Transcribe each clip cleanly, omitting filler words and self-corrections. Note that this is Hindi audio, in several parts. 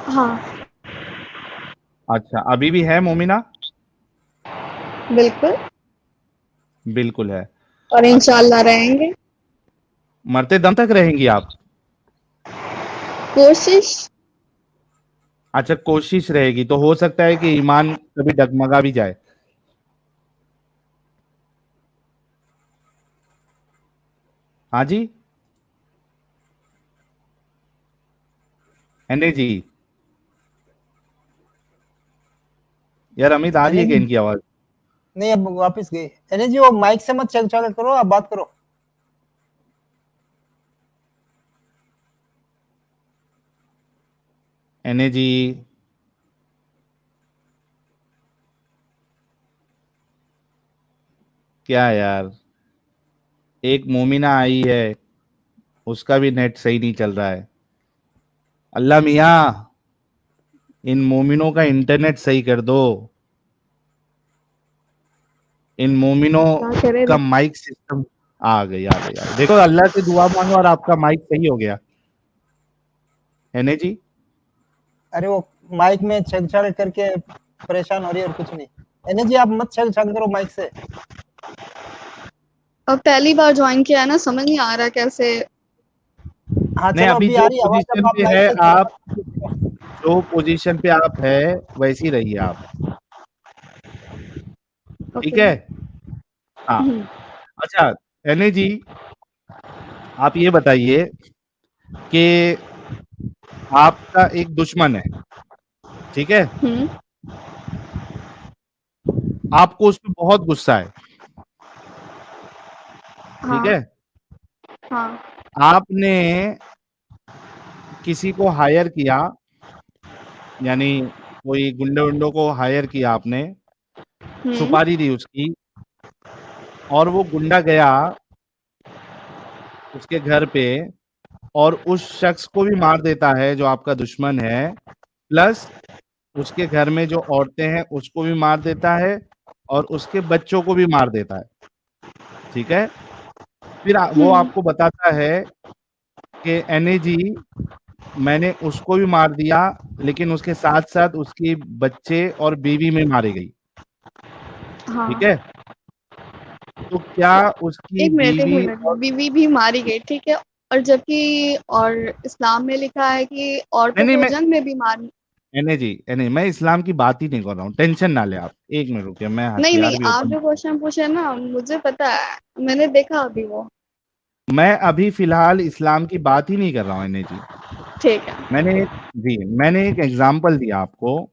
हाँ अच्छा, अभी भी है मोमिना? बिल्कुल, बिल्कुल है। और अच्छा, इंशाल्लाह रहेंगे। मरते दम तक रहेंगी आप? कोशिश। अच्छा, कोशिश रहेगी, तो हो सकता है कि ईमान कभी डगमगा भी जाए। हाँ जी, एने जी। यार अमित, आ रही है क्या एनर्जी इनकी आवाज? नहीं, अब वापस गए। एनर्जी वो माइक से मत चल करो, आप बात करो। एने जी। क्या यार, एक मोमिना आई है, उसका भी नेट सही नहीं चल रहा है। अल्लाह मियाँ, इन मोमिनों का इंटरनेट सही कर दो। इन मोमिनों क्या करे का रे। Mic system. आ गई आ गई आ गई, देखो अल्लाह से दुआ मांगो और आपका माइक सही हो गया। है ने जी? अरे वो माइक में छेड़छाड़ करके परेशान हो रही है और कुछ नहीं। एनर्जी आप मत छेड़छाड़ करो माइक से। अब पहली बार ज्वाइन किया है ना, समझ नहीं आ रहा कैसे। हाँ नहीं, चलो, अभी अभी आ जो रही है आवाज, अब पोजीशन आप पे माइक है से आप, करो। जो पोजीशन पे आप है वैसी रहिए आप। ठीक ओके। है? हाँ। अच्छा, एने जी, आप ये बताइए कि आपका एक दुश्मन है, ठीक है? हम्म। आपको उस पर बहुत गुस्सा है, ठीक हाँ है? हाँ। आपने किसी को हायर किया, यानी कोई गुंडे उंडों को हायर किया आपने, हम्म। सुपारी दी उसकी, और वो गुंडा गया उसके घर पे और उस शख्स को भी मार देता है जो आपका दुश्मन है, प्लस उसके घर में जो औरतें हैं उसको भी मार देता है और उसके बच्चों को भी मार देता है, ठीक है? फिर वो हम्म। आपको बताता है कि एने जी, मैंने उसको भी मार दिया, लेकिन उसके साथ साथ उसकी बच्चे और बीवी में मारी गई, ठीक हाँ। है? तो क्या उसकी एक मिनट एक बीवी मिनट, और बीवी भी मारी गई, ठीक है। और जबकि और इस्लाम में लिखा है कि नहीं औरतों नहीं, को मैं जंग में भी मार। एने जी, एने, मैं इस्लाम की बात ही नहीं कर रहा हूँ, टेंशन ना ले आप, एक मिनट रुकिए, मैं नहीं नहीं, हथियार भी आप ओपन। जो क्वेश्चन पूछे ना मुझे पता है, मैंने देखा अभी वो। मैं अभी फिलहाल इस्लाम की बात ही नहीं कर रहा हूँ एने जी। ठीक है। मैंने एक एग्जाम्पल दिया आपको,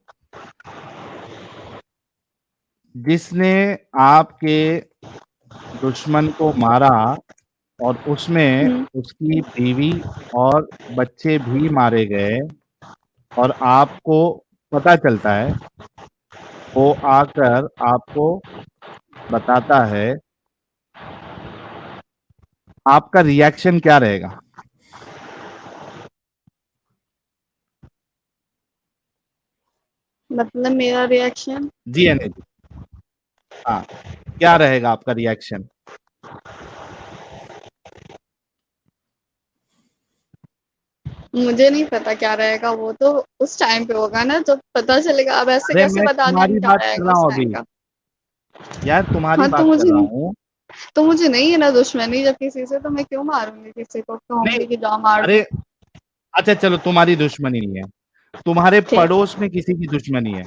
जिसने आपके दुश्मन को मारा और उसमें हम्म। उसकी बीवी और बच्चे भी मारे गए, और आपको पता चलता है, वो आकर आपको बताता है, आपका रिएक्शन क्या रहेगा? मतलब मेरा रिएक्शन। जी एने जी, हाँ, क्या रहेगा आपका रिएक्शन? मुझे नहीं पता क्या रहेगा, वो तो उस टाइम पे होगा ना जब पता चलेगा। अब ऐसे अरे कैसे मैं बता दें तुम्हारी क्या बात कर रहेगा रहा उस हूँ टाइम अभी, का। यार तुम्हारी हाँ बात कर रहा हूँ। तो मुझे नहीं है ना दुश्मनी जब किसी से, तो मैं क्यों मारूंगी किसी को, नहीं, कहूंगी कि जाओ मार अरे, दो। अच्छा चलो, तुम्हारी दुश्मनी नहीं है, तुम्हारे ठीक। पड़ोस में किसी की दुश्मनी है,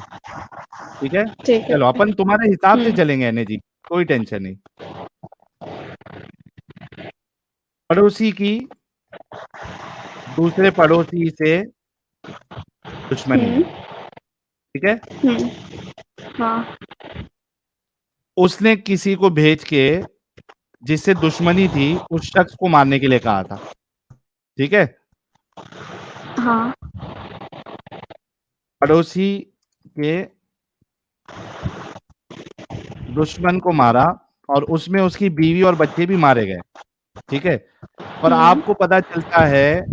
ठीक है? ठीक है। चलो अपन तुम्हारे हिसाब से हम्म। चलेंगे एने जी, कोई टेंशन नहीं। पड़ोसी की दूसरे पड़ोसी से दुश्मनी है, हम्म। ठीक है? हम्म। हाँ। उसने किसी को भेज के, जिससे दुश्मनी थी, उस शख्स को मारने के लिए कहा था, ठीक है? हाँ। पड़ोसी के दुश्मन को मारा और उसमें उसकी बीवी और बच्चे भी मारे गए, ठीक है? और हम्म। आपको पता चलता है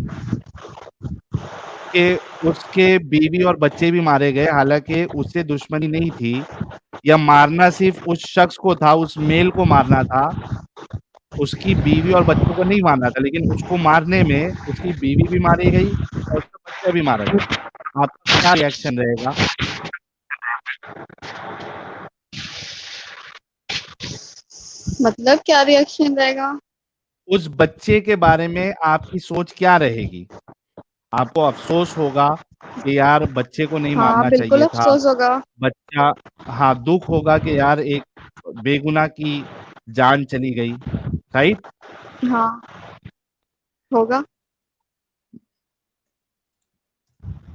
कि उसके बीवी और बच्चे भी मारे गए, हालांकि उससे दुश्मनी नहीं थी, या मारना सिर्फ उस शख्स को था, उस मेल को मारना था, उसकी बीवी और बच्चों को नहीं मारना था, लेकिन उसको मारने में उसकी बीवी भी मारी गई और उसका बच्चा भी मारा गया, आपका क्या रिएक्शन रहेगा? मतलब क्या रिएक्शन रहेगा? उस बच्चे के बारे में आपकी सोच क्या रहेगी? आपको अफसोस होगा कि यार बच्चे को नहीं हाँ, मारना बिल्कुल चाहिए था। अफ़सोस होगा। बच्चा, हाँ, दुख होगा कि यार एक बेगुनाह की जान चली गई, राइट? हाँ, होगा।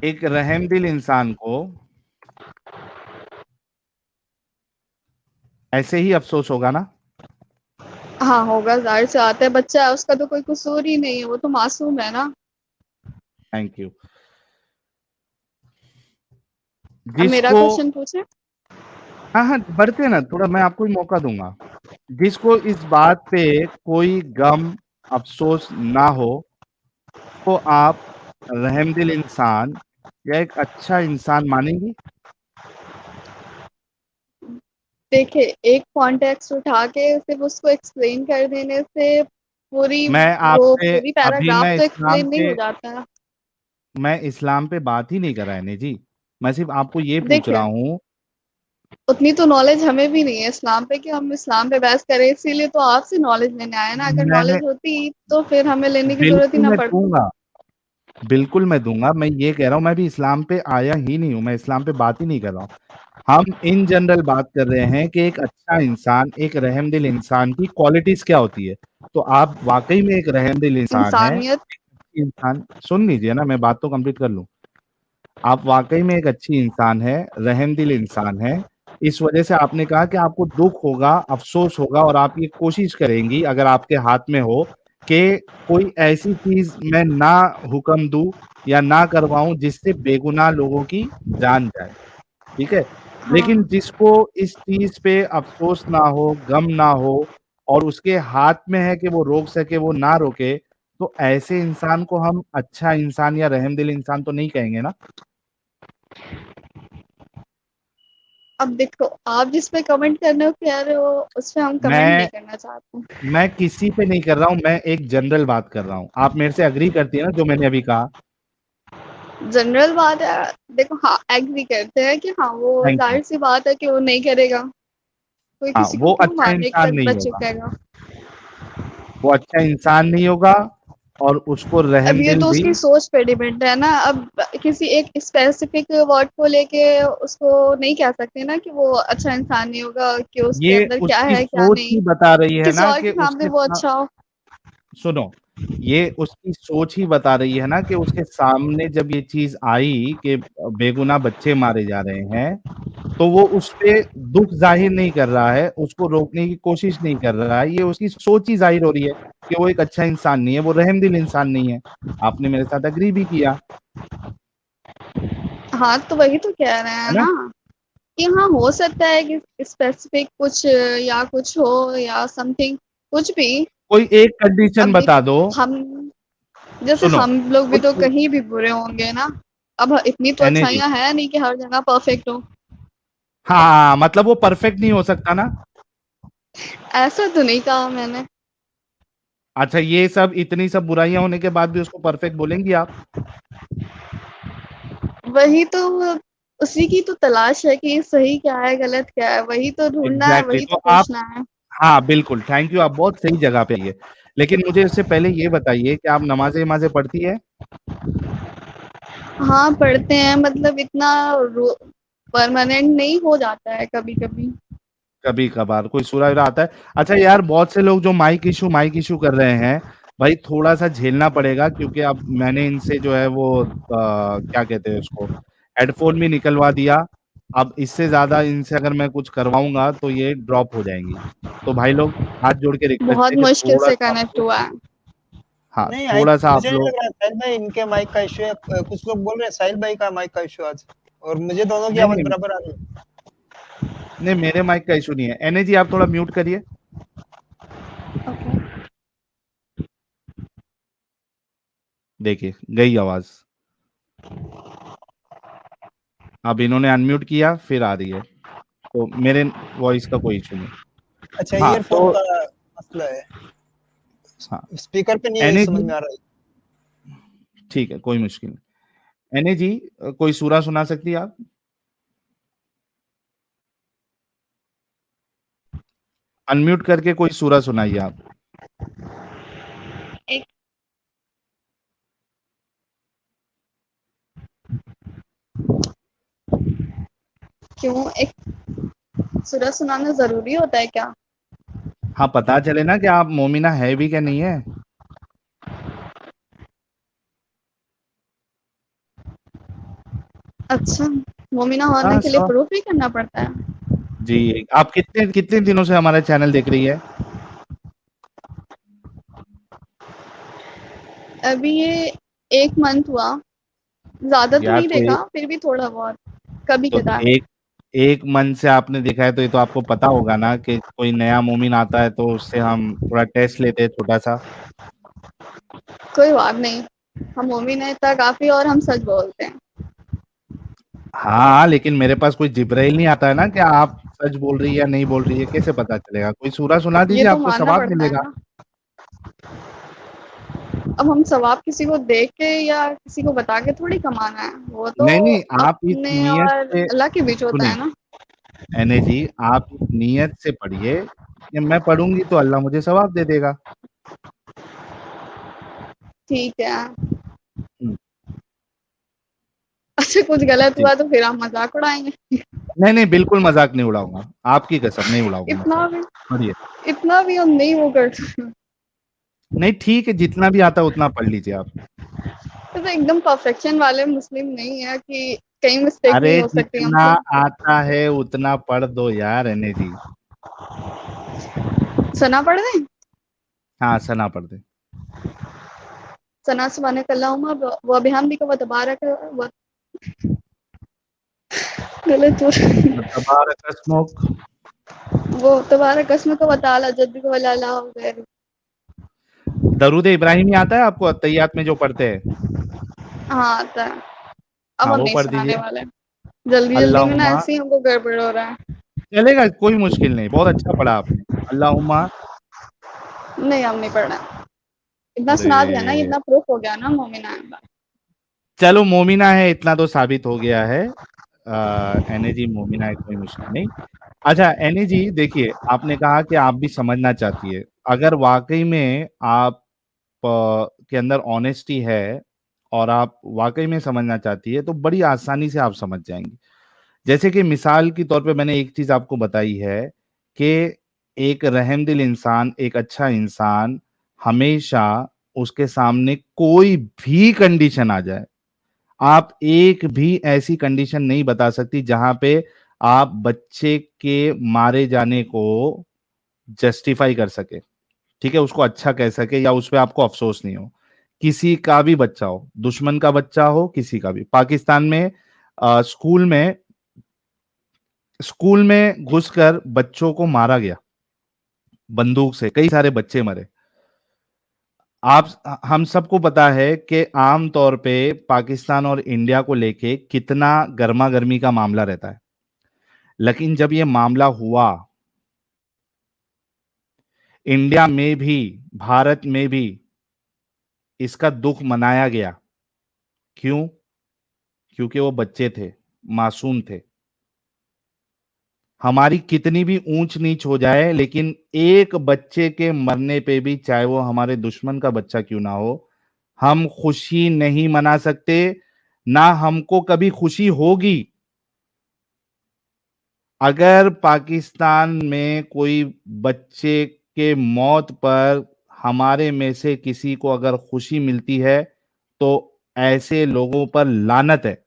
एक रहमदिल इंसान को ऐसे ही अफसोस होगा ना? हाँ, होगा, ज़ाहिर सी बात है, बच्चा है, उसका तो कोई कसूर ही नहीं है, वो तो मासूम है ना। Thank you. अब मेरा जिसको, क्वेश्चन पूछें? हाँ हाँ, बढ़ते ना, थोड़ा मैं आपको ही मौका दूंगा। जिसको इस बात पे कोई गम अफसोस ना हो, तो आप रहमदिल इंसान या एक अच्छा इंसान मानेंगी? देखिए, एक कॉन्टेक्स्ट उठा के सिर्फ़ उसको एक्सप्लेन कर देने से पूरी अभी पैराग्राफ तो एक्सप्लेन नहीं हो जाता है। मैं इस्लाम पे बात ही नहीं कर रहा है जी। मैं सिर्फ आपको ये पूछ रहा देखिए, हूँ। उतनी तो नॉलेज हमें भी नहीं है इस्लाम पे कि हम इस्लाम पे बहस करें, इसीलिए तो आपसे नॉलेज लेने आए हैं ना। अगर मैंने, नॉलेज होती तो फिर हमें लेने की ज़रूरत ही बिल्कुल ना मैं पड़ती। दूंगा, बिल्कुल मैं दूंगा। मैं ये कह रहा हूँ, मैं भी इस्लाम पे आया ही नहीं हूँ, मैं इस्लाम पे बात ही नहीं कर रहा हूँ। हम इन जनरल बात कर रहे हैं कि एक अच्छा इंसान, एक रहमदिल इंसान की क्वालिटीज क्या होती है। तो आप वाकई में एक रहमदिल इंसान है, इंसानियत। इंसान, सुन लीजिए ना, मैं बात तो कंप्लीट कर लूं। आप वाकई में एक अच्छी इंसान है, रहमदिल इंसान है। इस वजह से आपने कहा कि आपको दुख होगा, अफसोस होगा, और आप ये कोशिश करेंगी अगर आपके हाथ में हो कि कोई ऐसी चीज मैं ना हुक्म दूं या ना करवाऊं जिससे बेगुनाह लोगों की जान जाए, ठीक है। लेकिन हाँ, जिसको इस चीज पे अफसोस ना हो, गम ना हो, और उसके हाथ में है कि वो रोक सके, वो ना रोके, तो ऐसे इंसान को हम अच्छा इंसान या रहमदिल इंसान तो नहीं कहेंगे ना? अब देखो, आप जिस पे कमेंट करने को कह रहे हो, उस पे हम कमेंट मैं नहीं करना चाहते। मैं किसी पे नहीं कर रहा हूं, मैं एक जनरल बात कर रहा हूं। आप मेरे से अग्री करती है ना जो मैंने अभी कहा? जनरल बात है, देखो, हाँ, एग्री करते हैं कि हाँ, वो थैंक यू। ज़ाहिर-सी बात है कि वो नहीं करेगा। कोई हाँ, किसी को वो क्यों अच्छा मारने इंसान तक नहीं बच होगा, चुकेगा। वो अच्छा इंसान नहीं होगा, और उसको अब ये रहमदिल तो भी। उसकी सोच पे डिपेंड है ना। अब किसी एक स्पेसिफिक वर्ड को लेके उसको नहीं कह सकते ना कि वो अच्छा इंसान नहीं होगा, कि उसके ये अंदर क्या उसकी है क्या सोच ही नहीं। बता रही है किसी ना और कि के सामने उसके, वो अच्छा हो। सुनो, ये उसकी सोच ही बता रही है ना कि उसके सामने जब ये चीज आई कि बेगुनाह बच्चे मारे जा रहे हैं, तो वो उस पे दुख जाहिर नहीं कर रहा है, उसको रोकने की कोशिश नहीं कर रहा है। ये उसकी सोच ही जाहिर हो रही है कि वो एक अच्छा इंसान नहीं है, वो रहमदिल इंसान नहीं है। आपने मेरे साथ एग्री भी किया, हाँ, तो वही तो कह रहे हैं है ना? ना कि हाँ, हो सकता है कि स्पेसिफिक कुछ या कुछ हो या समथिंग कुछ भी। कोई एक कंडीशन अब बता दो। हम जैसे सुनो, हम लोग भी तो कुछ कहीं भी बुरे होंगे ना। अब इतनी तो एनर्जी, अच्छाइयाँ है नहीं कि हर जगह परफेक्ट हो। हाँ, मतलब वो परफेक्ट नहीं हो सकता ना? ऐसा तो नहीं कहा मैंने। अच्छा, ये सब, इतनी सब बुराइयां होने के बाद भी उसको परफेक्ट बोलेंगी आप? वही तो, उसी की तो तलाश है कि सही क्या है, गलत क्या है, वही तो ढूँढना है, एग्जैक्टली वही exactly। तो तो आप, पूछना है। हाँ बिल्कुल, थैंक यू, आप बहुत सही जगह पे आइए। लेकिन मुझे इससे पहले ये बताइए कि आप नमाजें वमाजें पढ़ती है? हाँ, पढ़ते हैं, मतलब इतना रो परमानेंट नहीं, हो जाता है कभी-कभी। कभी कभार कोई सूरा वूरा आता है? अच्छा यार, बहुत से लोग जो माइक इशू कर रहे हैं, भाई थोड़ा सा झेलना पड़ेगा, क्योंकि अब मैंने इनसे जो है वो क्या कहते हैं उसको, हेडफोन भी निकलवा दिया। अब इससे ज्यादा इनसे अगर मैं कुछ करवाऊंगा तो ये ड्रॉप हो जाएंगी। तो भाई लोग, हाथ जोड़ के रिक्वेस्ट बहुत है कि मुश्किल थोड़ा से सा आप कनेक्ट लोग, हुआ है। हाँ, नहीं आई थोड़ा सा आप मुझे नहीं लोग, लग रहा है साहिल भाई इनके माइक का इशू है। कुछ लोग बोल रहे हैं साहिल भाई का माइक का इशू आज, और मुझे दोनों की नहीं आवाज नहीं बराबर आ रही है। नहीं, मेरे माइक का इशू नहीं है। एनर्जी, आप थोड़ा म्यूट करिए। ओके। देखिए, गई आवाज। अब इन्होंने अनम्यूट किया, फिर आ रही है। तो मेरे वॉइस का कोई इशू नहीं। अच्छा, हाँ ईयरफोन तो, का मसला है, हाँ, स्पीकर पे नहीं है समझ एनर्जी, में आ रहा है। ठीक है, कोई मुश्किल नहीं। एने जी कोई सूरा सुना सकती है आप? अनम्यूट करके कोई सूरा सुनाइए आप। एक क्यों, एक सूरह सुनाना जरूरी होता है क्या? हाँ, पता चले ना कि आप मोमिना है भी क्या नहीं है। अच्छा, मोमिना होने हाँ के लिए सो प्रूफ भी करना पड़ता है? जी, आप कितने कितने दिनों से हमारा चैनल देख रही है? अभी ये 1 मंथ हुआ, ज्यादा तो यार नहीं तो देखा, फिर भी थोड़ा बहुत कभी तो कदार। एक एक मन से आपने देखा है तो ये तो आपको पता होगा ना कि कोई नया मोमिन आता है तो उससे हम थोड़ा टेस्ट लेते हैं छोटा सा। कोई बात नहीं, हम मोमिन है इतना काफी, और हम सच बोलते हैं। हाँ, लेकिन मेरे पास कोई जिब्राइल नहीं आता है ना कि आप सच बोल रही है या नहीं बोल रही है, कैसे पता चलेगा? कोई सूरा सुना ये दीजिए, तो आपको मानना सवाब पड़ता है मिलेगा। ना। अब हम सवाब किसी को देख के या किसी को बता के थोड़ी कमाना है, वो तो नहीं नहीं, आप इस अपने नियत और से अल्लाह के बीच होता सुने, है ना। एने जी, आप इस नियत से पढ़िए कि मैं पढ़ूंगी तो अल्लाह मुझे सवाब दे देगा। ठीक है। हम्म, अच्छा, कुछ गलत जी, हुआ तो फिर हम मजाक उड़ाएंगे। नहीं नहीं, बिल्कुल मजाक नहीं उड़ाऊंगा, आपकी कसम नहीं उड़ाऊंगा इतना मजाक। भी पढ़िए। इतना भी हम नहीं वो कर सकते। नहीं ठीक है, जितना भी आता है उतना पढ़ लीजिए आप। तो एकदम परफेक्शन वाले मुस्लिम नहीं है कि कहीं मिस्टेक अरे नहीं हो सकती जितना हमसे। आता है उतना पढ़ दो यार एने जी। सना पढ़ दें? हाँ, सना पढ़ दे। सना सुबहानक अल्लाहुम्मा व बिहम्दिका व तबारक व गलत हो। तबारक अस्मुक। वो तबारक अस्मुक व तआला जद्दुक व ला इलाहा गैरुक। दरूद इब्राहिमी आता है आपको अत्तहियात में जो पढ़ते हैं? हाँ, आता है। अब हाँ, हम वो नहीं पढ़ सुनाने दीजिए। वाले, जल्दी जल्दी में ना अल्लाहुम्मा, ऐसे ही हमको गड़बड़ हो रहा है। चलेगा, कोई मुश्किल नहीं, बहुत अच्छा पढ़ा आपने। अल्लाहुम्मा। नहीं, हम नहीं पढ़ना। इतना अरे सुना दिया ना, इतना प्रूफ हो गया ना मोमिना है। चलो, मोमिना है इतना तो साबित हो गया है। एने जी मोमिना है, कोई मुश्किल नहीं। अच्छा एनी जी, देखिए आपने कहा कि आप भी समझना चाहती है। अगर वाकई में आप के अंदर ऑनेस्टी है और आप वाकई में समझना चाहती है तो बड़ी आसानी से आप समझ जाएंगी। जैसे कि मिसाल के तौर पे मैंने एक चीज आपको बताई है कि एक रहमदिल इंसान, एक अच्छा इंसान, हमेशा उसके सामने कोई भी कंडीशन आ जाए, आप एक भी ऐसी कंडीशन नहीं बता सकती जहां पे आप बच्चे के मारे जाने को जस्टिफाई कर सके, ठीक है, उसको अच्छा कह सके या उस पे आपको अफसोस नहीं हो। किसी का भी बच्चा हो, दुश्मन का बच्चा हो, किसी का भी। पाकिस्तान में स्कूल में घुसकर बच्चों को मारा गया बंदूक से, कई सारे बच्चे मरे। आप हम सबको पता है कि आम तौर पे पाकिस्तान और इंडिया को लेके कितना गर्मा गर्मी का मामला रहता है, लेकिन जब ये मामला हुआ, इंडिया में भी, भारत में भी इसका दुख मनाया गया। क्यों? क्योंकि वो बच्चे थे, मासूम थे। हमारी कितनी भी ऊंच नीच हो जाए, लेकिन एक बच्चे के मरने पे भी, चाहे वो हमारे दुश्मन का बच्चा क्यों ना हो, हम खुशी नहीं मना सकते, ना हमको कभी खुशी होगी। अगर पाकिस्तान में कोई बच्चे के मौत पर हमारे में से किसी को अगर खुशी मिलती है तो ऐसे लोगों पर लानत है।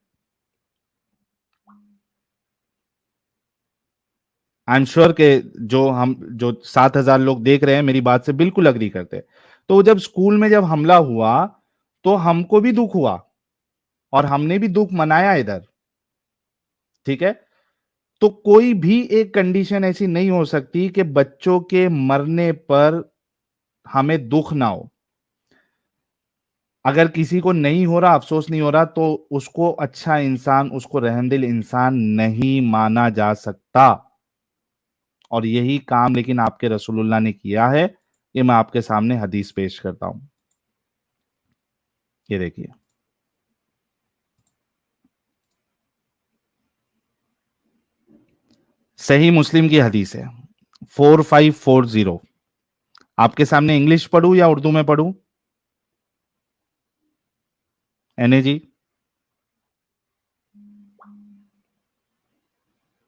आई एम श्योर के जो 7,000 लोग देख रहे हैं मेरी बात से बिल्कुल अग्री करते हैं। तो जब स्कूल में जब हमला हुआ तो हमको भी दुख हुआ और हमने भी दुख मनाया इधर, ठीक है। तो कोई भी एक कंडीशन ऐसी नहीं हो सकती कि बच्चों के मरने पर हमें दुख ना हो। अगर किसी को नहीं हो रहा, अफसोस नहीं हो रहा, तो उसको अच्छा इंसान, उसको रहमदिल इंसान नहीं माना जा सकता। और यही काम लेकिन आपके रसूलुल्लाह ने किया है। ये मैं आपके सामने हदीस पेश करता हूं, ये देखिए। सही मुस्लिम की हदीस है 4540। आपके सामने इंग्लिश पढ़ूं या उर्दू में पढ़ूं? एने जी,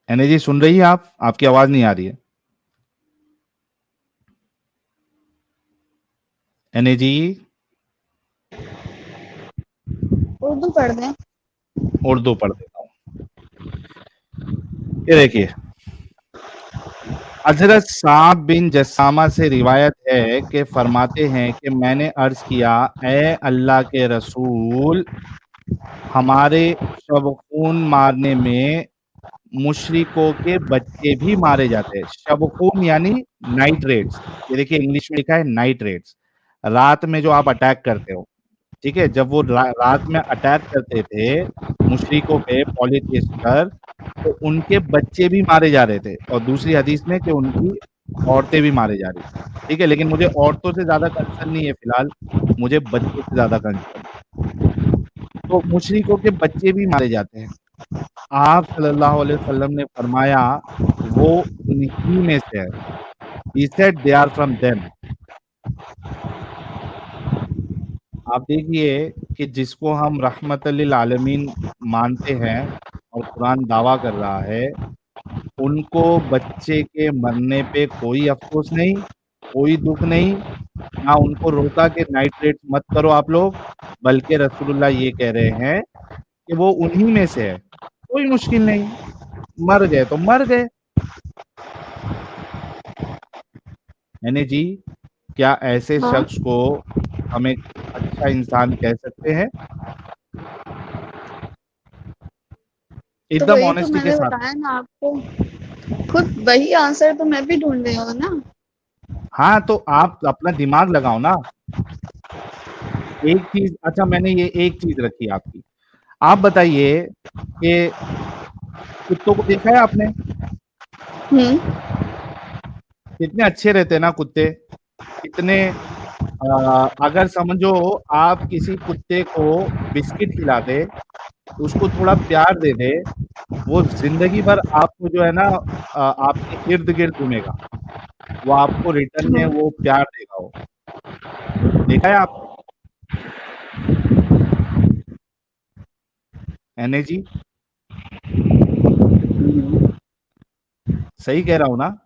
एने जी सुन रही है आप? आपकी आवाज नहीं आ रही है। एने जी, उर्दू पढ़ दें? उर्दू पढ़ देता हूं। ये देखिए, हजरत साब बिन जस्सामा से रिवायत है कि फरमाते हैं कि मैंने अर्ज किया, ए अल्लाह के रसूल, हमारे शब खून मारने में मुशरिकों के बच्चे भी मारे जाते हैं। शब खून यानी नाइट्रेट्स। ये देखिए इंग्लिश में लिखा है नाइट्रेट्स। रात में जो आप अटैक करते हो, ठीक है, जब वो रात में अटैक करते थे मुशरिकों पे पॉलिथियस्ट पर, तो उनके बच्चे भी मारे जा रहे थे, और दूसरी हदीस में कि उनकी औरतें भी मारे जा रही थी। ठीक है, लेकिन मुझे औरतों से ज्यादा कंसर्न नहीं है फिलहाल, मुझे बच्चों से ज्यादा कंसर्न। तो मुशरिकों के बच्चे भी मारे जाते हैं। आप सल्लल्लाहु अलैहि वसल्लम ने फरमाया वो उन्हीं में से है। He said they are from them। आप देखिए कि जिसको हम रहमतल लिल आलमीन मानते हैं और कुरान दावा कर रहा है, उनको बच्चे के मरने पे कोई अफसोस नहीं, कोई दुख नहीं, ना उनको रोका कि नाइट्रेट मत करो आप लोग, बल्कि रसूलुल्लाह ये कह रहे हैं कि वो उन्हीं में से है, कोई मुश्किल नहीं, मर गए तो मर गए। यानी जी, क्या ऐसे हाँ, शख्स को हम एक अच्छा इंसान कह सकते हैं? तो एकदम वही तो ऑनेस्टी के मैंने साथ। बताया ना आपको, खुद वही आंसर तो मैं भी ढूंढ रही हूँ ना। हाँ, तो आप अपना दिमाग लगाओ ना। एक चीज, अच्छा मैंने ये एक चीज रखी आपकी, आप बताइए कि कुत्तों को देखा है आपने? हम्म। कितने अच्छे रहते हैं ना कुत्ते, कितने अगर समझो आप किसी कुत्ते को बिस्किट खिला दे, उसको थोड़ा प्यार दे दे, वो जिंदगी भर आपको जो है ना आपके इर्द गिर्द घूमेगा, वो आपको रिटर्न में हाँ। वो प्यार देगा। वो देखा है आपने? एने जी, सही कह रहा हूं ना?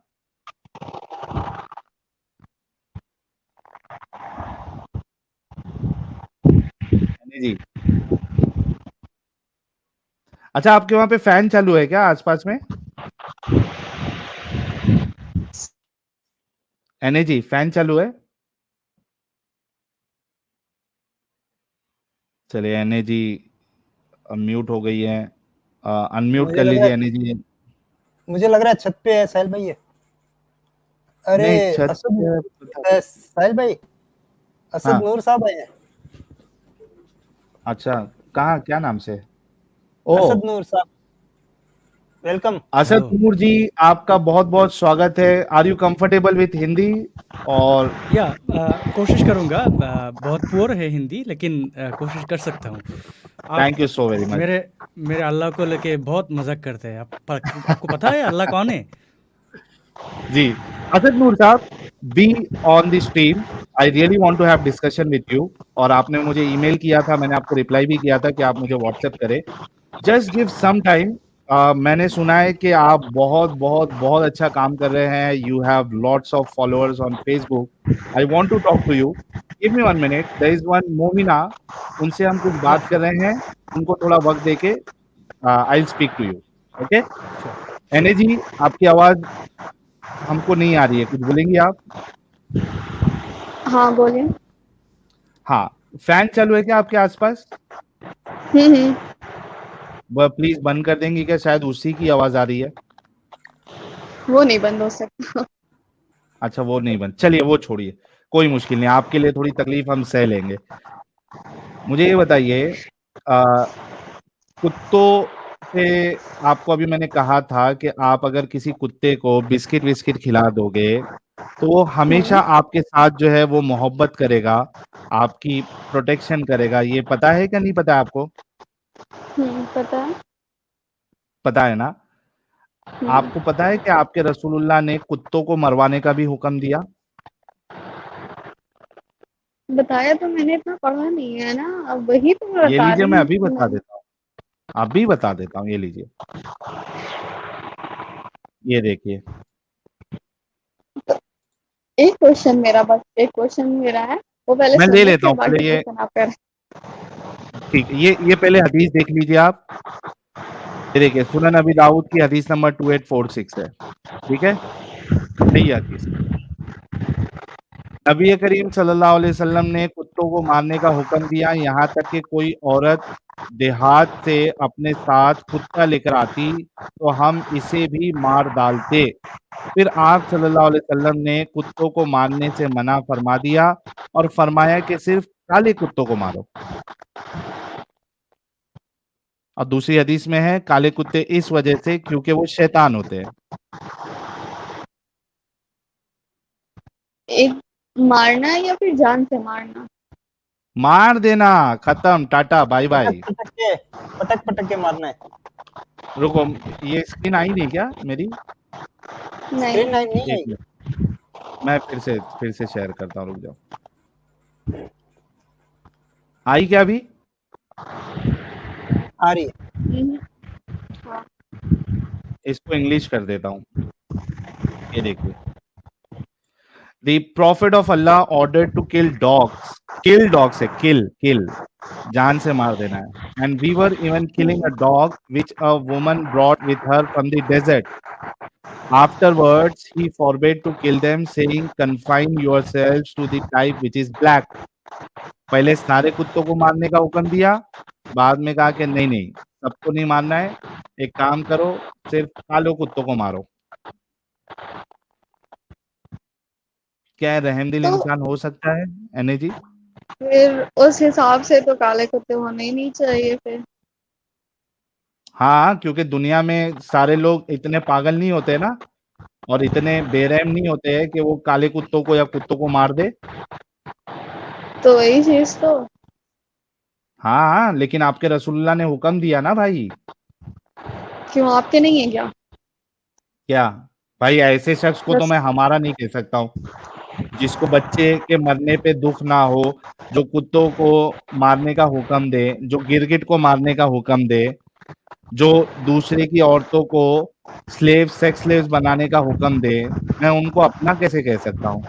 एने जी, अच्छा आपके वहां पे फैन चालू है क्या आसपास में? एने जी, फैन चालू है? चलिए, एने जी म्यूट हो गई है, अनम्यूट मुझे कर लग रहा लीजिए है एने जी। मुझे लग रहा है छत पे है साहिल भाई ये। अरे नहीं, छत असद, पे। साहिल भाई, असद हाँ, नूर साहब आए हैं। अच्छा, कहाँ, क्या नाम से? ओ, असद नूर साहब, वेलकम। असद हेलो। नूर जी, आपका बहुत बहुत स्वागत है। Are you comfortable with Hindi? और या कोशिश करूँगा। बहुत पुअर है हिंदी, लेकिन कोशिश कर सकता हूँ। आप thank you so very much. मेरे मेरे अल्लाह को लेके बहुत मजाक करते हैं। आपको पता है अल्लाह कौन है? जी, असद नूर साहब, be on the stream, I really want to have discussion with you. और आपने मुझे ईमेल किया था, मैंने आपको रिप्लाई भी किया था कि आप मुझे व्हाट्सएप करें। Just give some time. मैंने सुना है कि आप बहुत बहुत बहुत अच्छा काम कर रहे हैं, you have lots of followers on Facebook. I want to talk to you, give me 1 minute. There is one Momina, उनसे हम कुछ या बात कर श्योर, रहे हैं, उनको थोड़ा वक्त देके I will speak to you. Okay? Sure, एने श्योर। जी, आपकी आवाज हमको नहीं आ रही है, कुछ बोलेंगी आप? हाँ, बोलिए। हाँ, फैन चालू है क्या आपके आसपास? हम्म। वह प्लीज बंद कर देंगी क्या? शायद उसी की आवाज आ रही है। वो नहीं बंद हो सकता। अच्छा, वो नहीं बंद, चलिए वो छोड़िए, कोई मुश्किल नहीं, आपके लिए थोड़ी तकलीफ हम सह लेंगे। मुझे ये बताइए, अ, कुत्तों से, आपको अभी मैंने कहा था कि आप अगर किसी कुत्ते को बिस्किट विस्किट खिला दोगे, तो वो हमेशा हम्म। आपके साथ जो है वो मोहब्बत करेगा, आपकी प्रोटेक्शन करेगा। ये पता है क्या, नहीं पता है आपको? पता है। पता है ना? आपको पता है कि आपके रसूलुल्लाह ने कुत्तों को मरवाने का भी हुक्म दिया? बताया तो मैंने, इतना पढ़ा नहीं है ना, अब वही तो मैं ये बता लीजिए, रही मैं हूँ अभी कि बता मैंने। देता हूँ, अभी बता देता हूँ, ये लीजिए, ये देखिए। एक क्वेश्चन मेरा, बस एक क्वेश्चन मेरा है, वो पहले मैं सुन ले लो, लेता फिर हूँ बाकी पहले ये, क्वेश्चन आप कर। ठीक है, ये पहले हदीस देख लीजिए आप। ये देखिए, सुनन अबी दाऊद की हदीस नंबर 2846 है, ठीक है, सही हदीस। नबी करीम सल्लल्लाहु अलैहि वसल्लम ने कुत्तों को मारने का हुक्म दिया, यहाँ तक कि कोई औरत देहात से अपने साथ कुत्ता लेकर आती तो हम इसे भी मार डालते। फिर आप सल्लल्लाहु अलैहि वसल्लम ने कुत्तों को मारने से मना फरमा दिया और फरमाया कि सिर्फ काले कुत्तों को मारो। और दूसरी हदीस में है, काले कुत्ते इस वजह से क्योंकि वो शैतान होते हैं। एक, मारना है या फिर जान से मारना? मार देना, खत्म, टाटा, बाय बाय। पटक पटक के मारना है। रुको, ये स्क्रीन आई नहीं क्या मेरी? नहीं। स्क्रीन नहीं एक आई। मिनट, मैं फिर से शेयर करता हूँ, रुक जाओ। आई क्या अभी? आ रही है। हाँ। इसको इंग्लिश कर देता हूँ, ये देखिए। The Prophet of Allah ordered to kill dogs. Kill dogs है, kill, जान से मार देना है. And we were even killing a dog which a woman brought with her from the desert. Afterwards, he forbade to kill them, saying, "Confine yourselves to the type which is black." पहले सारे कुत्तों को मारने का हुक्म दिया, बाद में कहा कि नहीं नहीं, सबको नहीं मारना है, एक काम करो, सिर्फ कालो कुत्तों को मारो। क्या रहमदिल तो इंसान हो सकता है एने जी? फिर उस हिसाब से तो काले कुत्ते होने ही नहीं चाहिए फिर। हाँ, क्योंकि दुनिया में सारे लोग इतने पागल नहीं होते ना, और इतने बेरहम नहीं होते हैं कि वो काले कुत्तों को या कुत्तों को मार दे। तो वही चीज तो। हाँ, लेकिन आपके रसूलुल्लाह ने हुक्म दिया ना भाई। क्यों, आपके नहीं है क्या? क्या भाई, ऐसे शख्स को तो बस। मैं हमारा नहीं कह सकता हूँ, जिसको बच्चे के मरने पे दुख ना हो, जो कुत्तों को मारने का हुक्म दे, जो गिरगिट को मारने का हुक्म दे, जो दूसरे की औरतों को सेक्स स्लेव्स बनाने का हुक्म दे, मैं उनको अपना कैसे कह सकता हूँ?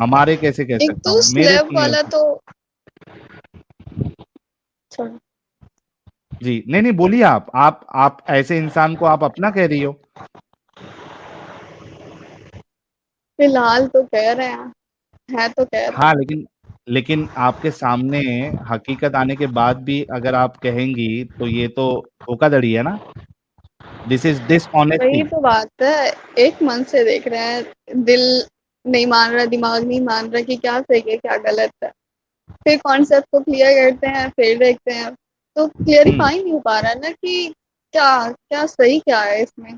हमारे कैसे कह एक सकता तो हूँ? मेरे स्लेव तो नहीं हो वाला सकता। तो छोड़ो। जी, नहीं नहीं, बोलिए आप ऐसे इंसान को आप अपना कह रही हो। फिलहाल तो कह रहे हैं, है तो कह रहे हाँ, हैं। लेकिन आपके सामने हकीकत आने के बाद भी अगर आप कहेंगी तो ये तो धोखाधड़ी है ना। दिस इज वही डिसऑनेस्टी। तो बात है, एक मन से देख रहे हैं, दिल नहीं मान रहा, दिमाग नहीं मान रहा कि क्या सही है क्या गलत है। फिर कॉन्सेप्ट को क्लियर करते हैं, फिर देखते हैं, तो क्लियरिफाई नहीं हो पा रहा ना कि क्या क्या सही क्या है इसमें,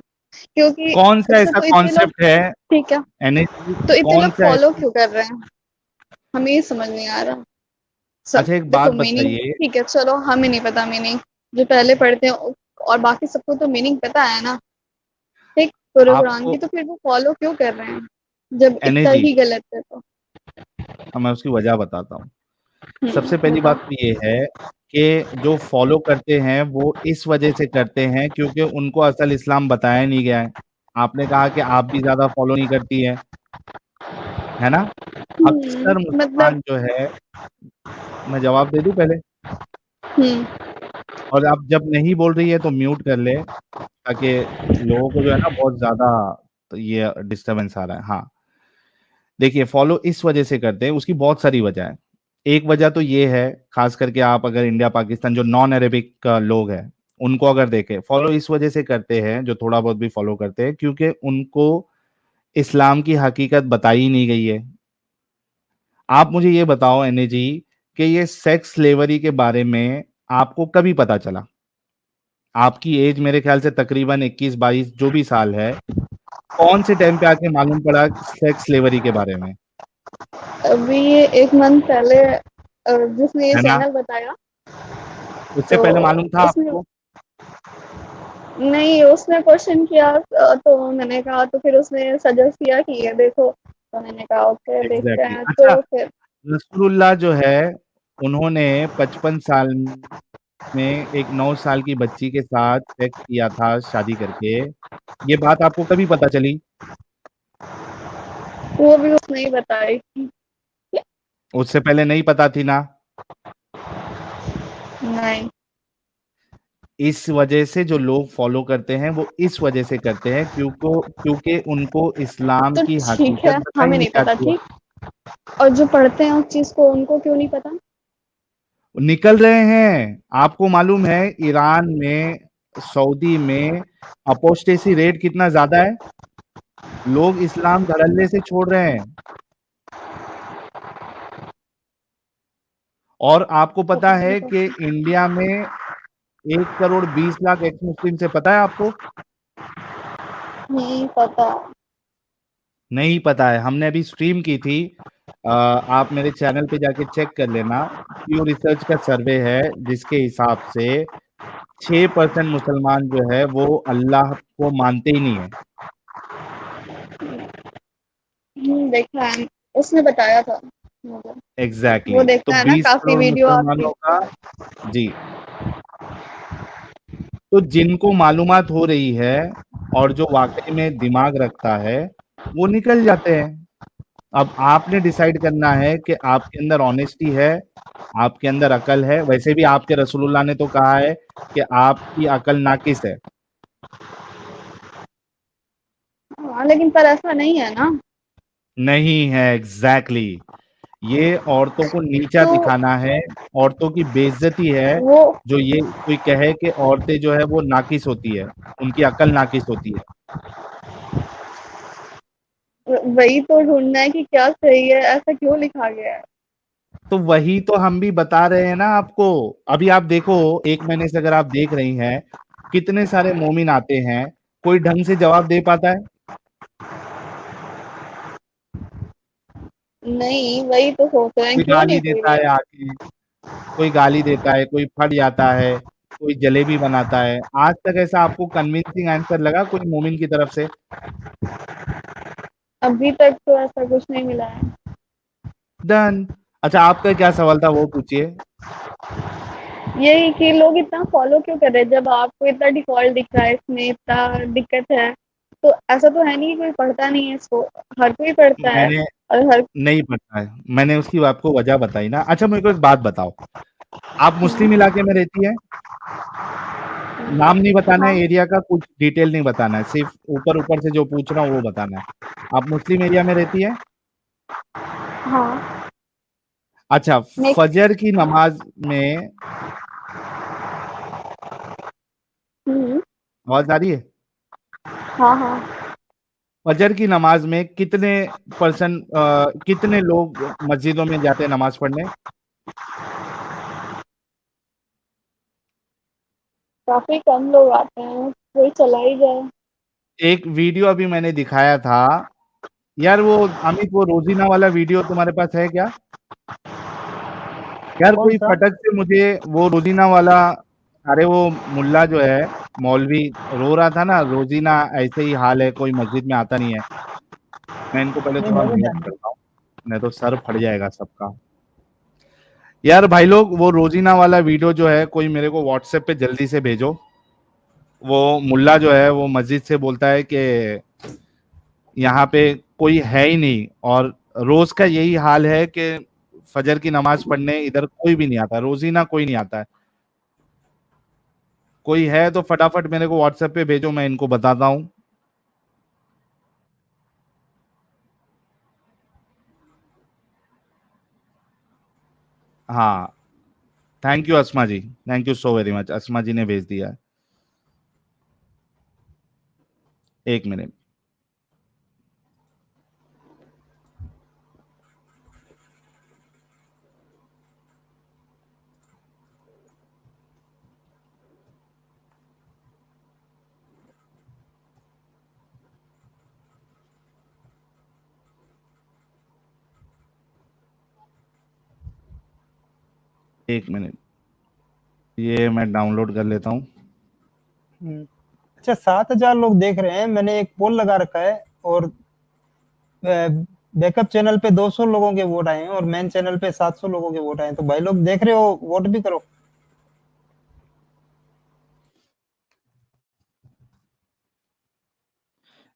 क्योंकि कौन सा इसमें ऐसा तो इतने लोग, कॉन्सेप्ट है ठीक है, एनएच, तो इतने कौन लोग सा फॉलो ऐसा? क्यों कर रहे हैं, हमें ये समझ नहीं आ रहा। सब अच्छा, एक देखो बात मीनिंग, बताइए। ठीक है चलो, हमें नहीं पता मीनिंग, जो पहले पढ़ते हैं और बाकी सबको तो मीनिंग पता है ना, ठीक, पूरे कुरान आपको की, तो फिर वो फॉलो क्यों कर रहे हैं जब इतना एनएजी, ही गलत है तो। मैं उसकी वजह बताता हूँ। सबसे पहली बात बताओ। तो ये है कि जो फॉलो करते हैं वो इस वजह से करते हैं क्योंकि उनको असल इस्लाम बताया नहीं गया है। आपने कहा कि आप भी ज्यादा फॉलो नहीं करती है ना? अक्सर मतलब। मुसलमान जो है, मैं जवाब दे दूं पहले? हम्म। और आप जब नहीं बोल रही है तो म्यूट कर ले, ताकि लोगों को जो है ना बहुत ज्यादा तो ये डिस्टरबेंस आ रहा है। हाँ, देखिए, फॉलो इस वजह से करते हैं, उसकी बहुत सारी वजह है। एक वजह तो ये है, खास करके आप अगर इंडिया पाकिस्तान जो नॉन अरेबिक लोग हैं उनको अगर देखें, फॉलो इस वजह से करते हैं, जो थोड़ा बहुत भी फॉलो करते हैं, क्योंकि उनको इस्लाम की हकीकत बताई नहीं गई है। आप मुझे ये बताओ एने जी कि ये सेक्स स्लेवरी के बारे में आपको कभी पता चला? आपकी एज मेरे ख्याल से तकरीबन 21-22 जो भी साल है, कौन से टाइम पे आके मालूम पड़ा सेक्स स्लेवरी के बारे में? अभी ये एक मंथ पहले जिसने ये है ना? चैनल बताया, उससे तो पहले मालूम था उसने, आपको? नहीं, उसने क्वेश्चन किया तो मैंने कहा, तो फिर उसने सजेस्ट किया कि ये देखो, तो मैंने कहा ओके देखते एग्जैक्टली हैं, अच्छा, तो फिर रसूलुल्लाह जो है उन्होंने 55 साल में एक 9 साल की बच्ची के साथ सेक्स किया था शादी करके, ये बात आपको कभी पता चली? वो भी उसने ही बताई। उससे पहले नहीं पता थी ना? नहीं। इस वजह से जो लोग फॉलो करते हैं वो इस वजह से करते हैं क्योंकि उनको इस्लाम तो की ठीक है, हकीकत बताई हमें नहीं नहीं पता, जाती है। ठीक। और जो पढ़ते हैं उस चीज को, उनको क्यों नहीं पता? निकल रहे हैं। आपको मालूम है ईरान में, सऊदी में अपोस्टेसी रेट कितना ज्यादा है? लोग इस्लाम धड़ल्ले से छोड़ रहे हैं। और आपको पता पता नहीं है तो। कि इंडिया में 1 करोड़ 20 लाख एक्स मुस्लिम से, पता है आपको? नहीं पता। नहीं पता है? हमने अभी स्ट्रीम की थी, आप मेरे चैनल पे जाके चेक कर लेना। प्यू रिसर्च का सर्वे है जिसके हिसाब से 6% मुसलमान जो है वो अल्लाह को मानते ही नहीं है। देखा है, उसने बताया था मुझे। वो एग्जैक्टली तो देखता है ना 20 काफी करोड़ वीडियो आपकी। मुसलमानों का। जी। तो जिनको मालूमात हो रही है और जो वाकई में दिमाग रखता है वो निकल जाते हैं। अब आपने डिसाइड करना है कि आपके अंदर ऑनेस्टी है, आपके अंदर अकल है। वैसे भी आपके रसूलुल्लाह ने तो कहा है कि आपकी अकल नाकिस है। हाँ, लेकिन पर ऐसा नहीं है ना। नहीं है, एग्जैक्टली ये औरतों को नीचा तो दिखाना है, औरतों की बेइज्जती है। वो जो ये कोई कहे कि औरतें जो है वो नाकिस होती है, उनकी अकल नाकिस होती है। वही तो ढूंढना है कि क्या सही है, ऐसा क्यों लिखा गया है। तो वही तो हम भी बता रहे हैं ना आपको। अभी आप देखो, 1 महीने से अगर आप देख रही हैं, कितने सारे मोमिन आते हैं, कोई ढंग से जवाब दे पाता है? नहीं, वही तो सोच रहे हैं, कोई क्यों गाली नहीं कोई देता है देख। आके, कोई गाली देता है, कोई फट जाता है, कोई जलेबी बनाता है। आज तक ऐसा आपको कन्विंसिंग आंसर लगा कोई मोमिन की तरफ से? अभी तक तो ऐसा कुछ नहीं मिला है। डन। अच्छा, आपका क्या सवाल था वो पूछिए। यही कि लोग इतना फॉलो क्यों कर रहे हैं, जब आपको इतना डिफॉल्ट दिख रहा है, इसमें इतना दिक्कत है। तो ऐसा तो है नहीं कि कोई पढ़ता नहीं है इसको, हर कोई पढ़ता है। मैंने और हर नहीं पता है, मैंने उसकी आपको वजह बताई ना। अच्छा, मेरे को एक बात बताओ, आप मुस्लिम इलाके में रहती है? नाम नहीं बताना है, हाँ एरिया का कुछ डिटेल नहीं बताना है, सिर्फ ऊपर ऊपर से जो पूछ रहा हूँ वो बताना है। आप मुस्लिम एरिया में रहती है? हाँ। अच्छा, नेक्स्ट। फजर की नमाज में हम्म। आवाज आ रही है? हाँ हाँ। फजर की नमाज में कितने लोग मस्जिदों में जाते हैं नमाज पढ़ने? काफी कम लोग आते हैं, कोई चला ही जाए। एक वीडियो अभी मैंने दिखाया था यार, वो अमित, वो रोजीना वाला वीडियो तुम्हारे पास है क्या? यार कौन कोई सा? फटक से मुझे वो रोजीना वाला, अरे वो मुल्ला जो है, मौलवी, रो रहा था ना, रोजीना ऐसे ही हाल है, कोई मस्जिद में आता नहीं है। मैं इनको पहले नहीं, थोड़ा मैं भी म्यूट जानता करता हूँ, नहीं तो सर फट जाएगा सबका। यार भाई लोग, वो रोजीना वाला वीडियो जो है, कोई मेरे को व्हाट्सएप पे जल्दी से भेजो। वो मुल्ला जो है वो मस्जिद से बोलता है कि यहाँ पे कोई है ही नहीं, और रोज का यही हाल है कि फजर की नमाज पढ़ने इधर कोई भी नहीं आता, रोजीना कोई नहीं आता है। कोई है तो फटाफट मेरे को व्हाट्सएप पे भेजो, मैं इनको बताता हूँ। हाँ, thank you Asma ji, thank you so very much, Asma ji ने भेज दिया है। 1 मिनट। एक मिनट, ये मैं डाउनलोड कर लेता हूँ। हूँ। अच्छा 7,000 लोग देख रहे हैं। मैंने एक पोल लगा रखा है और बैकअप चैनल पे 200 लोगों के वोट आए हैं और मेन चैनल पे 700 लोगों के वोट आए हैं। तो भाई लोग देख रहे हो, वोट भी करो।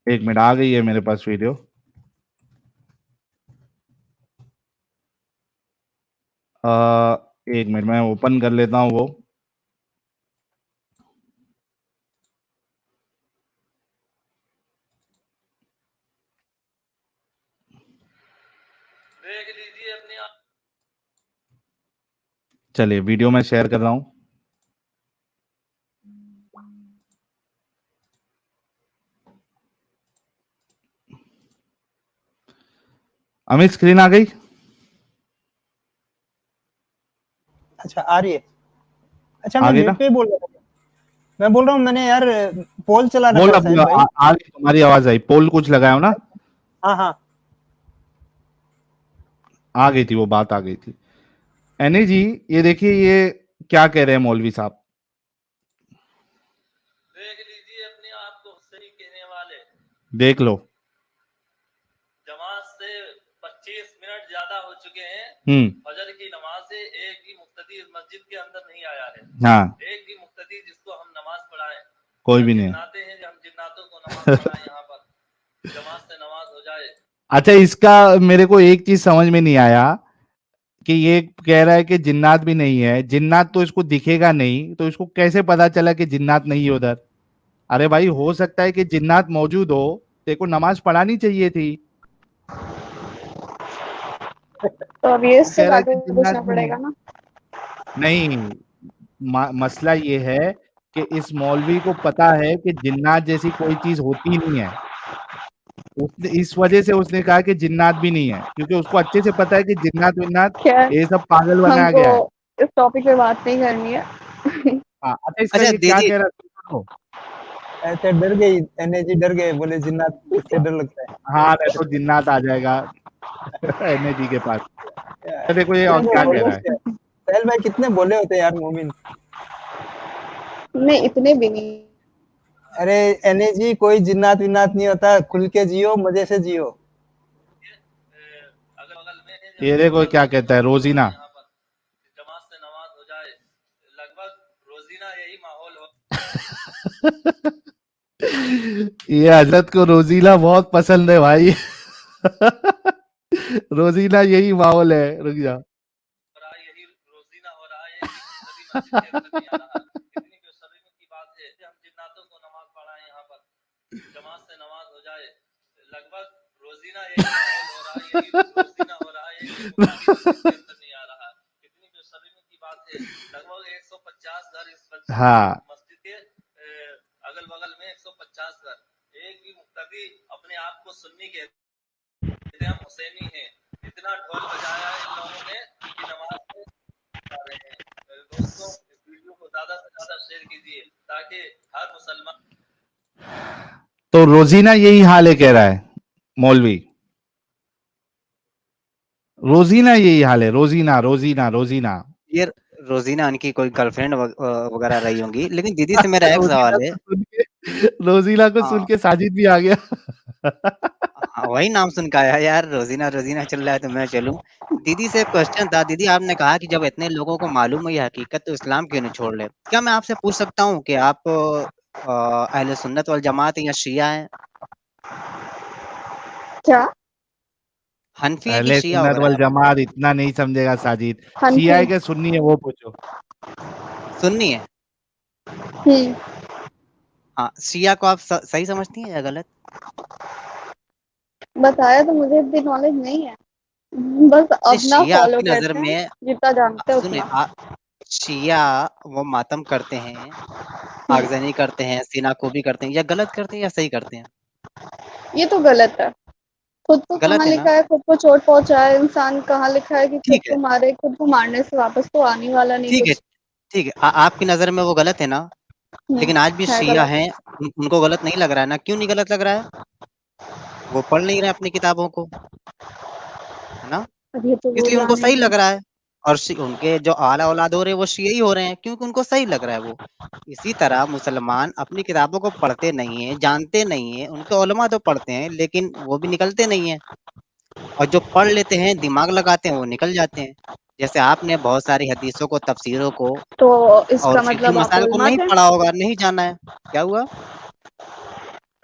एक मिनट, आ गई है मेरे पास वीडियो। एक मिनट मैं ओपन कर लेता हूँ वो। देख लीजिए अपने आप। चलिए वीडियो मैं शेयर कर रहा हूँ। अमित स्क्रीन आ गई? अच्छा आ रही है। अच्छा मैं आ गई नेट ना? पे बोल रहा हूँ। मैं बोल रहा हूँ मैंने यार पोल चला रखा बोल है साहिल भाई। आ गई, तुम्हारी आवाज आई। पोल कुछ लगाया हो ना? हाँ हाँ आ गई थी वो बात, आ गई थी। एनी जी, ये देखिए ये क्या कह रहे हैं मौलवी साहब। देख लीजिए अपने आप को सही कहने वाले। देख लो। जमात से 25 मिनट ज्यादा हो चुके हैं। फजर की नमाज से एक भी मुक्तदी इस मस्जिद के अंदर नहीं आया है। हाँ, एक भी मुक्तदी जिसको हम नमाज पढ़ाएं। कोई भी नहीं है। जिन्नाते हैं, हम जिन्नातों को नमाज पढ़ाएं यहाँ पर, जमात से नमाज हो जाए। अच्छा, इसका मेरे को एक चीज समझ में नहीं आया कि ये कह रहा है कि जिन्नात भी नहीं है। जिन्नात तो इसको दिखेगा नहीं, तो इसको कैसे पता चला कि जिन्नात नहीं है उधर? अरे भाई, हो सकता है कि जिन्नात मौजूद हो, तेको नमाज पढ़ानी चाहिए थी। तो अब ये वो इससे कह रहा है जाके कि जिन्नात पूछना भी पड़ेगा ना। नहीं। मसला ये है कि इस मौलवी को पता है कि जिन्नात जैसी कोई चीज होती नहीं है। उसने इस वजह से उसने कहा कि जिन्नात भी नहीं है, क्योंकि उसको अच्छे से पता है कि जिन्नात विन्नात खैर, ये सब पागल बनाया हमको गया है। इस टॉपिक पे बात नहीं करनी है। हाँ, अच्छा इसका अच्छा ये क्या दीदी, कह रहा है सुनो। ऐसे डर गई एनएजी, डर गए, बोले जिन्नात से डर लगता है। हाँ, नहीं तो जिन्नात आ जाएगा एनएजी के पास। तो देखो ये और कितने क्या बोले कह रहा है। होते हैं साहिल भाई, कितने बोले होते हैं यार मोमिन। नहीं, इतने भी नहीं। अरे एनएजी कोई जिन्नात विन्नात नहीं होता, खुल के जियो, मजे से जियो। अगल बगल में है, ये देखो क्या कहता है रोजीना। यहाँ पर जमात से नमाज हो जाए। लगभग रोजीना यही माहौल हो। ये हजरत को रोजीना बहुत पसंद है भाई रोजीना यही माहौल है। रुक जा। यही रोजीना हो रहा है, मस्जिद के अंदर नहीं आ रहा। कितनी बेशर्मी की बात है। हम जिन्नातों को नमाज पढ़ाएं यहाँ पर, जमात से नमाज हो जाए। लगभग रोजीना यही माहौल हो रहा है, यही रोजीना हो रहा है, मस्जिद के अंदर नहीं आ रहा। कितनी बेशर्मी की बात है। लगभग 150 घर इस मस्जिद के अगल बगल में 150 घर। एक भी मुक्तदी अपने आप को सुन्नी कहते हैं, हम हुसैनी हैं। इतना ढोल बजाया है इन लोगों ने कि नमाज में जा रहे हैं। दोस्तों, इस वीडियो को ज्यादा से ज्यादा शेयर कीजिए ताकि हर मुसलमान। तो रोजीना यही हाल है कह रहा है मौलवी। रोजीना यही हाल है। रोजीना रोजीना रोजीना ये रोजीना उनकी कोई गर्लफ्रेंड वगैरह रही होंगी। लेकिन दीदी से मेरा एक सवाल है। रोजीना को सुन हाँ, के साजिद भी आ गया हाँ, वही नाम सुन के आया यार, रोजीना रोजीना चल रहा है तो मैं चलूं। दीदी से एक क्वेश्चन था। दीदी आपने कहा कि जब इतने लोगों को मालूम है ये हकीकत, तो इस्लाम क्यों नहीं छोड़ ले? क्या मैं आपसे पूछ सकता हूँ कि आप अहले सुन्नत वल जमात हैं या शिया हैं? क्या? हनफी हैं कि अहले शिया सुन्नत वगैरह वल हैं? जमात इतना नहीं समझेगा साजिद। हनफी। शिया है कि सुन्नी है वो पूछो। सुन्नी है। हाँ, शिया को आप सही समझती हैं या गलत? बताया तो मुझे इतनी नॉलेज नहीं है, बस नहीं, अपना शिया फॉलो आपकी नजर करते हैं, में, जितना जानते हैं सुनिए, उतना। शिया वो मातम करते हैं, आगजनी करते हैं, सीनाकोबी करते हैं, या गलत करते हैं या सही करते हैं? ये तो गलत है। खुद को गलत कहाँ है ना? लिखा है खुद को चोट पहुंचाए इंसान, कहाँ लिखा है कि खुद ठीक है, को मारे? खुद को मारने से वापस तो आने वाला नहीं ठीक है, कुछ। ठीक है। आपकी नजर में वो गलत है ना? लेकिन आज भी है शिया गलत। हैं, उनको गलत नहीं लग रहा है ना? क्यों नहीं गलत लग रहा है? वो पढ़ नहीं रहे अपनी किताबों को, है ना? अब ये तो वो इसलिए उनको जाने सही लग रहा है। और उनके जो आला औलाद हो रहे हैं वो शिया ही हो रहे हैं, क्योंकि उनको सही लग रहा है वो। इसी तरह मुसलमान अपनी किताबों को पढ़ते नहीं है, जानते नहीं है, उनके उलमा तो पढ़ते हैं लेकिन वो भी निकलते नहीं है, और जो पढ़ लेते हैं दिमाग लगाते हैं वो निकल जाते हैं। जैसे आपने बहुत सारी हदीसों को, तफसीरों को तो और इसका फिक्ही मतलब आप मसाइल को उलमा नहीं थे? पढ़ा होगा, नहीं जाना है। क्या हुआ?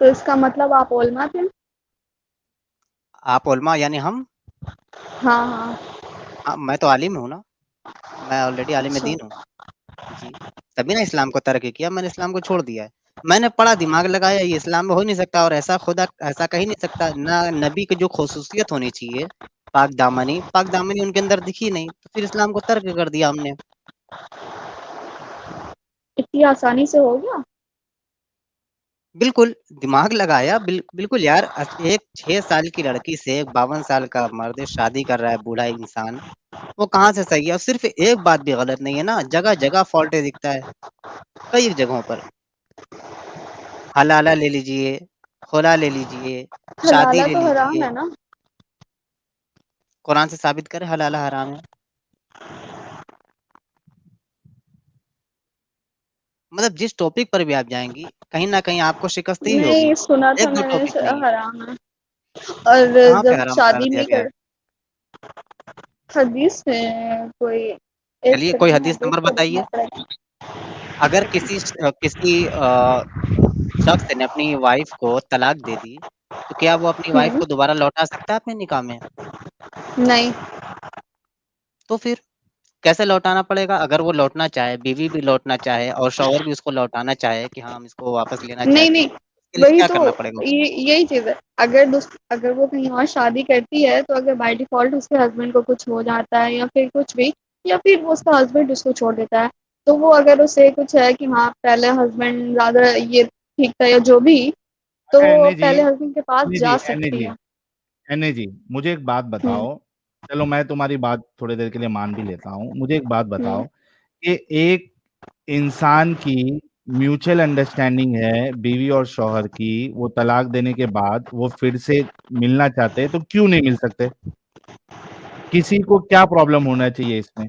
तो इसका मतलब आप उलमा थे? आप उलमा यानी हम? हाँ, हाँ। हाँ, मैं तो आलिम हूँ ना, मैं ऑलरेडी आलिम अच्छा। दीन हूँ। जी, तभी ना इस्लाम को तर्क किया, मैंने इस्लाम को छोड़ दिया है। मैंने पढ़ा, दिमाग लगाया, ये इस्लाम में हो ही नहीं सकता, और ऐसा खुदा ऐसा कह ही नहीं सकता। ना नबी की जो ख़ुसूसियत होनी चाहिए, पाक दामनी उनके अंदर दिखी नहीं, तो फिर इस्लाम को तर्क कर दिया हमने। इतनी आसानी से हो गया? बिल्कुल, दिमाग लगाया, बिल्कुल यार। एक 6 साल की लड़की से एक 52 साल का मर्द शादी कर रहा है, बूढ़ा इंसान, वो कहाँ से सही है? और सिर्फ़ एक बात भी गलत नहीं है ना, जगह-जगह फ़ॉल्ट दिखता है, कई जगहों पर। हलाला ले लीजिए, खुला ले लीजिए, शादी हलाला ले तो हराम लीजिए। है ना? कुरान से साबित करें हलाला हराम है। मतलब जिस टॉपिक पर भी आप जाएँगी, कहीं न कहीं आपको शिकस्त ही होगी। नहीं, सुना था 1-2 मैंने टॉपिक नहीं। हराम है। और कहाँ पे जब हराम करार शादी दिया नहीं गया है? कर हदीस में कोई एक चलिए कोई सेकंड, हदीस मुझे नंबर इसको देखना बताइए। पड़ेगा। अगर किसी शख्स ने अपनी वाइफ़ को तलाक दे दी, तो क्या वो अपनी वाइफ़ हुँ, को दोबारा लौटा सकता है अपने निकाह में? नहीं। तो फिर कैसे लौटाना पड़ेगा? अगर वो लौटना चाहे, बीवी भी लौटना चाहे और शौहर भी उसको लौटाना चाहे कि हाँ, हम इसको वापस लेना नहीं, चाहते हैं, नहीं, इसके लिए वही क्या तो करना पड़ेगा ये उसको? यही चीज़ है। अगर वो कहीं और शादी करती है, तो अगर बाय डिफ़ॉल्ट उसके हस्बैंड को कुछ हो जाता है या फिर कुछ भी, या फिर वो उसका हस्बैंड उसको छोड़ देता है, तो वो अगर उसे कुछ है कि हाँ, पहले हस्बैंड ज़्यादा ये ठीक था या जो भी, तो अच्छा वो एने जी, पहले हस्बैंड के पास एने जी, जा एने सकती जी, है। एने जी, मुझे एक बात हुँ, बताओ, चलो मैं तुम्हारी बात थोड़ी देर के लिए मान भी लेता हूँ। मुझे एक बात हुँ, बताओ कि एक इंसान की म्यूचुअल अंडरस्टैंडिंग है बीवी और शौहर की, वो तलाक देने के बाद वो फिर से मिलना चाहते हैं, तो क्यों नहीं मिल सकते? किसी को क्या प्रॉब्लम होना चाहिए इसमें?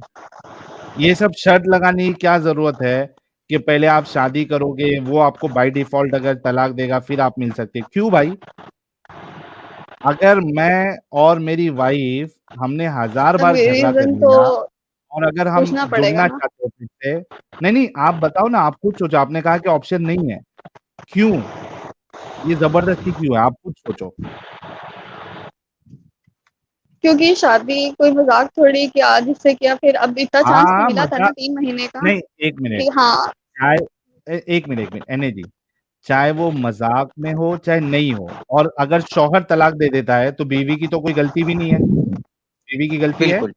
ये सब शर्त लगाने की क्या ज़रूरत है कि पहले आप शादी करोगे, वो आपको बाय डिफ़ॉल्ट अगर तलाक देगा, फिर आप मिल सकते हैं। क्यों भाई? अगर मैं और मेरी वाइफ़ हमने हज़ार तब बार झगड़ा कर रीज़न तो लिया और अगर हम पूछना पड़ेगा जुड़ना ना। चाहते हैं फिर से नहीं, नहीं, आप बताओ ना, आप खुद सोचो, आपने कहा कि ऑप्शन नहीं है। क्यों? ये ज़बरदस्ती क्यों है? आप खुद सोचो। क्योंकि शादी कोई मज़ाक थोड़ी कि आज इससे किया फिर अब इतना चांस तो हाँ, मिला था ना मज़ाक 3 महीने का नहीं, 1 मिनट, कि हाँ, चाहे 1 मिनट, एने जी, चाहे वो मज़ाक में हो, चाहे नहीं हो और अगर शौहर तलाक दे देता है, तो बीवी की तो कोई गलती भी नहीं है। बीवी की गलती है? बिल्कुल,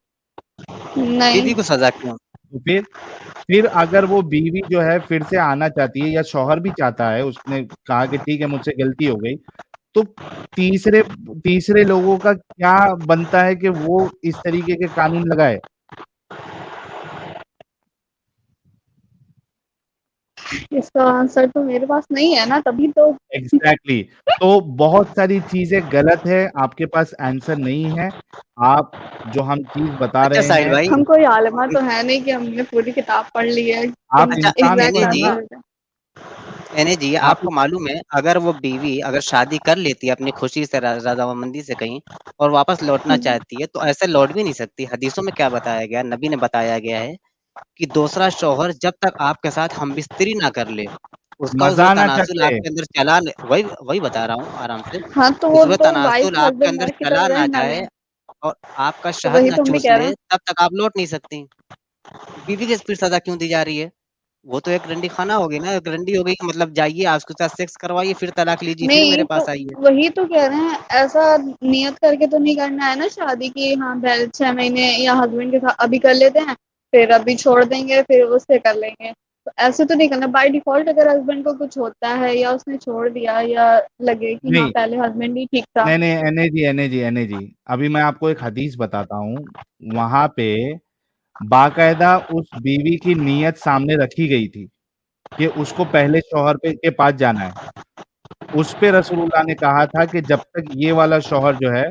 नहीं। बीवी को सज़ा क्यों? तो फिर अगर वो बीवी जो है फिर से आना चाहती है या शौहर भी चाहता है, उसने कहा कि ठीक है मुझसे गलती हो गई, तो तीसरे तीसरे लोगों का क्या बनता है कि वो इस तरीके के कानून लगाए? इसका आंसर तो मेरे पास नहीं है ना, तभी तो एग्ज़ैक्टली तो बहुत सारी चीज़ें गलत है, आपके पास आंसर नहीं है। आप जो हम चीज़ बता अच्छा रहे साहिल हैं, भाई, हम कोई आलिमा तो है नहीं कि हमने पूरी किताब पढ़ ली है, आप तुम अच्छा इंसान एग्ज़ैक्ट हो एने ना, जी, आंसर दे दो। आपको आप मालूम है अगर वो बीवी अगर शादी कर लेती है अपनी खुशी से, रज़ामंदी से कहीं, और वापस लौटना हुँ, चाहती है, तो ऐसे लौट भी नहीं सकती। हदीसों में क्या बताया गया है, नबी ने बताया गया है कि दूसरा शौहर जब तक आपके साथ हमबिस्तरी ना कर ले, उसका उज़्व मज़ा ना तनासुल चखे। आपके अंदर चला न वही वही बता रहा हूँ आराम से। हाँ, तो वो उज़्व तो वाइफ़ तनासुल आपके हस्बैंड अंदर वाइफ़ की चला तरह ना रह ना जाए लें, और आपका तो शहद वही ना तो हम भी चूस कह रहे ले, हैं। तब तक आप लौट नहीं सकती। बीवी को फिर सज़ा क्यों दी जा रही है? वो तो एक रंडी खाना हो गई ना, एक रंडी हो गई कि मतलब जाइए आप उसके साथ सेक्स करवाइए, फिर तलाक लीजिए, फिर नहीं, मेरे तो पास आइए। वही तो कह रहे हैं, ऐसा नियत करके तो नहीं करना है ना शादी की हाँ, पहले 6 महीने या हस्बैंड के साथ अभी कर लेते हैं, फिर अभी छोड़ देंगे, फिर उससे कर लेंगे। तो ऐसे तो नहीं करना, बाय डिफ़ॉल्ट अगर हस्बैंड को कुछ होता है या उसने छोड़ दिया या लगे कि हाँ, नहीं, पहले हस्बैंड ही ठीक था। नहीं, नहीं, एने जी, अभी मैं आपको एक हदीस बताता हूँ, वहाँ पे बाकायदा उस बीवी की नीयत सामने रखी गई थी कि उसको पहले शौहर के पास जाना है। उस पे रसूलुल्लाह ने कहा था कि जब तक ये वाला शौहर जो है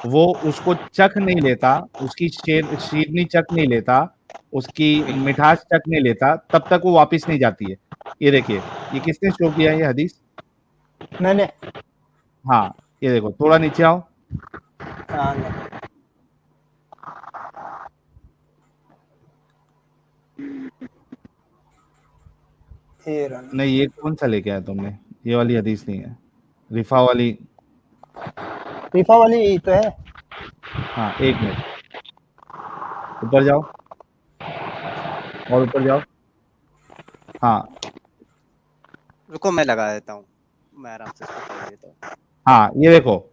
वो उसको चख नहीं लेता, उसकी शीरनी चख नहीं लेता, उसकी मिठास चख नहीं लेता, तब तक वो वापस नहीं जाती है। ये देखिए, ये किसने शो किया है ये हदीस? मैंने। हाँ, ये देखो, थोड़ा नीचे आओ। हाँ नहीं। ये रहा। नहीं, ये कौन सा लेके आया तुमने? ये वाली हदीस नहीं है, रिफा वाली। रिफा वाली तो है। हाँ, एक मिनट, ऊपर जाओ और ऊपर जाओ। हाँ रुको मैं लगा देता हूँ, मैं आराम से इसको पढ़ देता हूँ। हाँ, ये देखो,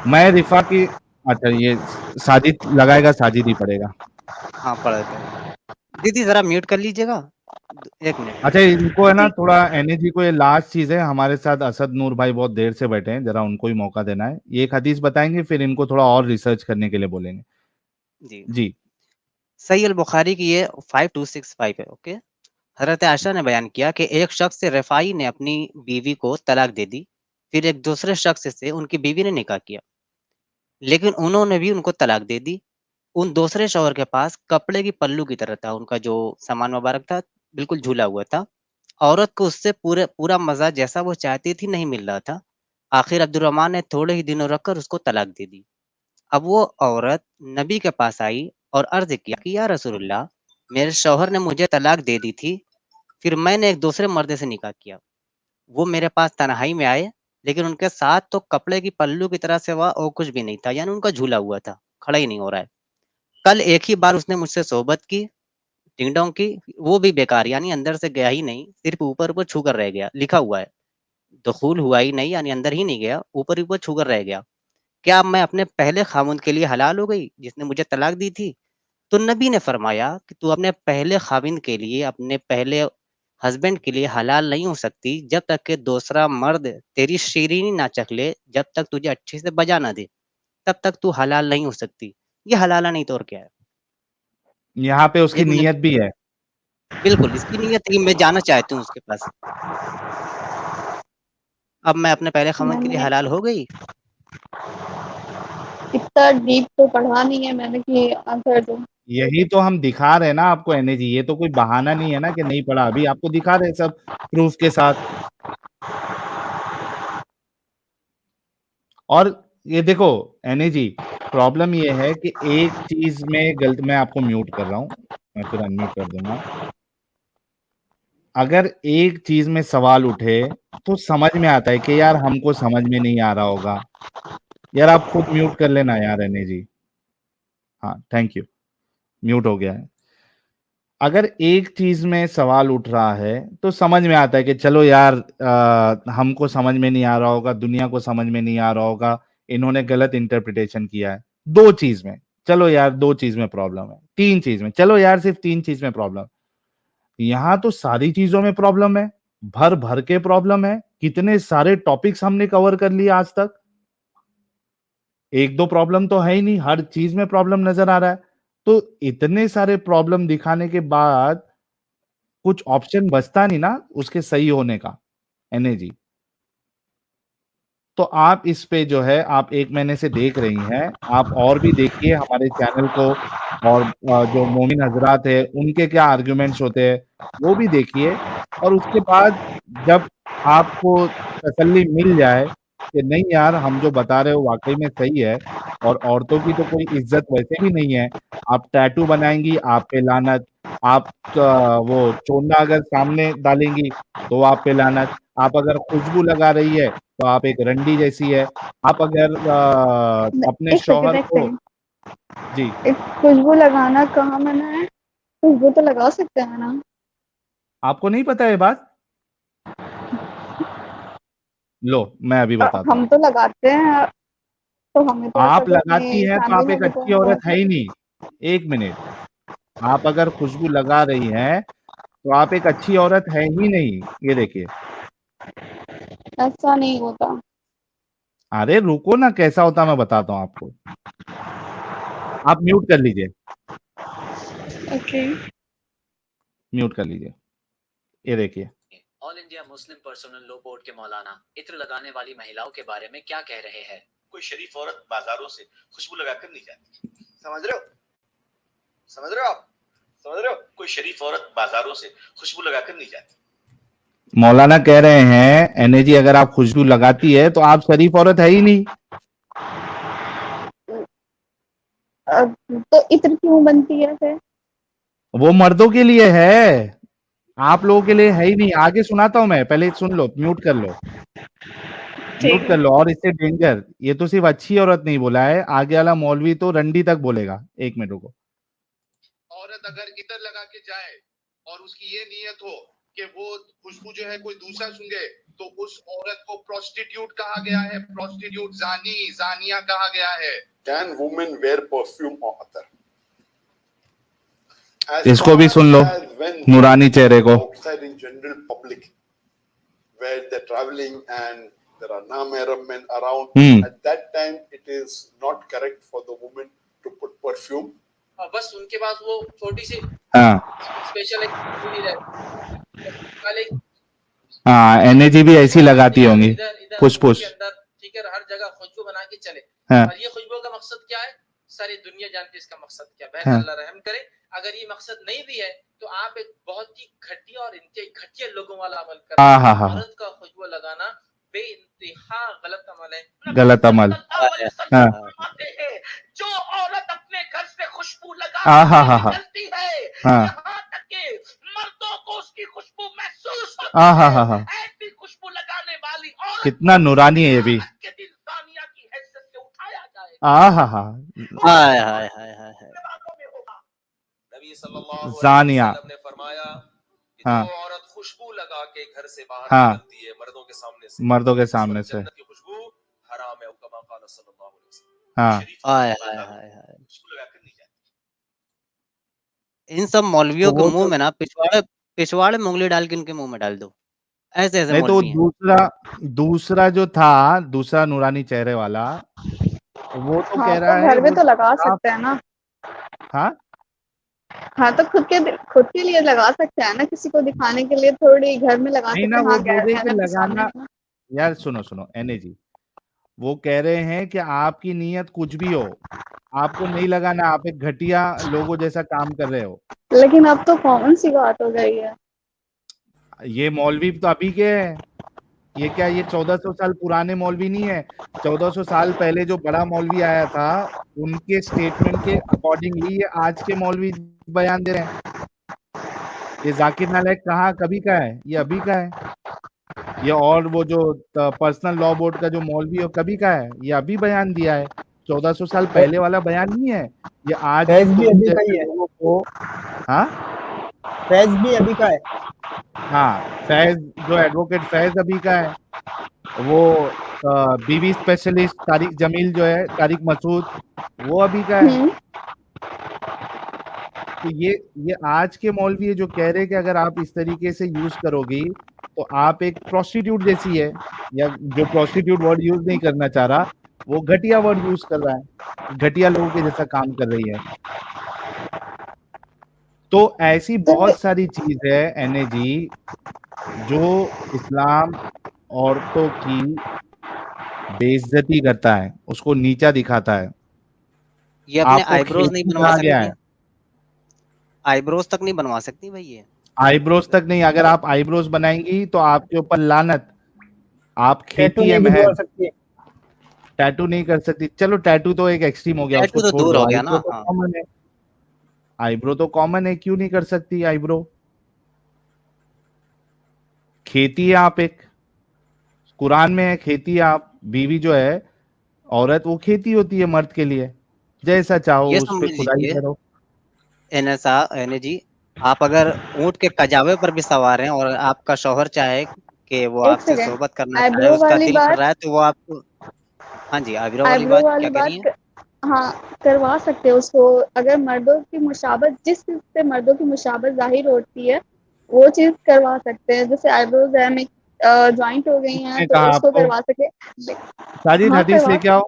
मैं रिफा की, अच्छा ये साजिद लगाएगा, साजिद ही पड़ेगा। हाँ पढ़ देता हूँ। दीदी जरा म्यूट कर लीजिएगा, 1 मिनट। अच्छा, इनको है ना थोड़ा एनर्जी को, ये लास्ट चीज है हमारे साथ। असद नूर भाई बहुत देर से बैठे हैं, जरा उनको ही मौका देना है। ये एक हदीस बताएंगे, फिर इनको थोड़ा और रिसर्च करने के लिए बोलेंगे। जी जी। सही अल बुखारी की ये 5265 है। ओके। हजरत आयशा ने बयान किया कि एक शख्स से रफ़ाई ने अपनी बीवी को तलाक दे दी, फिर एक दूसरे शख्स से उनकी बीवी ने निकाह किया, लेकिन उन्होंने भी उनको तलाक दे दी। उन दूसरे शौहर के पास कपड़े की पल्लू की तरह था, उनका जो सामान मुबारक था बिल्कुल झूला हुआ था। औरत को उससे पूरा मज़ा जैसा वो चाहती थी नहीं मिल रहा था। आखिर अब्दुर्रहमान ने थोड़े ही दिनों रखकर उसको तलाक दे दी। अब वो औरत नबी के पास आई और अर्ज़ किया कि या रसूलल्लाह, मेरे शौहर ने मुझे तलाक दे दी थी, फिर मैंने एक दूसरे मर्द से निकाह किया। वो मेरे पास तन्हाई में आए, लेकिन उनके साथ तो कपड़े की पल्लू की तरह सिवा और कुछ भी नहीं था, यानी उनका झूला हुआ था, खड़ा ही नहीं हो रहा है। कल एक ही बार उसने मुझसे सोहबत की, टिंग-डोंग की, वो भी बेकार, यानी अंदर से गया ही नहीं, सिर्फ़ ऊपर-ऊपर छू कर रह गया, लिखा हुआ है। दुखूल हुआ ही नहीं, यानी अंदर ही नहीं गया, ऊपर ही ऊपर छू कर रह गया। क्या अब मैं अपने पहले ख़ावंद के लिए हलाल हो गई, जिसने मुझे तलाक दी थी? तो नबी ने फरमाया कि तू अपने पहले ख़ाविंद के लिए, अपने पहले हस्बैंड के लिए हलाल नहीं हो सकती, जब तक कि दूसरा मर्द तेरी शीरीनी ना चख ले, जब तक तुझे अच्छे से बजा ना दे, तब तक तू हलाल नहीं हो सकती। ये हलाला नहीं तो और क्या है? यहाँ पे उसकी ये भी नीयत नबी, भी है। बिल्कुल, इसकी नीयत है कि मैं जाना चाहती हूँ उसके पास। अब मैं अपने पहले ख़ावंद के लिए मैंने हलाल हो गई? इतना डीप तो पढ़ा नहीं है मैंने कि आंसर दूं। यही तो हम दिखा रहे हैं ना आपको एनर्जी, ये तो कोई बहाना नहीं है ना कि नहीं पढ़ा। अभी आपको दिखा रहे हैं सब प्रूफ के साथ। और ये देखो एनर्जी, प्रॉब्लम ये है कि एक चीज में गलत, मैं आपको म्यूट कर रहा हूँ, मैं फिर अनम्यूट कर दूंगा। अगर एक चीज में सवाल उठे तो समझ में आता है कि यार हमको समझ में नहीं आ रहा होगा। यार आप खुद म्यूट कर लेना यार एनर्जी। हाँ, थैंक यू, म्यूट हो गया है। अगर एक चीज में सवाल उठ रहा है तो समझ में आता है कि चलो यार, हमको समझ में नहीं आ रहा होगा, दुनिया को समझ में नहीं आ रहा होगा, इन्होंने गलत इंटरप्रिटेशन किया है। दो चीज में, चलो यार दो चीज में प्रॉब्लम है, तीन चीज में, चलो यार सिर्फ तीन चीज में प्रॉब्लम। यहाँ तो सारी चीजों में प्रॉब्लम है, भर भर के प्रॉब्लम है। कितने सारे टॉपिक्स हमने कवर कर लिए आज तक, एक दो प्रॉब्लम तो है ही नहीं, हर चीज में प्रॉब्लम नजर आ रहा है। तो इतने सारे प्रॉब्लम दिखाने के बाद कुछ ऑप्शन बचता नहीं ना उसके सही होने का, एनर्जी। तो आप इस पे जो है, आप 1 महीने से देख रही हैं, आप और भी देखिए हमारे चैनल को, और जो मोमिन हजरात है उनके क्या आर्गुमेंट्स होते हैं वो भी देखिए। और उसके बाद जब आपको तसल्ली मिल जाए कि नहीं यार हम जो बता रहे हो वाकई में सही है, और औरतों की तो कोई इज्जत वैसे भी नहीं है, आप टैटू बनाएंगी आप पे लानत, आप वो चोन्ना अगर सामने डालेंगी तो आप पे लानत, आप अगर खुशबू लगा रही है तो आप एक रंडी जैसी है, आप अगर अपने एक सेकंड शौहर एक को। सेकंड, जी। एक खुशबू लगाना कहाँ मना है? खुशबू तो लगा सकते हैं ना? आपको नहीं पता है ये बात? लो मैं अभी बताता हम हूँ। तो लगाते हैं, तो हमें तो ऐसा आप कुछ लगाती नहीं, हैं तो फैमिली आप में एक भी तो अच्छी है। औरत है ही नहीं। एक मिनट, आप अगर खुशबू लगा रही हैं तो आप एक अच्छी औरत है ही नहीं, ये देखिए। ऐसा नहीं होता। अरे रुको ना, कैसा होता मैं बताता हूँ आपको। आप म्यूट कर लीजिए, ओके। म्यूट कर लीजिए, ये देखिए। All India Muslim personal law board के मौलाना इत्र लगाने वाली महिलाओं के बारे में क्या कह रहे हैं? कोई शरीफ औरत बाजारों से खुशबू लगाकर नहीं जाती। समझ रहे हो? समझ रहे हो आप? समझ रहे हो? कोई शरीफ औरत बाजारों से खुशबू लगाकर नहीं जाती। मौलाना कह रहे हैं एनर्जी अगर आप खुशबू लगाती है तो आप शरीफ औरत है ही नहीं। तो इत्र क्यों बनती है फिर? वो मर्दों के लिए है, आप लोगों के लिए है ही नहीं। आगे सुनाता हूं मैं, पहले सुन लो, म्यूट कर लो, म्यूट कर लो। और इससे डेंजर, ये तो सिर्फ अच्छी औरत नहीं बोला है, आगे वाला मौलवी तो रंडी तक बोलेगा। 1 मिनट रुको। औरत अगर इतर लगा के जाए और उसकी ये नीयत हो कि वो खुशबू जो है कोई दूसरा सूंघे, तो उस औरत को प्रोस्टिट्यूट कहा गया है, प्रोस्टिट्यूट, जानी, जानिया कहा गया है। Can women wear perfume or other? इसको भी सुन लो, नूरानी चेहरे को। Outside in general public, where they're traveling and there are non-Arab men around, at that time it is not correct for the woman to put perfume. बस उनके पास वो छोटी सी स्पेशल हाँ, एनर्जी भी ऐसी लगाती होंगी, पुश पुश। ठीक है, हर जगह खुशबू बना के चले। और ये खुशबू का मकसद क्या है? सारी दुनिया जानती है इसका मकसद क्या है। बहन अल्लाह रहम करे, अगर ये मकसद नहीं भी है तो आप एक बहुत ही घटिया और इनके घटिया लोगों वाला अमल कर रहे हैं। औरत का खुशबू लगाना बेइंतहा गलत अमल है, गलत अमल। जो औरत अपने घर से खुशबू लगाती है, यहाँ तक कि मर्दों को उसकी खुशबू महसूस होती है। ऐसी खुशबू लगाने वाली औरत कितना नूरानी है ये भी। जानिया की हैसियत से उठाया जाएगा। हाय हाय हाय हाय। नबी सल्लल्लाहु अलैहि जानिया वसल्लम ने फरमाया कि जो औरत खुशबू लगा के घर से बाहर निकलती है मर्दों के सामने से, मर्दों के सामने से, जन्नत की खुशबू हराम है, कमा क़ाल सल्लल्लाहु अलैहि वसल्लम। हाय हाय हाय हाय। इन सब मौलवियों के मुंह में ना पिछवाड़े में उंगली डाल के इनके मुंह में डाल दो। ऐसे ऐसे नहीं तो मौलवी हैं। दूसरा जो था, दूसरा नूरानी चेहरे वाला, वो तो कह रहा है घर में तो लगा सकते हैं ना। हाँ, तो खुद के लिए लगा सकते हैं ना, किसी को दिखाने के लिए थोड़ी घर में लगा सकते हैं। हाँ, लगाना यार, सुनो एनर्जी, वो कह रहे हैं कि आपकी नीयत कुछ भी हो, आपको नहीं लगाना, आप एक घटिया लोगों जैसा काम कर रहे हो। लेकिन अब तो कॉमन सी बात हो गई है। ये मौलवी तो अभी के हैं, ये क्या, ये 1400 साल पुराने मौलवी नहीं है। 1400 साल पहले जो बड़ा मौलवी आया था, उनके स्टेटमेंट के अकॉर्डिंगली ये आज के मौलवी बयान दे रहे हैं। ये जाकिर नालायक कहाँ कभी का है, ये अभी का है। ये और वो जो पर्सनल लॉ बोर्ड का जो मौलवी है कभी का है, ये अभी बयान दिया है। 1400 साल पहले वाला बयान नहीं है ये, आज भी अभी का ही है। फैज भी अभी का है। हाँ, फैज जो एडवोकेट फैज अभी का है, वो बीवी स्पेशलिस्ट तारिक जमील जो है, तारिक मसूद, वो अभी का है। तो ये आज के मौलवी है जो कह रहे हैं कि अगर आप इस तरीके से यूज करोगी तो आप एक प्रोस्टिट्यूट जैसी है, या जो प्रोस्टिट्यूट वर्ड यूज नहीं करना चाह रहा, वो घटिया वर्ड यूज कर रहा है, घटिया लोगों के जैसा काम कर रही है। तो ऐसी बहुत सारी चीज है एनर्जी जो इस्लाम औरतों की बेइज्जती करता है, उसको नीचा दिखाता है। ये अपने आईब्रोज नहीं बनवा सकती, आईब्रोज तक नहीं बनवा सकती भाई। ये आईब्रोज तक नहीं, अगर आप आईब्रोज बनाएंगी तो आपके ऊपर लानत। आप खेती है महल, टैटू नहीं कर सकती। चलो टैटू तो एक एक्सट्रीम हो गया, उसको तो दूर हो गया ना। कॉमन है, आईब्रो तो कॉमन है, क्यों नहीं कर सकती आईब्रो। खेती है आप, एक कुरान में है खेती है आप, बीवी जो है औरत, वो खेती होती है मर्द के लिए, जैसा चाहो उस पे खुदाई करो। एनर्जी, आप अगर ऊंट के कजावे पर भी सवार हैं और आपका शौहर चाहे कि वो आपसे सोहबत करना चाहे, उसका दिल कर रहा है, तो वो आपको, हाँ जी, आईब्रो वाली बात क्या कह रही है? हाँ, करवा सकते हैं उसको। अगर मर्दों की मुशाबत, जिस चीज से मर्दों की मुशाबत जाहिर होती है, वो चीज करवा सकते हैं। जैसे आईब्रोज है में जॉइंट हो गई हैं, तो उसको करवा सके। सारी हदीस लेके आओ,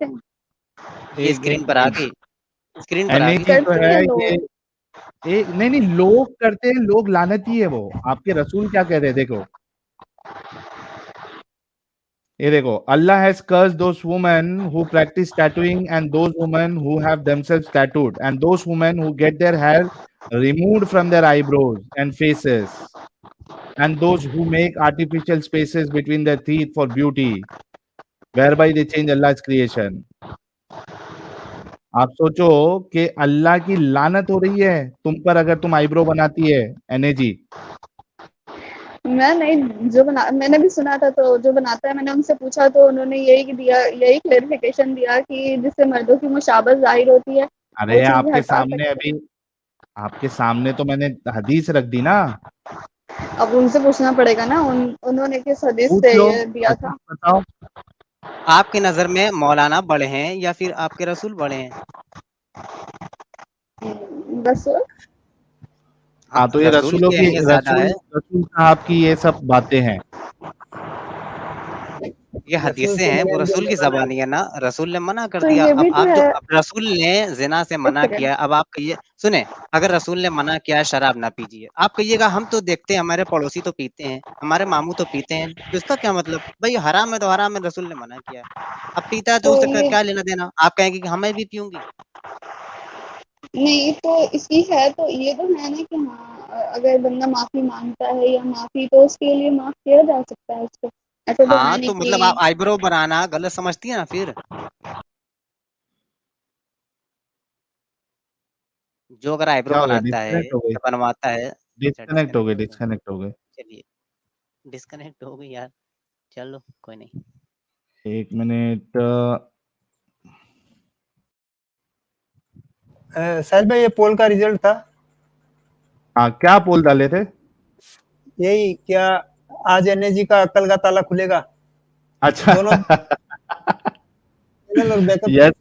स्क्रीन पर आके, स्क्रीन पर आके तो है ये। नहीं लोग करते हैं, लोग लानती है। वो आपके रसूल क्या कह रहे हैं, देखो, ये देखो, Allah has cursed those women who practice tattooing and those women who have themselves tattooed and those women who get their hair removed from their eyebrows and faces and those who make artificial spaces between their teeth for beauty, whereby they change Allah's creation. आप सोचो कि अल्लाह की लानत हो रही है तुम पर अगर तुम आईब्रो बनाती है एनएजी। मैं नहीं, जो बना मैंने भी सुना था, तो जो बनाता है मैंने उनसे पूछा तो उन्होंने यही क्लेरिफिकेशन दिया कि जिससे मर्दों की मुशाबत जाहिर होती है, अरे वो चीज़ आपके हटा सामने सकते हैं। अभी आपके सामने तो मैंने हदीस रख दी ना, अब उनसे पूछना पड़ेगा ना, उन्होंने किस हदीस पूछ से लो, ये दिया हदीस था। बताओ। आपकी नजर में मौलाना बड़े हैं या फिर आपके रसूल बड़े हैं? बस हाँ, तो ये रसूल रसूलों की की अहमियत ज्यादा है। रसूल साहब की ये सब बातें हैं। ये रसूल हदीसें से हैं, वो मेन जो रसूल की मौलाना ज़बानी है ना, रसूल ने मना कर तो दिया। ये भी अब तो आप जो है। अब रसूल ने ज़िना से एक मना सेकंड, किया, अब आप कहिए सुने, अगर रसूल ने मना किया है शराब ना पीजिए, आप कहिएगा हम तो देखते हैं हमारे पड़ोसी तो पीते हैं, हमारे मामू तो पीते हैं, तो इसका क्या मतलब? भाई हराम है तो हराम है, रसूल ने मना किया है। अब पीता है तो तो उससे ये क्या लेना-देना? आप कहेंगे कि मैं भी पीऊँगी। नहीं, तो इसकी है तो ये तो है ना कि हाँ, अगर बंदा माफ़ी माँगता है या माफ़ी, तो उसके लिए माफ़ किया जा सकता है उसको। ऐसा तो है हाँ, नहीं तो मतलब कि आप आईब्रो बनाना गलत समझती है ना फिर? जो अगर आईब्रो क्या हो गया, बनाता है डिस्कनेक्ट हो गई? या बनवाता है अच्छा डिस्कनेक्ट हो गए, डिस्कनेक्ट हो गया। डिस्कनेक्ट हो गए। चलिए, डिस्कनेक्ट हो गई यार, चलो कोई नहीं। 1 मिनट। साहिल भाई, ये पोल का रिजल्ट था हाँ, क्या पोल डाले थे? यही, क्या आज एनएजी का अक्ल का ताला खुलेगा? अच्छा। दोनों चैनल और बैकअप यस,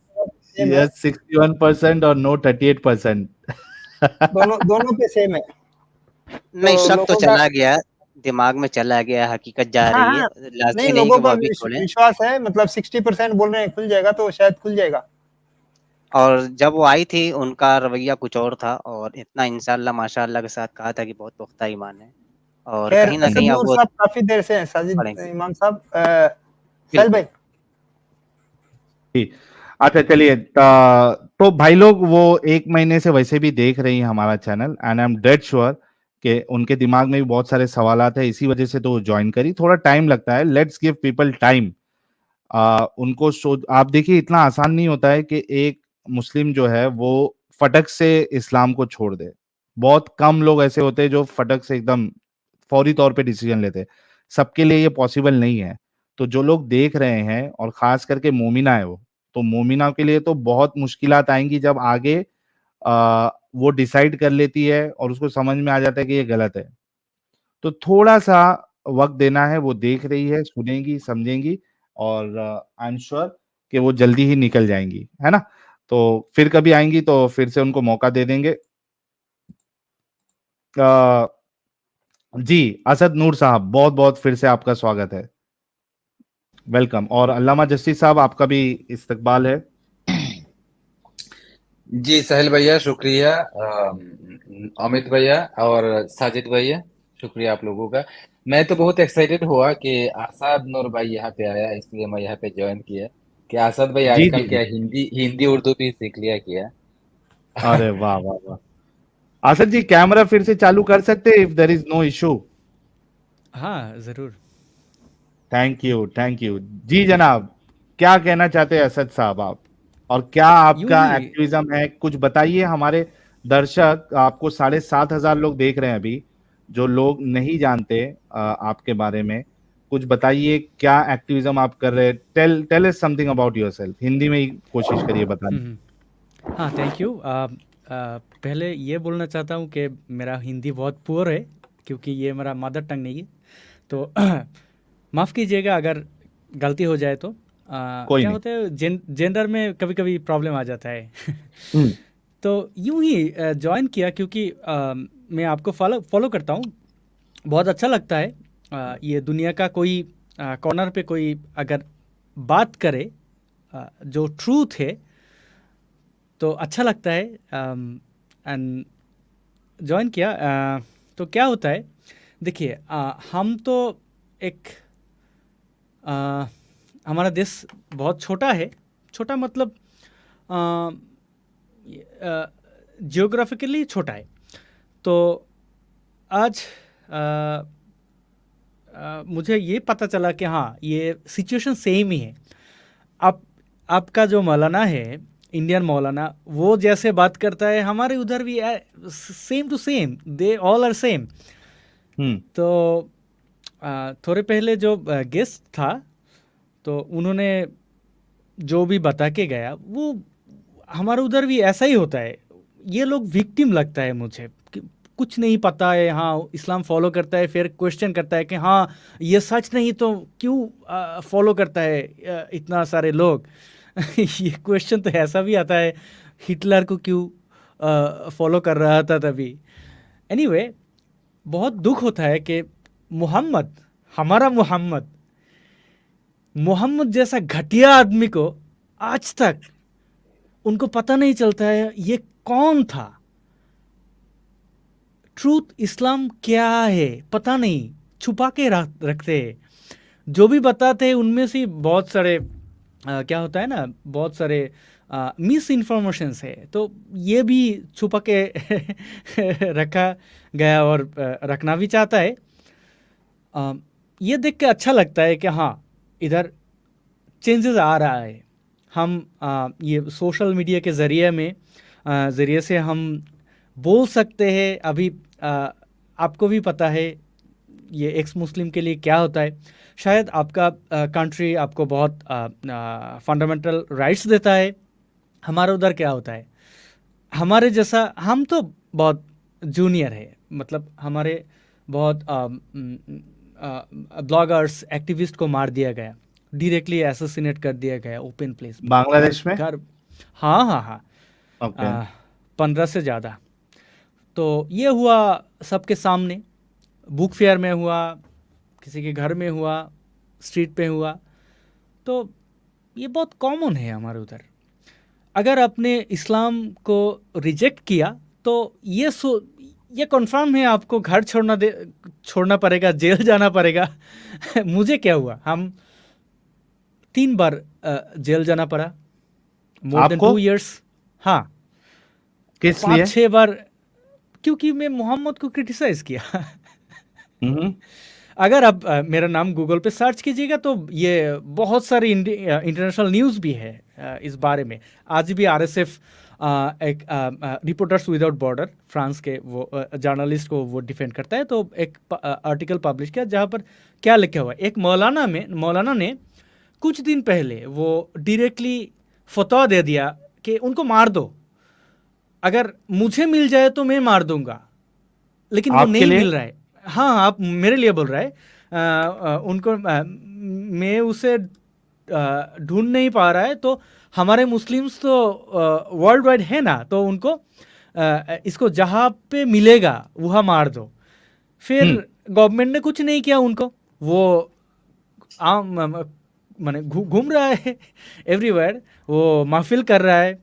सेम है, यस 61% और नो 38%। दोनों पे सेम है। नहीं, तो शक तो लोगों का, चला गया, दिमाग में चला गया, हकीकत जा हाँ रही है। हाँ, नहीं लाज़मी नहीं लोगों कि वो का अभी खोलें। विश्वास है, मतलब 60% बोल रहे हैं खुल जाएगा, तो शायद खुल जाएगा। और जब वो आई थी, उनका रवैया कुछ और था और इतना इंशाअल्लाह माशाअल्लाह के साथ कहा था कि बहुत पुख्ता ईमान है और खैर, कहीं न असद कहीं अब नूर वो साहब काफी देर से हैं, साजिद पढ़ेंगे। इमाम साहब। साहिल बिल्कुल। भाई, जी। अच्छा चलिए, तो भाई लोग वो 1 महीने से वैसे भी देख रही हैं हमारा channel and I am dead sure कि उनके दिमाग में भी बहुत सारे सवालात हैं, इसी वजह से तो वो जॉइन करी। थोड़ा टाइम लगता है, लेट्स गिव पीपल टाइम। उनको आप देखिए, इतना आसान नहीं होता है कि एक मुस्लिम जो है वो फटक से इस्लाम को छोड़ दे। बहुत कम लोग ऐसे होते हैं जो फटक से एकदम फौरी तौर पे डिसीजन लेते हैं। सबके लिए ये पॉसिबल नहीं है। तो जो लोग देख रहे हैं और खास करके मोमिना है वो, तो मोमिना के लिए तो बहुत मुश्किलात आएँगी जब आगे वो डिसाइड कर लेती है और उसको समझ में आ जाता है कि ये गलत है। तो थोड़ा-सा वक़्त देना है, वो देख रही है, सुनेंगी, समझेंगी और आई एम श्योर कि वो जल्दी ही निकल जाएँगी, है ना? तो फिर कभी आएँगी तो फिर से उनको मौका दे देंगे। अ, जी, असद नूर साहब, बहुत-बहुत फिर से आपका स्वागत है। वेलकम। और अल्लामा जस्टिस साहब, आपका भी इस्तकबाल है। जी साहिल भैया शुक्रिया, अमित भैया और साजिद भैया शुक्रिया आप लोगों का। मैं तो बहुत एक्साइटेड हुआ कि आसाद नूर भाई यहाँ पे आया, इसलिए मैं यहाँ पे ज्वाइन किया कि आसाद भाई जी, आजकल जी, क्या जी। हिंदी उर्दू भी सीख लिया किया। अरे वाह, वाह, वाह! आसिफ जी, कैमरा फिर से चालू कर सकते हैं if there is no issue? हाँ, ज़रूर। Thank you, thank you. जी जनाब, क्या कहना चाहते हैं असद साहब आप? और क्या यूँ आपका ही एक्टिविज्म है? कुछ बताइए, हमारे दर्शक आपको 7,500 लोग देख रहे हैं अभी, जो लोग नहीं जानते आपके बारे में। कुछ बताइए, क्या एक्टिविज्म आप कर रहे हैं? Tell us something about yourself. Hindi में ही कोशिश करिए बताने की। हाँ, थैंक यू। पहले ये बोलना चाहता हूँ कि मेरा हिंदी बहुत पुअर है, क्योंकि ये मेरा मदर टंग नहीं है। तो माफ़ कीजिएगा अगर गलती हो जाए तो। कोई क्या नहीं। होता है, जेंडर में कभी-कभी प्रॉब्लम आ जाता है। हुँ। तो यूँ ही जॉइन किया क्योंकि मैं आपको फ़ॉलो करता हूँ। बहुत अच्छा लगता है। ये दुनिया का कोई कॉर्नर पे कोई अगर बात करे जो ट्रूथ है, तो अच्छा लगता है। एंड जॉइन किया। तो क्या होता है, देखिए, हम तो एक हमारा देश बहुत छोटा है, छोटा मतलब जियोग्राफिकली छोटा है। तो आज मुझे ये पता चला कि हाँ, ये सिचुएशन सेम ही है। आपका जो मौलाना है, इंडियन मौलाना, वो जैसे बात करता है हमारे उधर भी same to same, they all are same. तो थोड़े पहले जो गेस्ट था, तो उन्होंने जो भी बता के गया वो हमारे उधर भी ऐसा ही होता है। ये लोग विक्टिम लगता है मुझे, कुछ नहीं पता है, हाँ इस्लाम फॉलो करता है, फिर क्वेश्चन करता है कि हाँ ये सच नहीं तो क्यों फॉलो करता है इतना सारे लोग। ये क्वेश्चन तो ऐसा भी आता है, हिटलर को क्यों फॉलो कर रहा था तभी। एनीवे, बहुत दुख होता है कि मोहम्मद, हमारा मोहम्मद जैसा घटिया आदमी को आज तक उनको पता नहीं चलता है ये कौन था। ट्रूथ इस्लाम क्या है पता नहीं, छुपा के रखते हैं। जो भी बताते हैं उनमें से बहुत सारे क्या होता है ना, बहुत सारे मिस इन्फॉर्मेशंस है, तो ये भी छुपा के रखा गया और रखना भी चाहता है। ये देख के अच्छा लगता है कि हाँ इधर चेंजेस आ रहा है। हम ये सोशल मीडिया के ज़रिए से हम बोल सकते हैं। अभी आपको भी पता है ये एक्स मुस्लिम के लिए क्या होता है। शायद आपका कंट्री आपको बहुत फंडामेंटल राइट्स देता है, हमारे उधर क्या होता है, हमारे जैसा हम तो बहुत जूनियर है, मतलब हमारे बहुत ब्लॉगर्स एक्टिविस्ट को मार दिया गया, डायरेक्टली असैसिनेट कर दिया गया ओपन प्लेस बांग्लादेश में। हाँ 15 से ज़्यादा। तो ये हुआ सबके सामने, बुक फेयर में हुआ, किसी के घर में हुआ, स्ट्रीट पे हुआ। तो ये बहुत कॉमन है हमारे उधर। अगर आपने इस्लाम को रिजेक्ट किया तो ये कंफर्म है आपको घर छोड़ना पड़ेगा, जेल जाना पड़ेगा। मुझे क्या हुआ, हम 3 बार जेल जाना पड़ा, मोर देन 2 years। हाँ, किस लिए? 5-6 बार, क्योंकि मैं मोहम्मद को क्रिटिसाइज किया। अगर आप मेरा नाम गूगल पे सर्च कीजिएगा तो ये बहुत सारी इंटरनेशनल न्यूज़ भी है इस बारे में। आज भी RSF एक रिपोर्टर्स विदाउट बॉर्डर, फ्रांस के वो जर्नलिस्ट को वो डिफेंड करता है। तो एक आर्टिकल पब्लिश किया जहाँ पर क्या लिखा हुआ, एक मौलाना ने कुछ दिन पहले वो डायरेक्टली फतवा दे दिया कि उनको मार दो, अगर मुझे मिल जाए तो मैं मार दूंगा, लेकिन वो नहीं मिल रहा है। हाँ, आप मेरे लिए बोल रहा है, उनको मैं उसे ढूंढ नहीं पा रहा है। तो हमारे मुस्लिम्स तो वर्ल्ड वाइड है ना, तो उनको इसको जहाँ पे मिलेगा वहाँ मार दो। फिर गवर्नमेंट ने कुछ नहीं किया उनको, वो माने घूम रहा है एवरीवेयर, वो महफिल कर रहा है।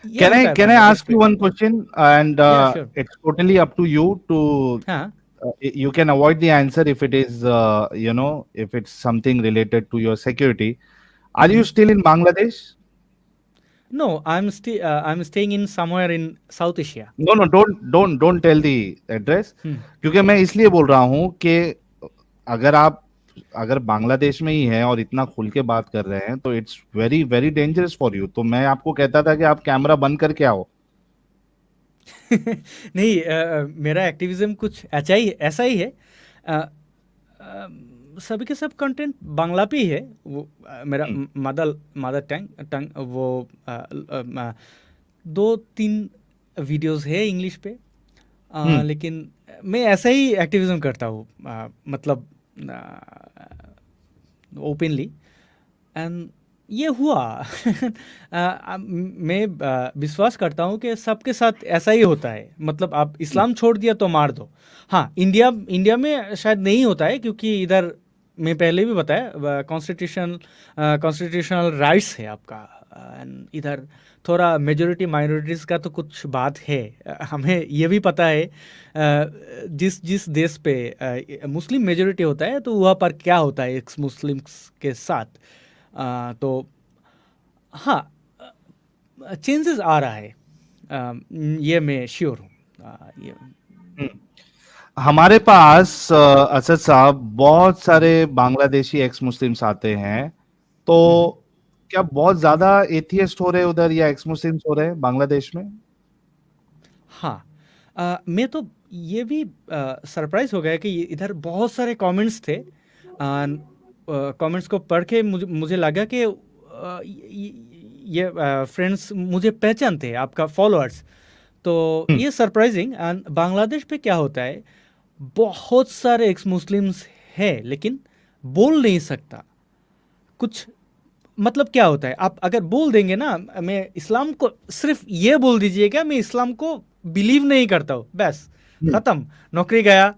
Can I ask you one question? And Yeah, sure. It's totally up to you to. You can avoid the answer if it is, if it's something related to your security. Are you still in Bangladesh? No, I'm staying in somewhere in South Asia. No, don't tell the address. क्योंकि मैं इसलिए बोल रहा हूँ कि अगर बांग्लादेश में ही है और इतना खुल के बात कर रहे हैं तो it's very very dangerous for you. तो मैं आपको कहता था कि आप कैमरा बंद करके आओ। नहीं, मेरा एक्टिविज्म कुछ ऐसा ही है। सभी के सब कंटेंट बांग्ला पे ही है। वो मेरा मदर टंग वो 2-3 वीडियोस है इंग्लिश पे, लेकिन मैं ऐसा ही एक्टिविज्म करता हूँ, मतलब ओपनली। एंड ये हुआ। मैं विश्वास करता हूँ कि सबके साथ ऐसा ही होता है, मतलब आप इस्लाम छोड़ दिया तो मार दो। हाँ, इंडिया में शायद नहीं होता है, क्योंकि इधर मैं पहले भी बताया कॉन्स्टिट्यूशनल राइट्स है आपका, एंड इधर थोड़ा मेजॉरिटी माइनॉरिटीज़ का तो कुछ बात है। हमें ये भी पता है जिस जिस देश पे मुस्लिम मेजॉरिटी होता है तो वहाँ पर क्या होता है एक्स मुस्लिम्स के साथ। तो हाँ, चेंजेस आ रहा है, ये मैं श्योर हूँ। ये हमारे पास असद साहब बहुत सारे बांग्लादेशी एक्स मुस्लिम्स आते हैं, तो क्या बहुत ज्यादा एथियस्ट हो रहे हैं उधर या एक्स मुस्लिम्स हो रहे हैं बांग्लादेश में? हाँ, मैं तो ये भी सरप्राइज हो गया कि इधर बहुत सारे कमेंट्स थे। कमेंट्स को पढ़ के मुझे लगा कि ये फ्रेंड्स मुझे पहचानते हैं, आपका फॉलोअर्स। तो ये सरप्राइजिंग। एंड बांग्लादेश पे क्या होता है, बहुत सारे एक्स मुस्लिम्स हैं लेकिन बोल नहीं सकता कुछ। मतलब क्या होता है, आप अगर बोल देंगे ना मैं इस्लाम को, सिर्फ ये बोल दीजिएगा मैं इस्लाम को बिलीव नहीं करता हूँ, बस खत्म, नौकरी गया,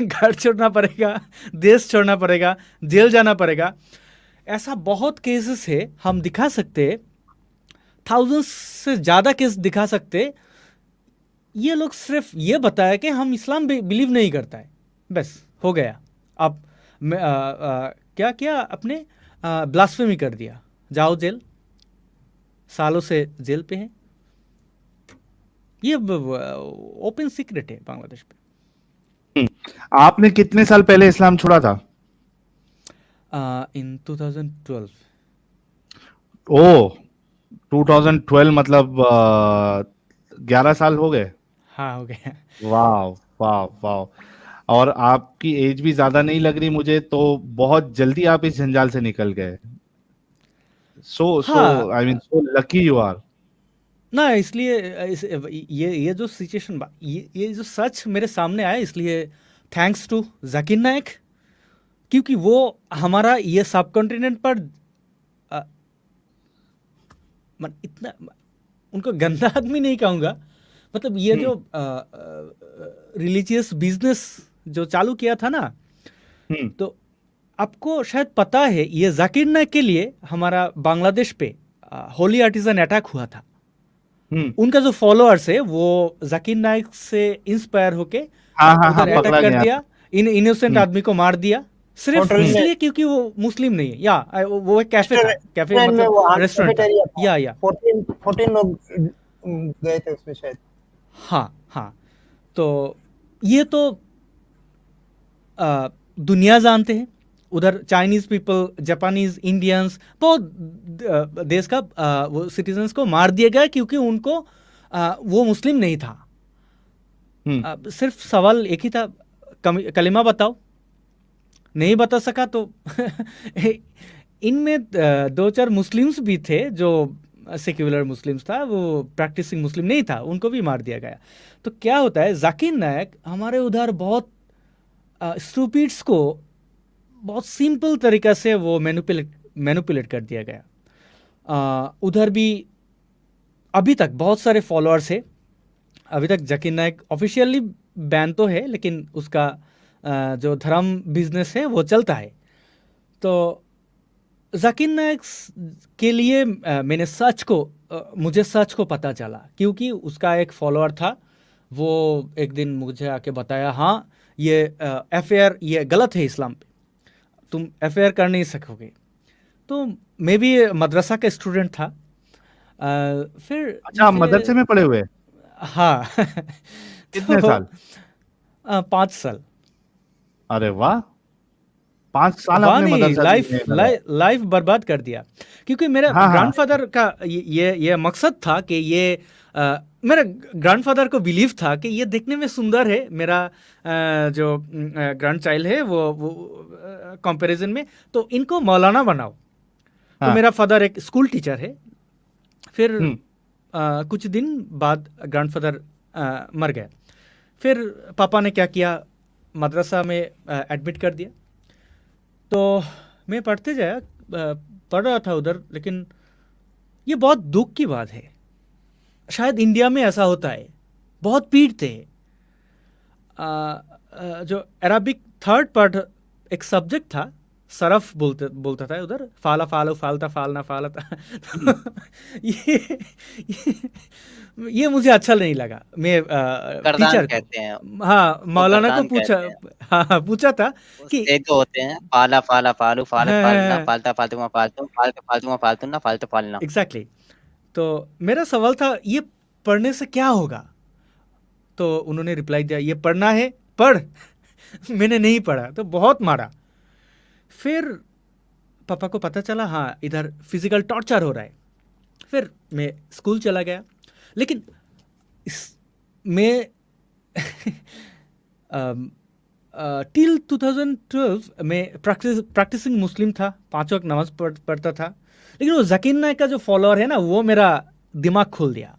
घर छोड़ना पड़ेगा, देश छोड़ना पड़ेगा, जेल जाना पड़ेगा। ऐसा बहुत केसेस है, हम दिखा सकते, थाउजेंड्स से ज़्यादा केस दिखा सकते। ये लोग सिर्फ ये बताया कि हम इस्लाम बिलीव नहीं करता है, बस हो गया। अब क्या किया, अपने ब्लास्फेमी कर दिया, जाओ जेल, सालों से जेल पे हैं। ये ओपन सीक्रेट है बांग्लादेश पे। आपने कितने साल पहले इस्लाम छोड़ा था? इन 2012। ओह, 2012 मतलब 11 साल हो गए। हाँ, हो गया। वाह वाह वाह। और आपकी एज भी ज्यादा नहीं लग रही मुझे, तो बहुत जल्दी आप इस जंजाल से निकल गए। So I mean so lucky you are ना। इसलिए ये जो सिचुएशन, ये जो सच मेरे सामने आया, इसलिए थैंक्स टू जाकिर नायक, क्योंकि वो हमारा ये सब कॉन्टिनेंट पर इतना, उनको गंदा आदमी नहीं कहूँगा, मतलब ये जो रिलीजियस बिजनेस जो चालू किया था ना, तो आपको शायद पता है ये जाकिर नायक के लिए हमारा बांग्लादेश पे होली आर्टिजन अटैक हुआ था। उनका जो फॉलोअर्स है वो जाकिर नायक से इंस्पायर होके उधर अटैक कर दिया, इनोसेंट आदमी को मार दिया, सिर्फ इसलिए क्योंकि वो मुस्लिम नहीं है। या वो एक कैफे था, कैफे मतलब रेस्टोरेंट, या 14 लोग गए थे उसमें शायद। हाँ, तो ये तो दुनिया जानते हैं, उधर चाइनीज पीपल, जापानीज, इंडियंस, बहुत देश का वो सिटीजन्स को मार दिया गया क्योंकि उनको वो मुस्लिम नहीं था। सिर्फ सवाल एक ही था, कलिमा बताओ, नहीं बता सका तो इनमें 2-4 मुस्लिम्स भी थे जो सेक्युलर मुस्लिम्स था, वो प्रैक्टिसिंग मुस्लिम नहीं था, उनको भी मार दिया गया। तो क्या होता है, जाकिर नायक हमारे उधर बहुत स्टूपिड्स को बहुत सिंपल तरीका से वो मैनिपुलेट कर दिया गया। उधर भी अभी तक बहुत सारे फॉलोअर्स है। अभी तक जाकिर नायक ऑफिशियली बैन तो है, लेकिन उसका जो धर्म बिजनेस है वो चलता है। तो जाकिर नायक के लिए मुझे सच को पता चला, क्योंकि उसका एक फॉलोअर था, वो एक दिन मुझे आके बताया, हाँ ये अफेयर ये गलत है, इस्लाम पे तुम अफेयर कर नहीं सकोगे। तो मैं भी मदरसा का स्टूडेंट था। फिर अच्छा, मदरसे में पढ़े हुए? हाँ। कितने साल? 5 साल। अरे वाह, 5 साल आपने मदरसा लाइफ बर्बाद कर दिया, क्योंकि मेरा ग्रैंडफादर का ये मकसद था कि ये मेरा ग्रैंडफादर को बिलीव था कि ये देखने में सुंदर है, मेरा जो ग्रैंड चाइल्ड है वो कंपैरिजन में, तो इनको मौलाना बनाओ। तो मेरा फादर एक स्कूल टीचर है। फिर कुछ दिन बाद ग्रैंडफादर मर गया। फिर पापा ने क्या किया, मदरसा में एडमिट कर दिया। तो मैं पढ़ रहा था उधर, लेकिन ये बहुत दुख की बात है, शायद इंडिया में ऐसा होता है, बहुत पीटते हैं। जो अरबिक थर्ड पार्ट एक सब्जेक्ट था, सरफ बोलता था उधर, फाला फालो फालता फालना फालता। तो ये मुझे अच्छा नहीं लगा। मैं करदान टीचर को, कहते हैं, हाँ, वो मौलाना को करदान पूछा, कहते हैं। हाँ पूछा था कि उससे दो होते हैं, पाला फाला फालू, फालत फालना, हाँ, फालता फालतू में फालतू, फालतू फालतू में फालतू ना, फालतू फालना। एग्जैक्टली। तो मेरा सवाल था ये पढ़ने से क्या होगा? तो उन्होंने रिप्लाई दिया ये पढ़ना है, पढ़। मैंने नहीं पढ़ा तो बहुत मारा। फिर पापा को पता चला हाँ इधर फिजिकल टॉर्चर हो रहा है। फिर मैं स्कूल चला गया, लेकिन मैं टिल 2012 में प्रैक्टिसिंग मुस्लिम था, 5 वक्त नमाज पढ़ता था। लेकिन वो जकीर नायक का जो फॉलोअर है ना, वो मेरा दिमाग खोल दिया।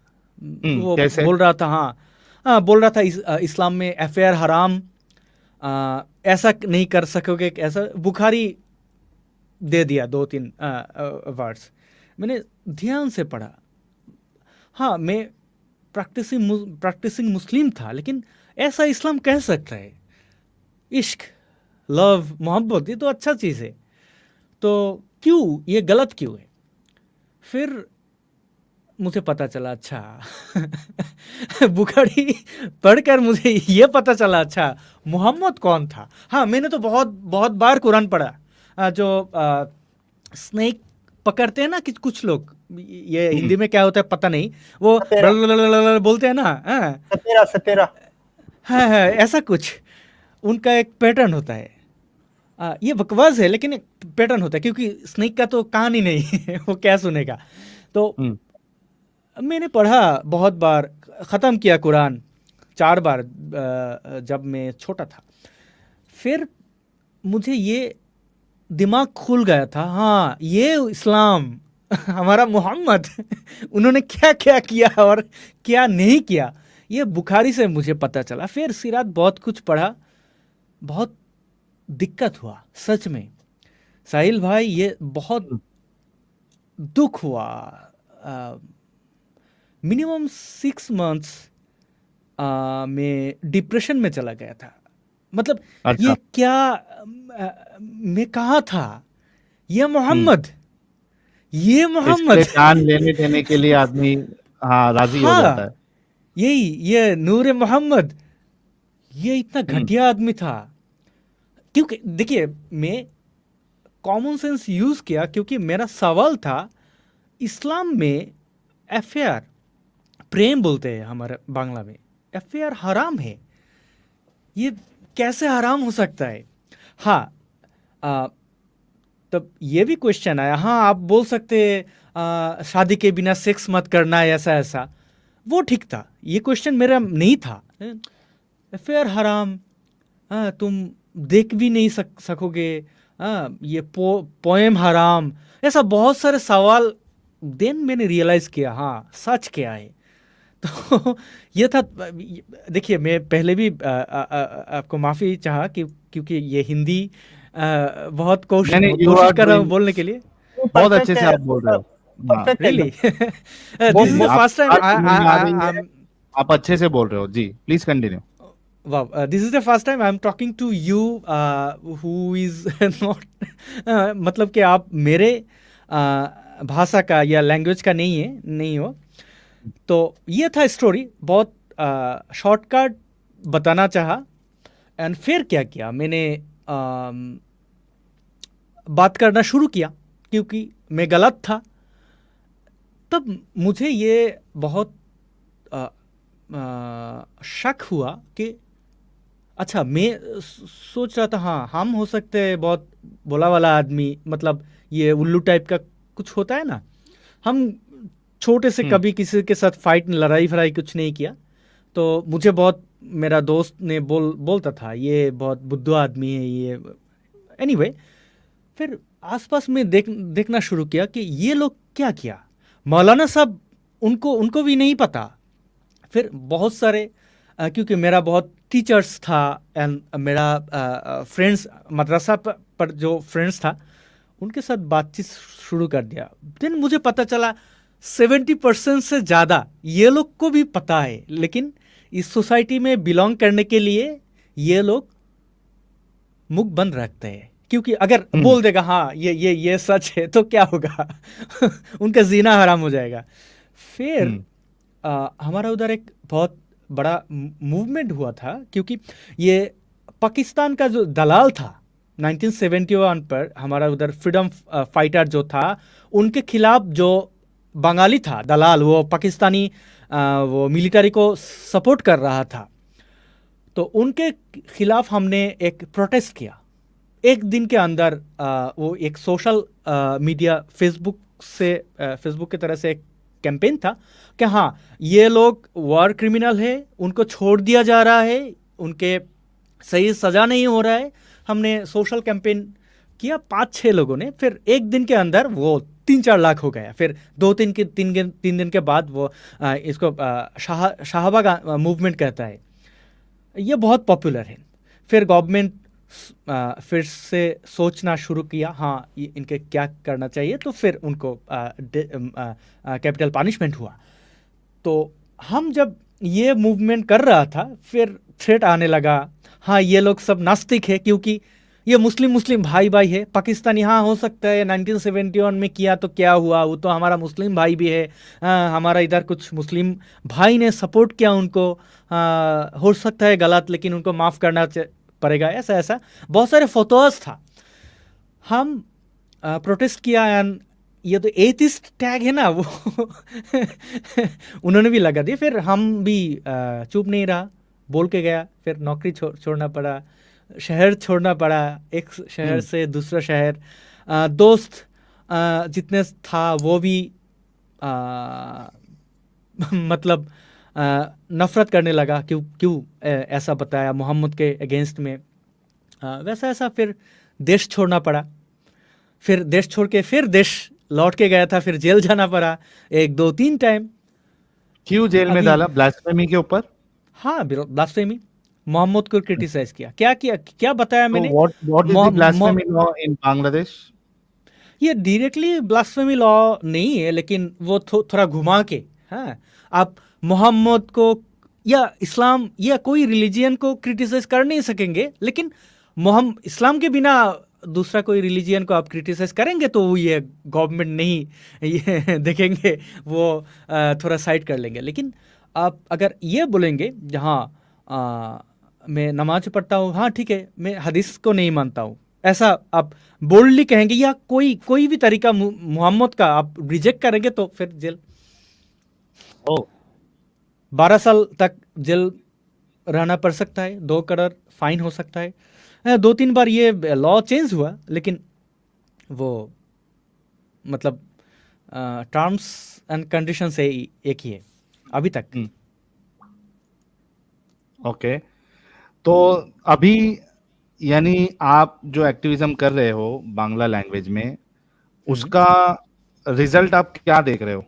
वो कैसे? बोल रहा था हाँ बोल रहा था इस्लाम में अफेयर हराम, ऐसा नहीं कर सकोगे, ऐसा बुखारी दे दिया 2-3 वर्ड्स। मैंने ध्यान से पढ़ा। हाँ मैं प्रैक्टिसिंग मुस्लिम था, लेकिन ऐसा इस्लाम कह सकता है? इश्क, लव, मोहब्बत, ये तो अच्छा चीज़ है, तो क्यों ये गलत क्यों है? फिर मुझे पता चला अच्छा बुखारी पढ़कर मुझे ये पता चला अच्छा मोहम्मद कौन था। हाँ मैंने तो बहुत बार कुरान पढ़ा। जो स्नेक पकड़ते हैं ना कि कुछ लोग, ये हिंदी में क्या होता है पता नहीं, वो बोलते हैं ना, सपेरा। हाँ ऐसा कुछ उनका एक पैटर्न होता है। ये बकवास है लेकिन एक पैटर्न होता है, क्योंकि स्नेक का तो कहानी नहीं है वो क्या सुनेगा। तो मैंने पढ़ा बहुत बार, ख़त्म किया कुरान 4 बार जब मैं छोटा था। फिर मुझे ये दिमाग खुल गया था, हाँ ये इस्लाम हमारा मोहम्मद उन्होंने क्या क्या किया और क्या नहीं किया, ये बुखारी से मुझे पता चला। फिर सीरात बहुत कुछ पढ़ा, बहुत दिक्कत हुआ सच में साहिल भाई, ये बहुत दुख हुआ। मिनिमम 6 मंथ्स में डिप्रेशन में चला गया था। मतलब अच्छा। ये क्या मैं कहाँ था? ये मोहम्मद इसके जान लेने देने के लिए आदमी हाँ राजी हो जाता है। यही ये नूर मोहम्मद, ये इतना घटिया आदमी था। क्योंकि देखिए मैं कॉमन सेंस यूज किया, क्योंकि मेरा सवाल था इस्लाम में अफेयर, प्रेम बोलते हैं हमारे बांग्ला में, अफेयर हराम है, ये कैसे हराम हो सकता है? हाँ तब ये भी क्वेश्चन आया, हाँ आप बोल सकते शादी के बिना सेक्स मत करना है ऐसा, वो ठीक था, ये क्वेश्चन मेरा नहीं था। अफेयर हराम, तुम देख भी नहीं सकोगे, ये पोएम हराम, ऐसा बहुत सारे सवाल। देन मैंने रियलाइज़ किया हाँ सच क्या है। तो ये था। देखिए मैं पहले भी आपको माफ़ी चाहा क्योंकि ये हिंदी बहुत कोशिश कर रहा हूँ बोलने के लिए। बहुत अच्छे से आप बोल रहे हो। Really? This is the first time आप अच्छे से बोल रहे हो जी, please continue. Wow, this is the first time I'm talking to you who is not मतलब कि आप मेरे भाषा का या लैंग्वेज का नहीं हो। तो ये था स्टोरी, बहुत शॉर्टकट बताना चाहा। एंड फिर क्या किया मैंने, बात करना शुरू किया क्योंकि मैं गलत था। तब मुझे ये बहुत शक हुआ कि अच्छा मैं सोच रहा था हाँ हम हो सकते हैं बहुत भोला वाला आदमी, मतलब ये उल्लू टाइप का कुछ होता है ना, हम छोटे से कभी किसी के साथ फाइट लड़ाई फराई कुछ नहीं किया। तो मुझे बहुत मेरा दोस्त ने बोलता था ये बहुत बुद्धू आदमी है ये। एनीवे फिर आसपास में देखना शुरू किया कि ये लोग क्या किया। मौलाना साहब उनको भी नहीं पता। फिर बहुत सारे क्योंकि मेरा बहुत टीचर्स था एंड मेरा फ्रेंड्स मदरसा पर जो फ्रेंड्स था उनके साथ बातचीत शुरू कर दिया। देन मुझे पता चला 70% से ज़्यादा ये लोग को भी पता है, लेकिन इस सोसाइटी में बिलोंग करने के लिए ये लोग मुख बंद रखते हैं क्योंकि अगर बोल देगा हाँ ये सच है तो क्या होगा उनका जीना हराम हो जाएगा। फिर हमारा उधर एक बहुत बड़ा मूवमेंट हुआ था, क्योंकि ये पाकिस्तान का जो दलाल था 1971 पर, हमारा उधर फ्रीडम फाइटर जो था उनके खिलाफ जो बंगाली था दलाल, वो पाकिस्तानी वो मिलिट्री को सपोर्ट कर रहा था, तो उनके खिलाफ हमने एक प्रोटेस्ट किया। एक दिन के अंदर वो एक सोशल मीडिया फेसबुक की तरह से एक कैंपेन था कि हाँ ये लोग वॉर क्रिमिनल है, उनको छोड़ दिया जा रहा है, उनके सही सज़ा नहीं हो रहा है। हमने सोशल कैंपेन किया 5-6 लोगों ने। फिर एक दिन के अंदर वो 3-4 लाख हो गया। फिर 2-3 दिन के बाद वो इसको शाहबाग मूवमेंट कहता है, ये बहुत पॉपुलर है। फिर गवर्नमेंट फिर से सोचना शुरू किया, हाँ इनके क्या करना चाहिए, तो फिर उनको कैपिटल पनिशमेंट हुआ। तो हम जब ये मूवमेंट कर रहा था, फिर थ्रेट आने लगा, हाँ ये लोग सब नास्तिक है क्योंकि ये मुस्लिम भाई है। पाकिस्तानी हाँ हो सकता है 1971 में किया तो क्या हुआ, वो तो हमारा मुस्लिम भाई भी है, हमारा इधर कुछ मुस्लिम भाई ने सपोर्ट किया उनको, हो सकता है गलत, लेकिन उनको माफ़ करना पड़ेगा, ऐसा बहुत सारे फोटोज था। हम प्रोटेस्ट किया एंड ये तो एथिस्ट टैग है ना वो उन्होंने भी लगा दिया। फिर हम भी चुप नहीं रहा, बोल के गया। फिर नौकरी छोड़ना पड़ा, शहर छोड़ना पड़ा, एक शहर से दूसरा शहर। दोस्त जितने था वो भी मतलब नफरत करने लगा, क्यों ऐसा बताया मोहम्मद के अगेंस्ट में, वैसा फिर देश छोड़ना पड़ा। फिर देश छोड़ के फिर देश लौट के गया था, फिर जेल जाना पड़ा 1-2-3 टाइम। क्यों जेल में डाला? ब्लास्फेमी के ऊपर? हाँ, ब्लास्फेमी, मोहम्मद को क्रिटिसाइज किया। क्या बताया मैंने? What is the blasphemy law in Bangladesh? ये डायरेक्टली ब्लास्फेमी लॉ नहीं है, लेकिन वो थोड़ा घुमा के, हाँ, आप मोहम्मद को या इस्लाम या कोई रिलीजियन को क्रिटिसाइज कर नहीं सकेंगे, लेकिन इस्लाम के बिना दूसरा कोई रिलीजियन को आप क्रिटिसाइज करेंगे तो ये गवर्नमेंट नहीं ये देखेंगे, वो थोड़ा साइड कर लेंगे। लेकिन आप अगर ये बोलेंगे जहाँ मैं नमाज पढ़ता हूँ, हाँ ठीक है, मैं हदीस को नहीं मानता हूँ, ऐसा आप बोल्डली कहेंगे, या कोई भी तरीका मोहम्मद का आप रिजेक्ट करेंगे तो फिर जेल 12 साल तक जेल रहना पड़ सकता है, 2 करोड़ फाइन हो सकता है। 2-3 बार ये लॉ चेंज हुआ, लेकिन वो मतलब टर्म्स एंड कंडीशन से एक ही है अभी तक। ओके, तो अभी यानी आप जो एक्टिविज्म कर रहे हो बांग्ला लैंग्वेज में, उसका रिजल्ट आप क्या देख रहे हो?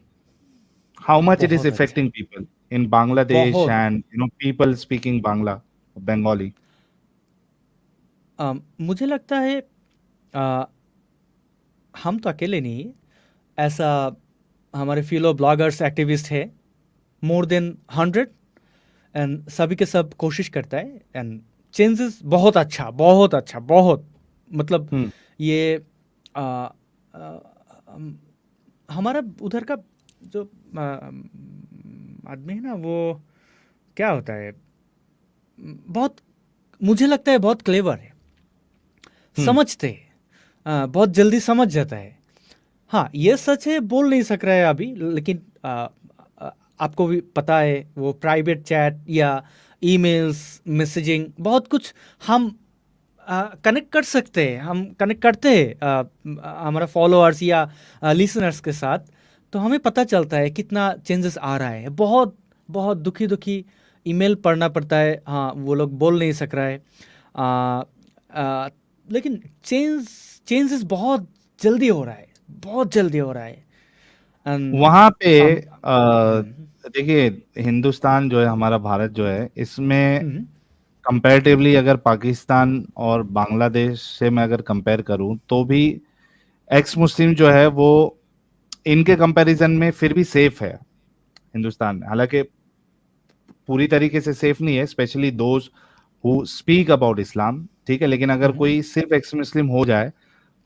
How much it is affecting people in Bangladesh and people speaking Bangla, Bengali? मुझे लगता है हम तो अकेले नहीं, ऐसा हमारे फेलो ब्लॉगर्स एक्टिविस्ट है more than 100, एंड सभी के सब कोशिश करता है, एंड चेंजेस बहुत अच्छा बहुत मतलब ये हमारा उधर का जो आदमी है ना, वो क्या होता है, बहुत मुझे लगता है बहुत क्लेवर है, समझते हैं, बहुत जल्दी समझ जाता है। हाँ ये सच है, बोल नहीं सक रहा है अभी, लेकिन आपको भी पता है वो प्राइवेट चैट या ईमेल्स, मैसेजिंग, बहुत कुछ हम कनेक्ट कर सकते हैं, हम कनेक्ट करते हैं हमारा फॉलोअर्स या लिसनर्स के साथ, तो हमें पता चलता है कितना चेंजेस आ रहा है। बहुत बहुत दुखी ईमेल पढ़ना पड़ता है, हाँ वो लोग बोल नहीं सक रहा है, लेकिन चेंजेस बहुत जल्दी हो रहा है, वहाँ पे देखिए हिंदुस्तान जो है, हमारा भारत जो है, इसमें कंपैरेटिवली अगर पाकिस्तान और बांग्लादेश से मैं अगर कंपेयर करूं, तो भी एक्स मुस्लिम जो है वो इनके कंपैरिजन में फिर भी सेफ है हिंदुस्तान में। हालांकि पूरी तरीके से सेफ नहीं है, specially those who speak about Islam, ठीक है, लेकिन अगर कोई सिर्फ एक्स मुस्लिम हो जाए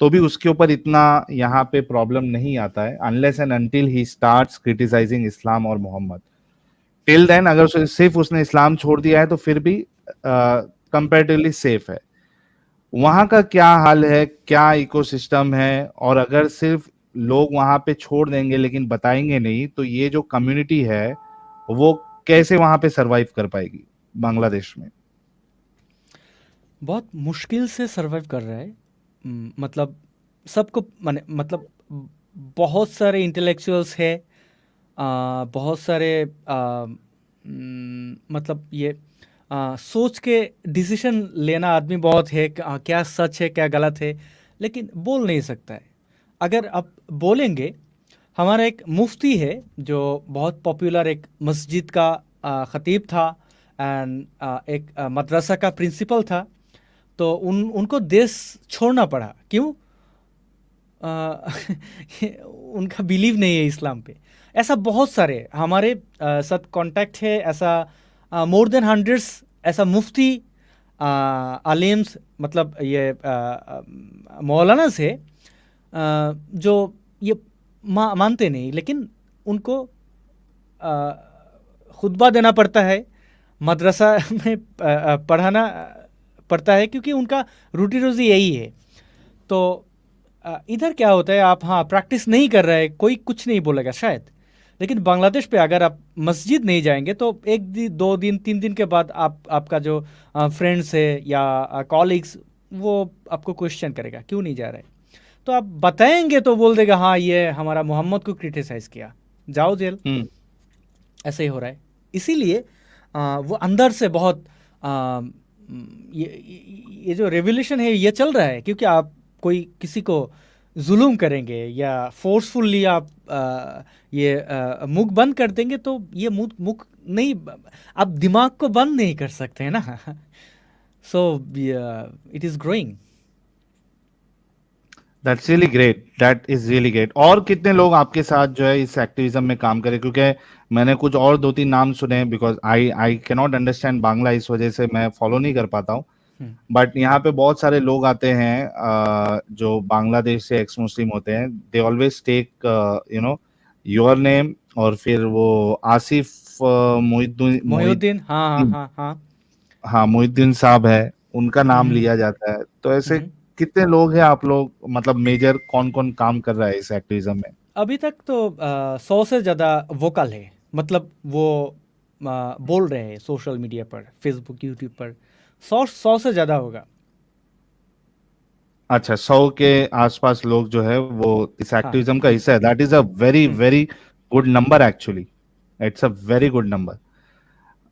तो भी उसके ऊपर इतना यहाँ पे प्रॉब्लम नहीं आता है, unless and until he starts criticising Islam और मोहम्मद। टिल देन अगर सिर्फ उसने इस्लाम छोड़ दिया है तो फिर भी कंपैरेटिवली सेफ है। वहां का क्या हाल है, क्या इकोसिस्टम है, और अगर सिर्फ लोग वहां पे छोड़ देंगे लेकिन बताएंगे नहीं तो ये जो कम्युनिटी है वो कैसे वहां पे सरवाइव कर पाएगी बांग्लादेश में? बहुत मुश्किल से सरवाइव कर रहा है। मतलब सबको मतलब बहुत सारे इंटेलेक्चुअल्स है, बहुत सारे मतलब ये सोच के डिसीजन लेना आदमी बहुत है, क्या सच है क्या गलत है, लेकिन बोल नहीं सकता है। अगर आप बोलेंगे, हमारा एक मुफ्ती है जो बहुत पॉपुलर एक मस्जिद का ख़तीब था एंड एक मदरसा का प्रिंसिपल था, तो उनको देश छोड़ना पड़ा। क्यों? उनका बिलीव नहीं है इस्लाम पे। ऐसा बहुत सारे हमारे साथ कांटेक्ट है, ऐसा मोर देन हंड्रेड्स ऐसा मुफ्ती आलिम्स, मतलब ये मौलाना से जो ये मानते नहीं, लेकिन उनको खुतबा देना पड़ता है, मदरसा में पढ़ाना पड़ता है, क्योंकि उनका रोटी रोज़ी यही है। तो इधर क्या होता है, आप प्रैक्टिस नहीं कर रहे हैं, कोई कुछ नहीं बोलेगा शायद, लेकिन बांग्लादेश पे अगर आप मस्जिद नहीं जाएंगे तो 1 दिन 2 दिन 3 दिन के बाद आपका जो फ्रेंड्स है या कॉलीग्स वो आपको क्वेश्चन करेगा क्यों नहीं जा रहे। तो आप बताएंगे तो बोल देगा हाँ ये हमारा मोहम्मद को क्रिटिसाइज़ किया, जाओ जेल। ऐसे ही हो रहा है। इसीलिए वो अंदर से बहुत ये जो रेवोल्यूशन है ये चल रहा है, क्योंकि आप कोई किसी को जुल्म करेंगे या फोर्सफुली आप ये मुख बंद कर देंगे तो ये मुख नहीं, आप दिमाग को बंद नहीं कर सकते हैं ना। So it is growing. That's really great, that is really great. और कितने लोग आपके साथ जो है इस एक्टिविज्म में काम करें? क्योंकि मैंने कुछ और 2-3 नाम सुने, because I can not understand Bangla, इस वजह से मैं फॉलो नहीं कर पाता हूँ। बट यहाँ पे बहुत सारे लोग आते हैं जो बांग्लादेश से एक्स मुस्लिम होते हैं, they always take you know your name, और फिर वो आसिफ मोहिउद्दीन, हाँ मोहिउद्दीन साहब है, उनका नाम लिया जाता है। तो ऐसे कितने लोग हैं आप लोग, मतलब मेजर कौन कौन काम कर रहा है इस एक्टिविज्म में? अभी तक तो 100 से ज़्यादा वोकल है, मतलब वो बोल रहे हैं सोशल मीडिया पर, फेसबुक, यूट्यूब पर 100 से ज़्यादा होगा। अच्छा, 100 के आसपास लोग जो है वो इस एक्टिविज्म का हिस्सा है। That is a very very good number, actually it's a very good number.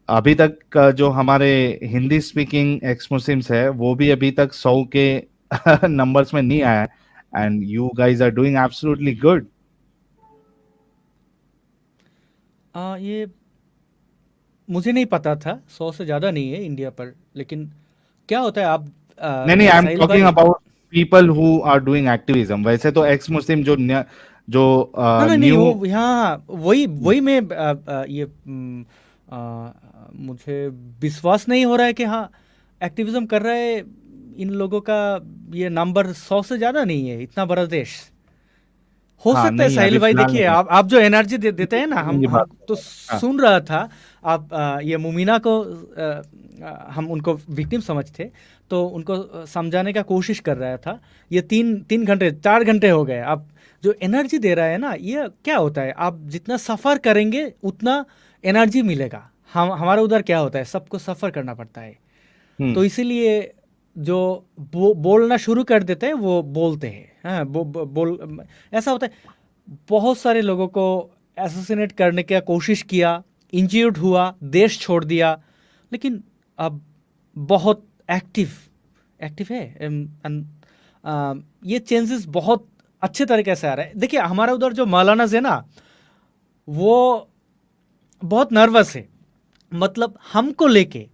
अभी तक जो हमारे हिंदी स्पीकिंग एक्स मुस्लिम्स है वो भी अभी तक 100 के नंबर्स में नहीं आया, and you guys are doing absolutely good. ये मुझे नहीं पता था, 100 से ज्यादा नहीं है इंडिया पर, लेकिन क्या होता है आप नहीं, I am talking about people who are doing activism. वैसे तो एक्स मुस्लिम जो नहीं, वो यहाँ वही मैं ये मुझे विश्वास नहीं हो रहा है कि हाँ एक्टिविज्म कर रहा है इन लोगों का ये नंबर 100 से ज्यादा नहीं है, इतना बड़ा देश हो सकता है। साहिल भाई देखिए, आप जो एनर्जी देते हैं ना, हम तो सुन रहा था आप ये मुमीना को हम उनको विक्टिम समझते, तो उनको समझाने का कोशिश कर रहा था। ये 3 घंटे 4 घंटे हो गए, आप जो एनर्जी दे रहा है ना, ये क्या होता है, आप जितना सफ़र करेंगे उतना एनर्जी मिलेगा। हमारा उधर क्या होता है, सबको सफ़र करना पड़ता है, तो इसीलिए जो बोलना शुरू कर देते हैं वो बोलते हैं। हाँ, बोल ऐसा होता है। बहुत सारे लोगों को असैसिनेट करने की कोशिश किया, इंजर्ड हुआ, देश छोड़ दिया, लेकिन अब बहुत एक्टिव है। ये चेंजेस बहुत अच्छे तरीके से आ रहा है। देखिए हमारा उधर जो मौलाना है ना, वो बहुत नर्वस है, मतलब हमको लेके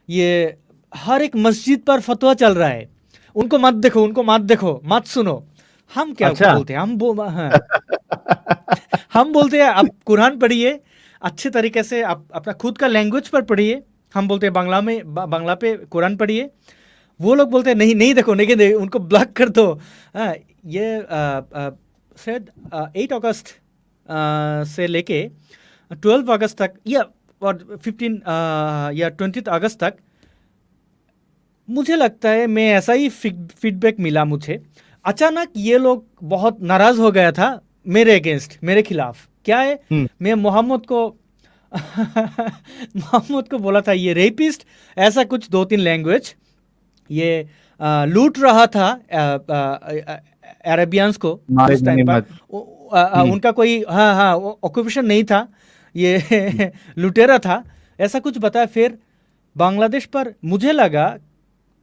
ये हर एक मस्जिद पर फतवा चल रहा है, उनको मत देखो, उनको मत देखो, मत सुनो। हम क्या बोलते हैं, हम बोलते हैं आप कुरान पढ़िए अच्छे तरीके से, आप अपना खुद का लैंग्वेज पर पढ़िए, हम बोलते हैं बांग्ला पे कुरान पढ़िए, वो लोग बोलते हैं नहीं नहीं देखो नहीं, उनको ब्लॉक कर दो। ये शायद 8 अगस्त से लेके 12 अगस्त तक या और 15 या 20 अगस्त तक मुझे लगता है मैं ऐसा ही फीडबैक मिला मुझे। अचानक ये लोग बहुत नाराज हो गया था मेरे अगेंस्ट, मेरे खिलाफ। क्या है, मैं मोहम्मद को बोला था ये रेपिस्ट, ऐसा कुछ 2-3 लैंग्वेज, ये लूट रहा था अरेबियंस को उस टाइम पर। उनका कोई ऑक्यूपेशन नहीं था, ये लुटेरा था, ऐसा कुछ बताया। फिर बांग्लादेश पर मुझे लगा,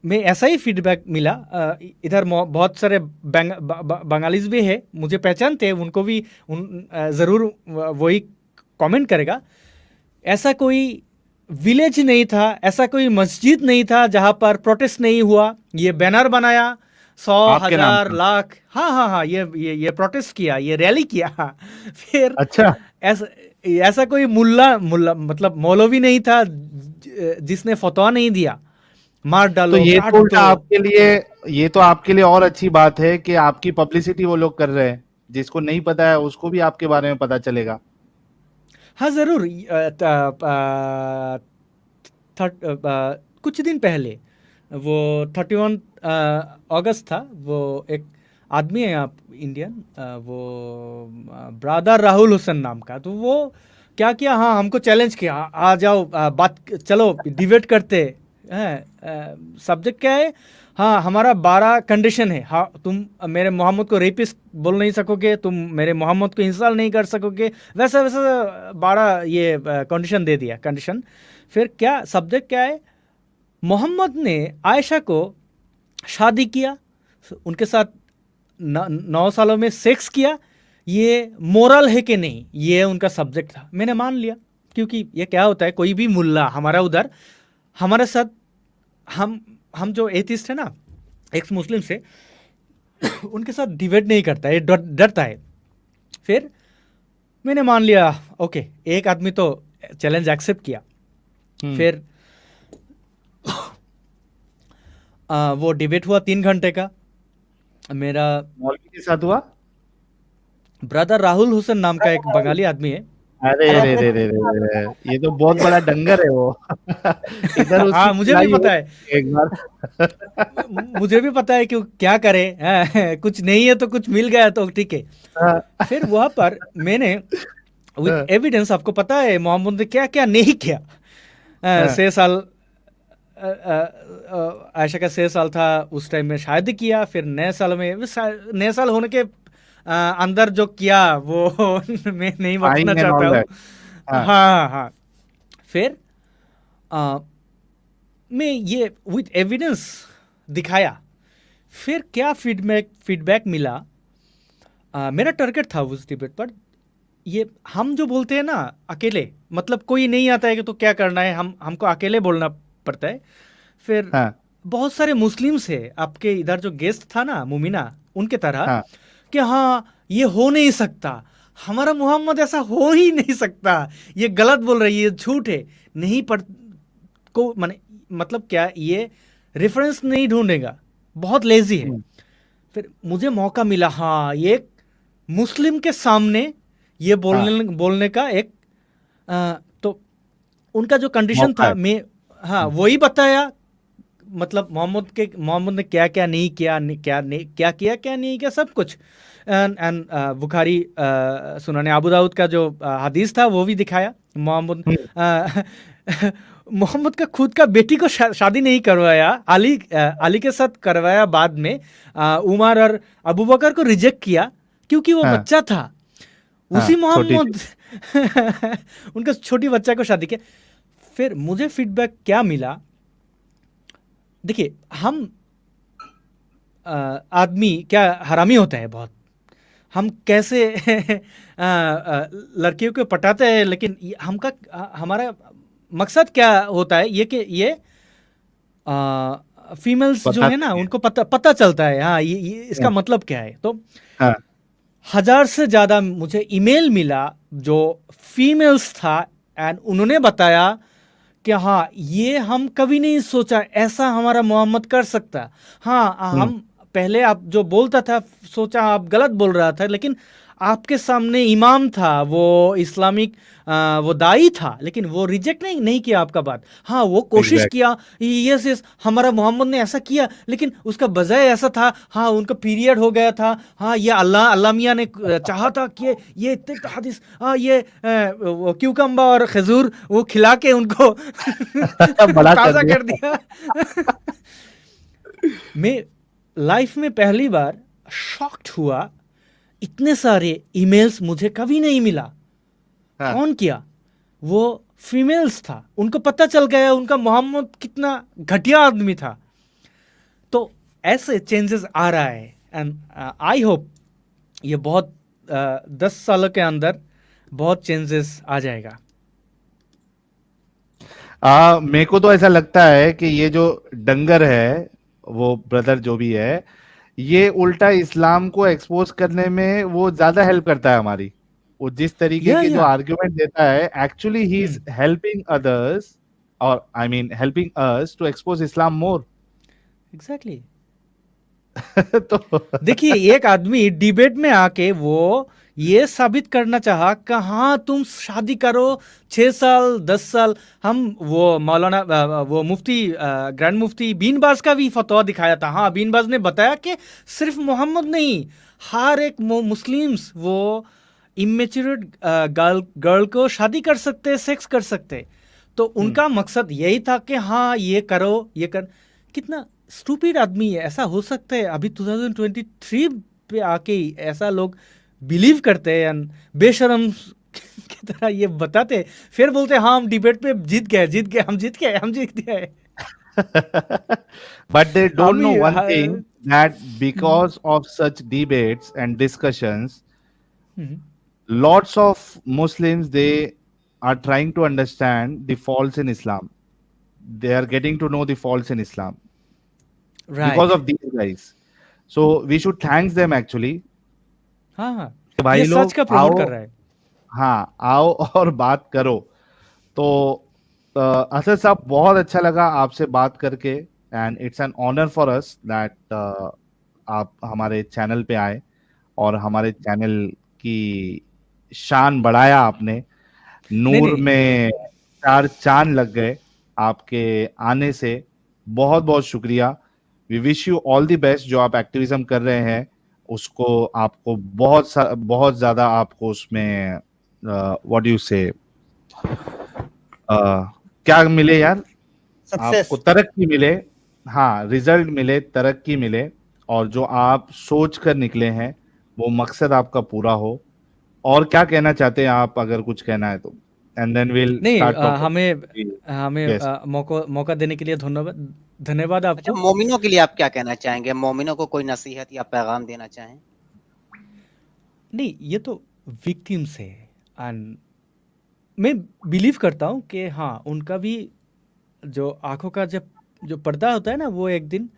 मैं ऐसा ही फीडबैक मिला। इधर बहुत सारे बंगालीज भी है, मुझे पहचानते हैं, उनको भी ज़रूर वही कमेंट करेगा। ऐसा कोई विलेज नहीं था, ऐसा कोई मस्जिद नहीं था जहाँ पर प्रोटेस्ट नहीं हुआ। ये बैनर बनाया 100 1000 लाख, हाँ ये प्रोटेस्ट किया, ये रैली किया। फिर अच्छा, ऐसा कोई मुल्ला मतलब मौलवी नहीं था जिसने फतवा नहीं दिया मार डालो। तो ये तो आपके लिए और अच्छी बात है कि आपकी पब्लिसिटी वो लोग कर रहे हैं, जिसको नहीं पता है उसको भी आपके बारे में पता चलेगा। हाँ जरूर। कुछ दिन पहले वो 31 अगस्त था, वो एक आदमी है आप इंडियन, वो ब्रदर राहुल हुसैन नाम का, तो वो क्या किया, हाँ हमको चैलेंज किया, आ जाओ बात चलो डिबेट करते हैं। सब्जेक्ट क्या है, हाँ हमारा 12 कंडीशन है, हाँ तुम मेरे मोहम्मद को रेपिस्ट बोल नहीं सकोगे, तुम मेरे मोहम्मद को इंसल्ट नहीं कर सकोगे, वैसा 12 ये कंडीशन दे दिया कंडीशन। फिर क्या सब्जेक्ट क्या है, मोहम्मद ने आयशा को शादी किया, उनके साथ 9 सालों में सेक्स किया, ये मोरल है कि नहीं, ये उनका सब्जेक्ट था। मैंने मान लिया, क्योंकि ये क्या होता है, कोई भी मुल्ला हमारा उधर हमारे साथ, हम जो एथिस्ट है ना, एक्स मुस्लिम से, उनके साथ डिबेट नहीं करता है, डरता है। फिर मैंने मान लिया, ओके एक आदमी तो चैलेंज एक्सेप्ट किया। फिर वो डिबेट हुआ 3 घंटे का, मेरा मौलवी के साथ हुआ, ब्रदर राहुल हुसैन नाम का एक बंगाली आदमी है। अरे ये तो बहुत बड़ा डंगर है वो। इधर हाँ मुझे भी पता है, एक बार मुझे भी पता है कि क्या करे, कुछ नहीं है तो कुछ मिल गया तो ठीक है। फिर वहां पर मैंने विद एविडेंस, आपको पता है मोहम्मद ने क्या क्या नहीं किया। 6 साल आयशा का 6 साल था, उस टाइम में शादी किया। फिर नए साल होने के अंदर जो किया वो मैं नहीं बताना चाहता हूँ। हाँ फिर मैं ये विद एविडेंस दिखाया। फिर क्या फीडबैक मिला, मेरा टारगेट था उस डिबेट पर, ये हम जो बोलते हैं ना अकेले, मतलब कोई नहीं आता है कि तो क्या करना है, हमको अकेले बोलना पड़ता है। फिर बहुत सारे मुस्लिम्स है, आपके इधर जो गेस्ट था ना मुमिना, उनके तरह कि हाँ ये हो नहीं सकता, हमारा मोहम्मद ऐसा हो ही नहीं सकता, ये गलत बोल रही है, ये झूठ है, नहीं पढ़ को मतलब क्या, ये रेफरेंस नहीं ढूंढेगा, बहुत लेजी है। फिर मुझे मौका मिला, हाँ ये मुस्लिम के सामने ये बोलने का एक तो उनका जो कंडीशन था, मैं वही बताया, मतलब मोहम्मद ने क्या क्या नहीं किया, क्या नहीं किया, सब कुछ। एंड बुखारी सुनाने अबू दाऊद का जो हदीस था वो भी दिखाया। मोहम्मद का खुद का बेटी को शादी नहीं करवाया, अली के साथ करवाया, बाद में उमर और अबू बकर को रिजेक्ट किया क्योंकि वो बच्चा था। उसी मोहम्मद उनका छोटी बच्चा को शादी किया। फिर मुझे फीडबैक क्या मिला, देखिए हम आदमी क्या हरामी होता है बहुत, हम कैसे लड़कियों को पटाते हैं, लेकिन हमारा मकसद क्या होता है ये कि ये फीमेल्स जो है ना उनको पता चलता है, हाँ ये इसका मतलब क्या है। तो 1000 से ज़्यादा मुझे ईमेल मिला जो फीमेल्स था, एंड उन्होंने बताया कि हाँ ये हम कभी नहीं सोचा ऐसा हमारा मोहम्मद कर सकता। हाँ हम पहले आप जो बोलता था सोचा आप गलत बोल रहा था, लेकिन आपके सामने इमाम था, वो इस्लामिक वो दाई था, लेकिन वो रिजेक्ट नहीं किया आपका बात। हाँ वो कोशिश Exactly. किया, यस हमारा मोहम्मद ने ऐसा किया, लेकिन उसका बजाय ऐसा था, हाँ उनका पीरियड हो गया था, हाँ ये अल्लाह मियाँ ने चाहा था कि ये इतने हदीस, हाँ ये क्यूकम्बा और खजूर वो खिला के उनको बड़ा कर ताज़ा दिया। कर दिया। मैं लाइफ में पहली बार शॉक्ड हुआ, इतने सारे ईमेल्स मुझे कभी नहीं मिला। हाँ। कौन किया? वो फीमेल्स था, उनको पता चल गया उनका मोहम्मद कितना घटिया आदमी था। तो ऐसे चेंजेस आ रहा है एंड आई होप ये बहुत 10 सालों के अंदर बहुत चेंजेस आ जाएगा। मेरे को तो ऐसा लगता है कि ये जो डंगर है, वो ब्रदर जो भी है, ये उल्टा इस्लाम को एक्सपोज करने में वो ज्यादा हेल्प करता है हमारी। वो जिस तरीके के जो आर्ग्यूमेंट देता है, actually he is helping others, और I mean helping us to expose Islam more. Exactly. तो देखिए एक आदमी डिबेट में आके वो ये साबित करना चाहा कि हाँ तुम शादी करो 6 साल 10 साल। हम वो मौलाना वो मुफ्ती ग्रैंड मुफ्ती बीन बाज का भी फतवा दिखाया था। हाँ बीन बाज ने बताया कि सिर्फ मोहम्मद नहीं, हर एक मुस्लिम्स वो इमेच्योर गर्ल को शादी कर सकते, सेक्स कर सकते। तो उनका मकसद यही था कि हाँ ये करो, ये कर। कितना स्टूपिड आदमी है, ऐसा हो सकता है अभी 2023 पे आके ही ऐसा लोग बिलीव करते हैं, बेशरम की तरह ये बताते, फिर बोलते हाँ हम डिबेट पे जीत गए, हम जीत गए। But they don't know one thing, that because of such debates and discussions, lots of Muslims, they are trying to understand the faults in Islam. They are getting to know the faults in Islam because of these guys. So we should thank them actually. हाँ भाई ये लोग सच का प्रमोट कर रहा है। हाँ आओ और बात करो। तो असद साहब बहुत अच्छा लगा आपसे बात करके, and it's an honour for us that आप हमारे चैनल पे आए और हमारे चैनल की शान बढ़ाया आपने। नूर में 4 चांद लग गए आपके आने से। बहुत बहुत शुक्रिया। We wish you all the best. जो आप एक्टिविज्म कर रहे हैं उसको आपको बहुत ज्यादा आपको उसमें व्हाट यू से क्या मिले यार, आपको तरक्की मिले। हाँ रिजल्ट मिले, तरक्की मिले, और जो आप सोच कर निकले हैं वो मकसद आपका पूरा हो। और क्या कहना चाहते हैं आप, अगर कुछ कहना है तो? And then will start talking. हमें मौका देने के लिए धन्यवाद आपको। अच्छा, मोमिनों के लिए आप क्या कहना चाहेंगे? मोमिनों को कोई नसीहत या पैगाम देना चाहें? नहीं, ये तो विक्टिम्स है, एंड मैं बिलीव करता हूँ कि हाँ उनका भी जो आंखों का जो पर्दा होता है ना, वो एक दिन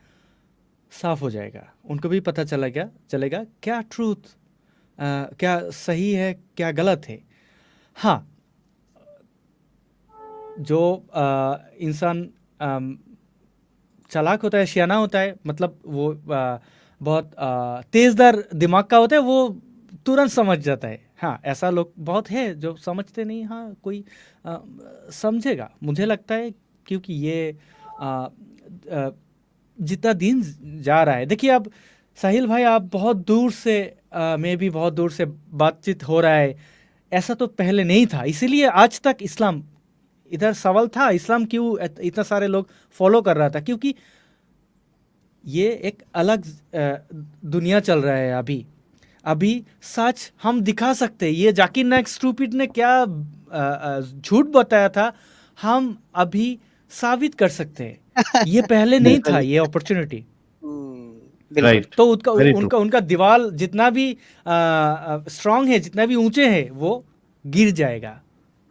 साफ हो जाएगा। उनको भी पता चलेगा क्या ट्रूथ, क्या सही है, क्या गलत है। हाँ जो इंसान चालाक होता है, सियाना होता है, मतलब वो बहुत तेज़दार दिमाग का होता है, वो तुरंत समझ जाता है। हाँ ऐसा लोग बहुत है जो समझते नहीं। हाँ कोई समझेगा मुझे लगता है, क्योंकि ये जितना दिन जा रहा है। देखिए अब साहिल भाई आप बहुत दूर से, मैं भी बहुत दूर से बातचीत हो रहा है, ऐसा तो पहले नहीं था। इसीलिए आज तक इस्लाम, इधर सवाल था इस्लाम क्यों इतना सारे लोग फॉलो कर रहा था, क्योंकि ये एक अलग दुनिया चल रहा है। अभी सच हम दिखा सकते हैं। ये जाकिर नाइक स्टूपिड ने क्या झूठ बताया था, हम अभी साबित कर सकते हैं। ये पहले नहीं था ये अपॉर्चुनिटी। राइट। तो उनका दीवार जितना भी स्ट्रांग है, जितना भी ऊंचे है, वो गिर जाएगा,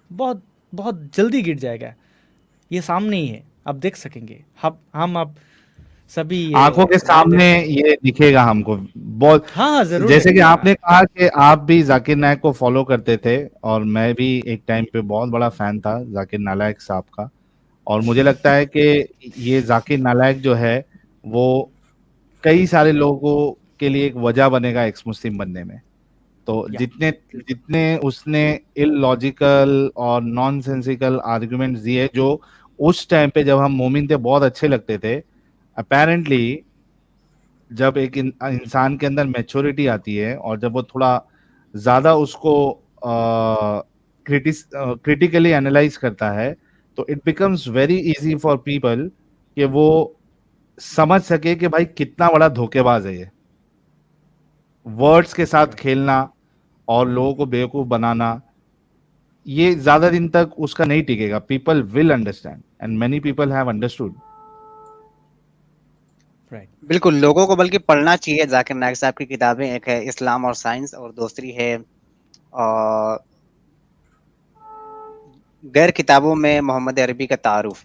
बहुत बहुत जल्दी गिर जाएगा। ये सामने ही है, आप देख सकेंगे। हम आप सभी आंखों के सामने ये दिखेगा हमको बहुत। हाँ जरूर। जैसे कि आपने कहा कि आप भी जाकिर नाइक को फॉलो करते थे, और मैं भी एक टाइम पे बहुत बड़ा फैन था जाकिर नाइक साहब का। और मुझे लगता है कि ये जाकिर नालायक जो है वो कई सारे लोगों के लिए एक वजह बनेगा एक्स मुस्लिम बनने में। तो या जितने जितने उसने इलॉजिकल और नॉनसेंसिकल आर्गुमेंट्स दिए जो उस टाइम पे जब हम मोमिन थे बहुत अच्छे लगते थे, अपेरेंटली जब एक इंसान के अंदर मैच्योरिटी आती है और जब वो थोड़ा ज्यादा उसको क्रिटिकली एनालाइज करता है तो it becomes very easy for people कि वो समझ सके कि भाई कितना बड़ा धोखेबाज है ये। वर्ड्स के साथ खेलना और लोगों को बेवकूफ बनाना, ये ज्यादा दिन तक उसका नहीं टिकेगा। People will understand and many people have understood. Right. बिल्कुल, लोगों को बल्कि पढ़ना चाहिए जाकिर नायक साहब की किताबें। एक है इस्लाम और साइंस और दूसरी है गैर किताबों में मोहम्मद अरबी का तारुफ।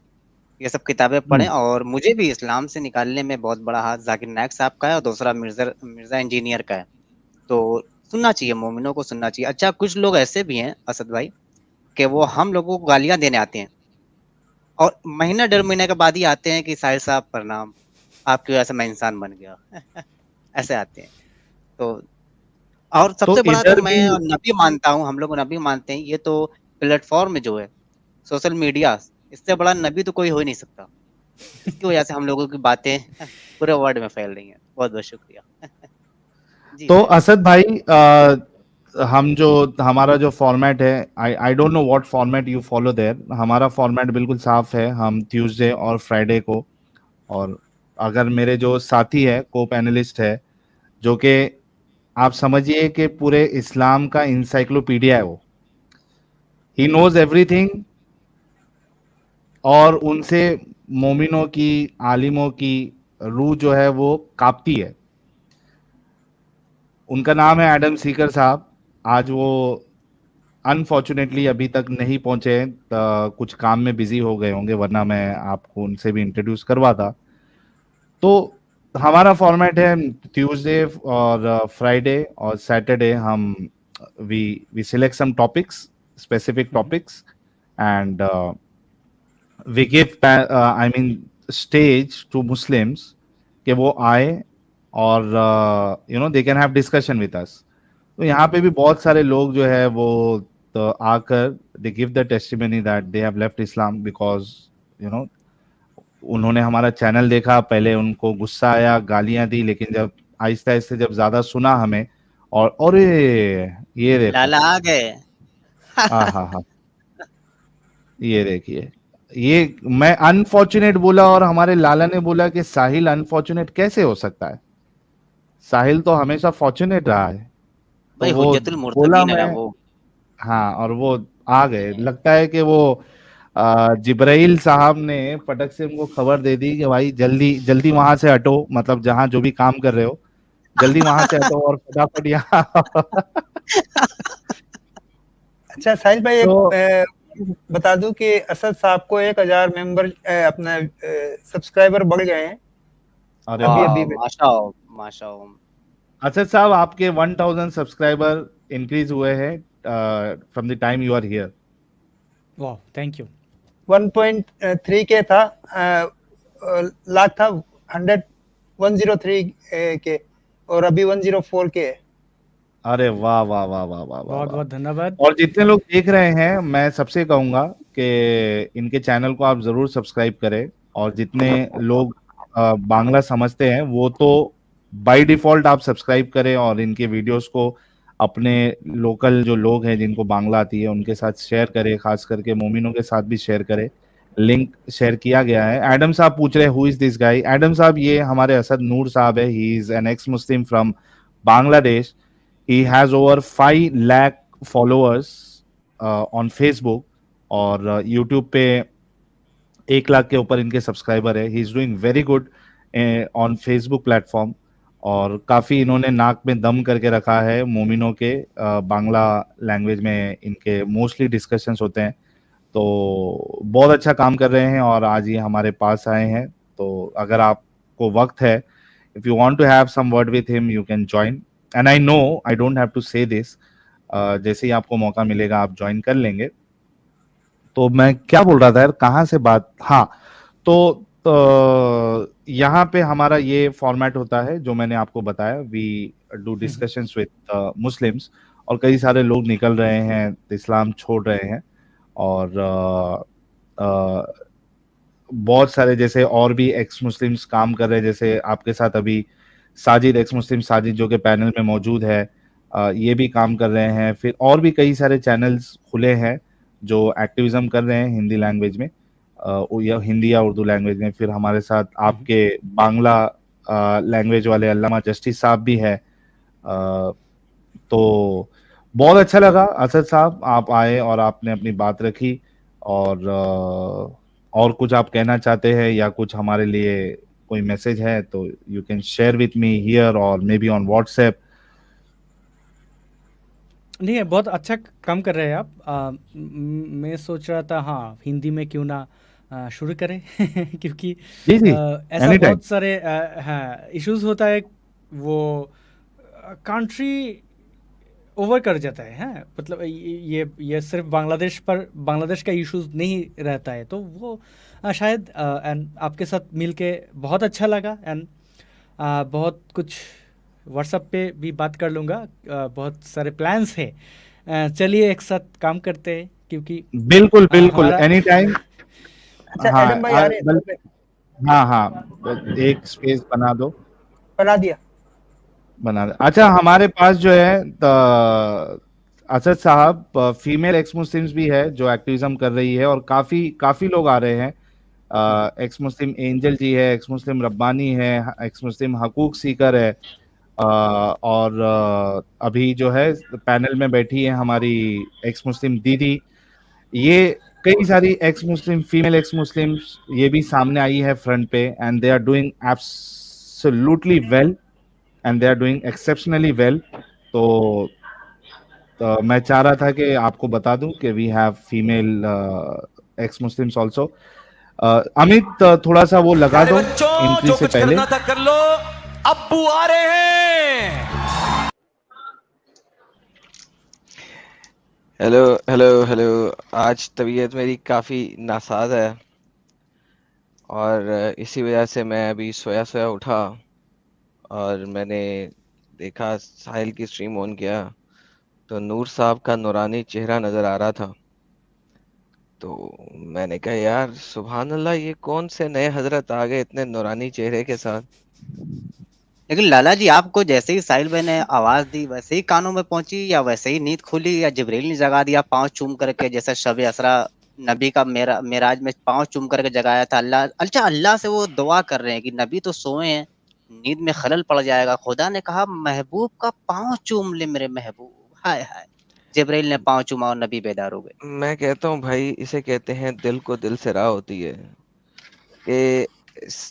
ये सब किताबें पढ़ें। और मुझे भी इस्लाम से निकालने में बहुत बड़ा हाथ जाकिर नायक साहब का है और दूसरा मिर्जा इंजीनियर का है। तो सुनना चाहिए, मोमिनों को सुनना चाहिए। अच्छा, कुछ लोग ऐसे भी हैं असद भाई कि वो हम लोगों को गालियां देने आते हैं और महीना 1.5 महीने के बाद ही आते हैं कि साहिल साहब प्रणाम, आपकी वजह से मैं इंसान बन गया। ऐसे आते हैं। तो और सबसे बड़ा तो इधर मैं भी नबी मानता हूँ, हम लोग नबी मानते हैं। ये तो प्लेटफॉर्म जो है सोशल मीडिया, इससे बड़ा नबी तो कोई हो ही नहीं सकता। इसकी वजह से हम लोगों की बातें पूरे वर्ल्ड में फैल रही हैं। बहुत बहुत शुक्रिया। जी तो साहिल। असद भाई, हम जो हमारा जो फॉर्मेट है, I don't know what format you follow there. हमारा फॉर्मेट बिल्कुल साफ है। हम ट्यूसडे और फ्राइडे को, और अगर मेरे जो साथी है को पैनलिस्ट है जो कि आप समझिए कि पूरे इस्लाम का इंसाइक्लोपीडिया है, वो ही नोज एवरीथिंग, और उनसे मोमिनों की, आलिमों की रूह जो है वो कांपती है। उनका नाम है एडम सीकर साहब। आज वो अनफॉर्चुनेटली अभी तक नहीं पहुंचे, कुछ काम में बिजी हो गए होंगे, वरना मैं आपको उनसे भी इंट्रोड्यूस करवाता। तो हमारा फॉर्मेट है ट्यूसडे और फ्राइडे और सैटरडे हम we select some topics, specific topics, and we give I mean stage to Muslims कि वो आए और you know they can have discussion with us. तो यहाँ पे भी बहुत सारे लोग जो है वो तो आकर they give the testimony that they have left Islam because you know उन्होंने हमारा चैनल देखा, पहले उनको गुस्सा आया, गालियां दी, लेकिन जब आहिस्ता आहिस्ता जब ज्यादा सुना हमें, और ये देखो, लाला आ गए। हाँ हाँ हाँ, ये देखिए, ये मैं अनफॉर्चुनेट बोला और हमारे लाला ने बोला कि साहिल अनफॉर्चुनेट कैसे हो सकता है, साहिल तो हमेशा फॉर्चुनेट रहा है। तो भाई वो हुज्जतुल बोला मुर्तकीन है ना मैं, वो। हाँ, और वो आ गए। लगता है कि वो जिब्राइल साहब ने फटक से उनको खबर दे दी कि भाई जल्दी जल्दी वहां से हटो, मतलब जहां जो भी काम कर रहे हो जल्दी वहां से हटो और फटाफट यहाँ अच्छा साहिल भाई, तो एक बता दूं कि असद साहब को 1000 मेंबर अपना सब्सक्राइबर बढ़ गए हैं अरे अभी वाह, अभी। माशाअल्लाह। अच्छा साहब, आपके 1000 सब्सक्राइबर इंक्रीज हुए हैं from the time you are here. वाह, थैंक यू। 1.3 के था, लाख था 103 के, और अभी 104 के है। अरे वाह वाह वाह वाह वाह वाह बहुत वाह। बहुत धन्यवाद। और जितने लोग देख रहे हैं, मैं सबसे कहूंगा कि इनके चैनल को आप जरूर सब्सक्राइब करें। और जितने लोग बांग्ला समझते हैं वो तो बाय डिफॉल्ट आप सब्सक्राइब करें और इनके वीडियोस को अपने लोकल जो लोग हैं जिनको बांग्ला आती है उनके साथ शेयर करें, खास करके मोमिनों के साथ भी शेयर करें। लिंक शेयर किया गया है। एडम साहब पूछ रहे हैं who is this guy. Adam साहब ये हमारे असद नूर साहब है। He is an x Muslim from Bangladesh. He has over 5 lakh followers on Facebook, और YouTube पे 1 लाख के ऊपर इनके सब्सक्राइबर है। He is doing very good on Facebook platform, और काफ़ी इन्होंने नाक में दम करके रखा है मोमिनों के। बांग्ला लैंग्वेज में इनके मोस्टली डिस्कशंस होते हैं। तो बहुत अच्छा काम कर रहे हैं और आज ये हमारे पास आए हैं। तो अगर आपको वक्त है, if you want to have some word with him, you can join. And I know I don't have to say this, जैसे ही आपको मौका मिलेगा आप ज्वाइन कर लेंगे। तो मैं क्या बोल रहा था यार, कहाँ से बात, हाँ, तो यहाँ पे हमारा ये फॉर्मेट होता है जो मैंने आपको बताया, we do discussions with Muslims, और कई सारे लोग निकल रहे हैं, इस्लाम छोड़ रहे हैं, और बहुत सारे जैसे और भी एक्स मुस्लिम्स काम कर रहे हैं, जैसे आपके साथ अभी साजिद, एक्स मुस्लिम साजिद जो कि पैनल में मौजूद है, ये भी काम कर रहे हैं। फिर और भी कई सारे चैनल्स खुले हैं जो एक्टिविज्म कर रहे हैं हिंदी लैंग्वेज में, या हिंदी या उर्दू लैंग्वेज में। फिर हमारे साथ आपके बांग्ला लैंग्वेज वाले अल्लामा जस्टिस साहब भी है। तो बहुत अच्छा लगा असद साहब, आप आए और आपने अपनी बात रखी, और कुछ आप कहना चाहते हैं या कुछ हमारे लिए कोई मैसेज है तो you can share with me here और मे बी ऑन व्हाट्सएप। नहीं, बहुत अच्छा काम कर रहे हैं आप। मैं सोच रहा था हाँ हिंदी में क्यों ना शुरू करें क्योंकि जी जी, ऐसा एनी टाइम। बहुत सारे हाँ इश्यूज होता है, वो कंट्री ओवर कर जाता है, हैं मतलब ये सिर्फ बांग्लादेश का इश्यूज नहीं रहता है, तो वो शायद एंड आपके साथ मिलके बहुत अच्छा लगा, एंड बहुत कुछ व्हाट्सएप पे भी बात कर लूँगा, बहुत सारे प्लान्स हैं। चलिए एक साथ काम करते हैं, क्योंकि बिल्कुल बिल्कुल, हमारा एनी टाइम। अच्छा हाँ एडम भाई आ रहे हैं, हाँ हाँ, एक स्पेस बना दो, बना दिया। बना दो। अच्छा, हमारे पास जो है असद साहब, फीमेल एक्स मुस्लिम्स भी है जो एक्टिविज्म कर रही है, और काफी काफी लोग आ रहे हैं। एक्स मुस्लिम एंजल जी है, एक्स मुस्लिम रब्बानी है, एक्स मुस्लिम हकूक सीकर है, और अभी जो है पैनल में बैठी है हमारी एक्स मुस्लिम दीदी। ये कई सारी ex Muslim, female ex Muslims ये भी सामने आई है फ्रंट पे, and they are doing absolutely well, and they are doing exceptionally well. तो मैं चाह रहा था कि आपको बता दूं कि we have female ex Muslims also. Amit, थोड़ा सा वो लगा दो एंट्री से पहले। कर लो, अब्बू आ रहे हैं। Hello hello hello. आज तबीयत मेरी काफ़ी नासाज है, और इसी वजह से मैं अभी सोया सोया उठा, और मैंने देखा साहिल की स्ट्रीम ऑन किया तो नूर साहब का नूरानी चेहरा नज़र आ रहा था। तो मैंने कहा यार सुभान अल्लाह, ये कौन से नए हजरत आ गए इतने नूरानी चेहरे के साथ। लेकिन लाला जी, आपको जैसे ही साहिल भाई ने आवाज दी वैसे ही कानों में पहुंची, या वैसे ही नींद खुली, या जिब्रील ने जगा दिया पांव चूम करके, जैसा शब असरा नबी का मेराज में पांव चूम करके जगाया था अल्लाह? अच्छा, अल्लाह से वो दुआ कर रहे हैं कि नबी तो सोए हैं, नींद में खलल पड़ जाएगा, खुदा ने कहा महबूब का पांव चूम ले मेरे महबूब। हाय हाय, जिब्रील ने पांव चूमा और नबी बेदार हो गए। मैं कहता हूँ भाई, इसे कहते हैं दिल को दिल से राह होती है, कि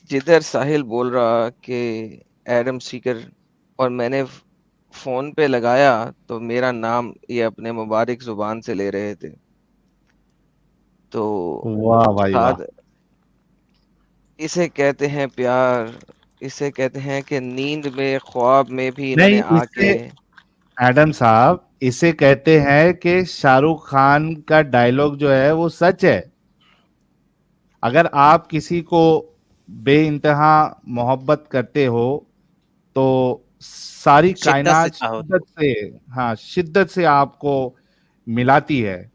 जिधर साहिल बोल रहा कि एडम सीकर, और मैंने फोन पे लगाया तो मेरा नाम ये अपने मुबारक जुबान से ले रहे थे। तो वाह भाई वाह, शायद इसे कहते हैं प्यार, इसे कहते हैं कि नींद में ख्वाब में भी इन्होंने नहीं, आके। इसे एडम साहब, इसे कहते हैं कि शाहरुख खान का डायलॉग जो है वो सच है। अगर आप किसी को बेइंतहा मोहब्बत करते हो तो सारी शिद्दत से कायनात चाहो शिद्दत तो। से, हाँ शिद्दत से आपको मिलाती है।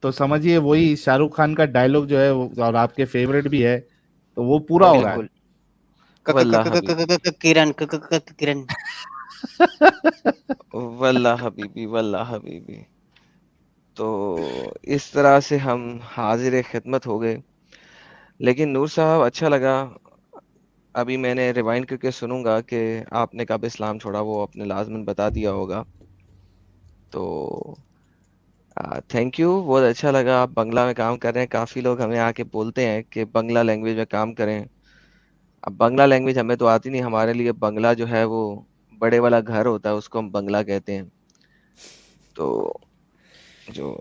तो समझिए वही शाहरुख खान का डायलॉग जो है और आपके फेवरेट भी है, तो वो पूरा हो रहा है। बिल्कुल। वल्लाह हबीबी, किरण किरण। वल्लाह हबीबी, वल्लाह हबीबी। तो इस तरह से हम हाजिर खिदमत हो गए। लेकिन नूर साहब, अच्छा लगा। अभी मैंने रिवाइंड करके सुनूंगा कि आपने कब इस्लाम छोड़ा, वो आपने लाजमन बता दिया होगा। तो थैंक यू, बहुत अच्छा लगा। आप बंगला में काम कर रहे हैं, काफ़ी लोग हमें आके बोलते हैं कि बंगला लैंग्वेज में काम करें। अब बंगला लैंग्वेज हमें तो आती नहीं, हमारे लिए बंगला जो है वो बड़े वाला घर होता है, उसको हम बंगला कहते हैं। तो जो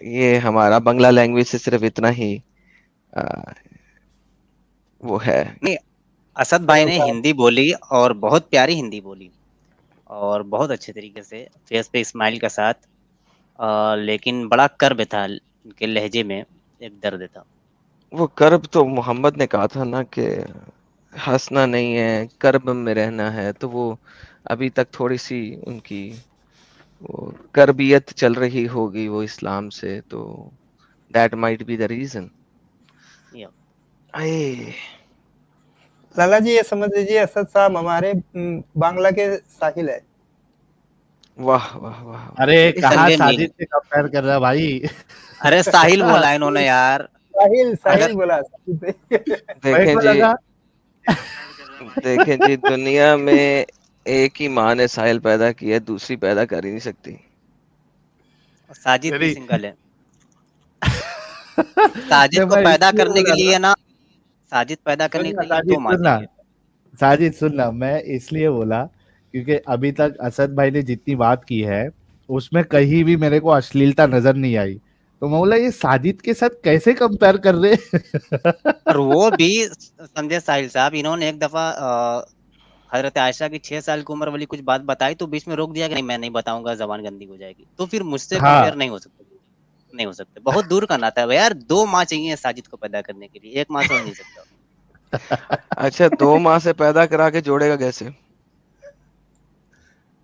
ये हमारा बंगला लैंग्वेज से सिर्फ इतना ही आ, वो है। नहीं, असद भाई ने हिंदी बोली और बहुत प्यारी हिंदी बोली, और बहुत अच्छे तरीके से फेस पे स्माइल के साथ। लेकिन बड़ा कर्व था उनके लहजे में, एक दर्द था। वो कर्ब तो मोहम्मद ने कहा था ना कि हंसना नहीं है, कर्ब में रहना है, तो वो अभी तक थोड़ी सी उनकी वो कर्बियत चल रही होगी वो इस्लाम से, तो that might be the reason. या अये लाला जी ये समझ लीजिए असद साहब हमारे बांग्ला के साहिल है। वाह वाह वाह। अरे इस कहाँ संडे साजिद मील से कंपेयर कर रहा है भाई। अरे साहिल बोला इन्होंने यार। साहिल साहिल अगर बोला। मेरे देखें को जी, लगा देखें जी, दुनिया में एक ही माँ ने साहिल पैदा किया, दूसरी पैदा कर ही नहीं सकती। साजिद भी मेरी सिंगल है। साजिद को मैं पैदा इसलिए करने बोल के रहा था, लिए ना, साजिद पैदा करने सुनना के लिए साजिद 2 माँ सुनना चाहिए। साजिद सुनना, मैं इसलिए बोला क्योंकि अभी तक असद भाई ने जितनी बात की है उसमें कहीं भी मेरे को अश्लीलता नजर नहीं आई, तो मैं बोला ये साजिद के साथ कैसे कंपेयर कर रहे हैं? और वो भी समझे साहिल साहब, इन्होंने एक दफा हजरत आयशा की 6 साल की उम्र वाली कुछ बात बताई तो बीच में रोक दिया कि नहीं मैं नहीं बताऊंगा, जबान गंदी हो जाएगी। तो फिर मुझसे कंपेयर हाँ नहीं हो सकते, नहीं हो सकते, बहुत दूर का नाता है यार। 2 माँ चाहिए साजिद को पैदा करने के लिए, 1 माँ से हो नहीं सकता। अच्छा, 2 माँ से पैदा करा के जोड़ेगा कैसे?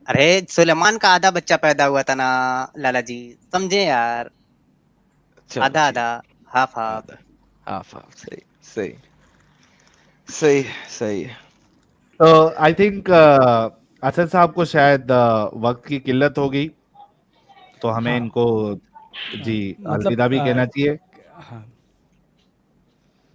अरे सुलेमान का आधा बच्चा पैदा हुआ था ना लाला जी, समझे यार। चलो आधा ठीक, आधा, हाफ हाफ। आधा हाफ हाफ, सही सही सही सही है। तो आई थिंक असद साहब को शायद वक्त की किल्लत होगी, तो हमें हाँ इनको जी मतलब अलविदा भी कहना चाहिए। हाँ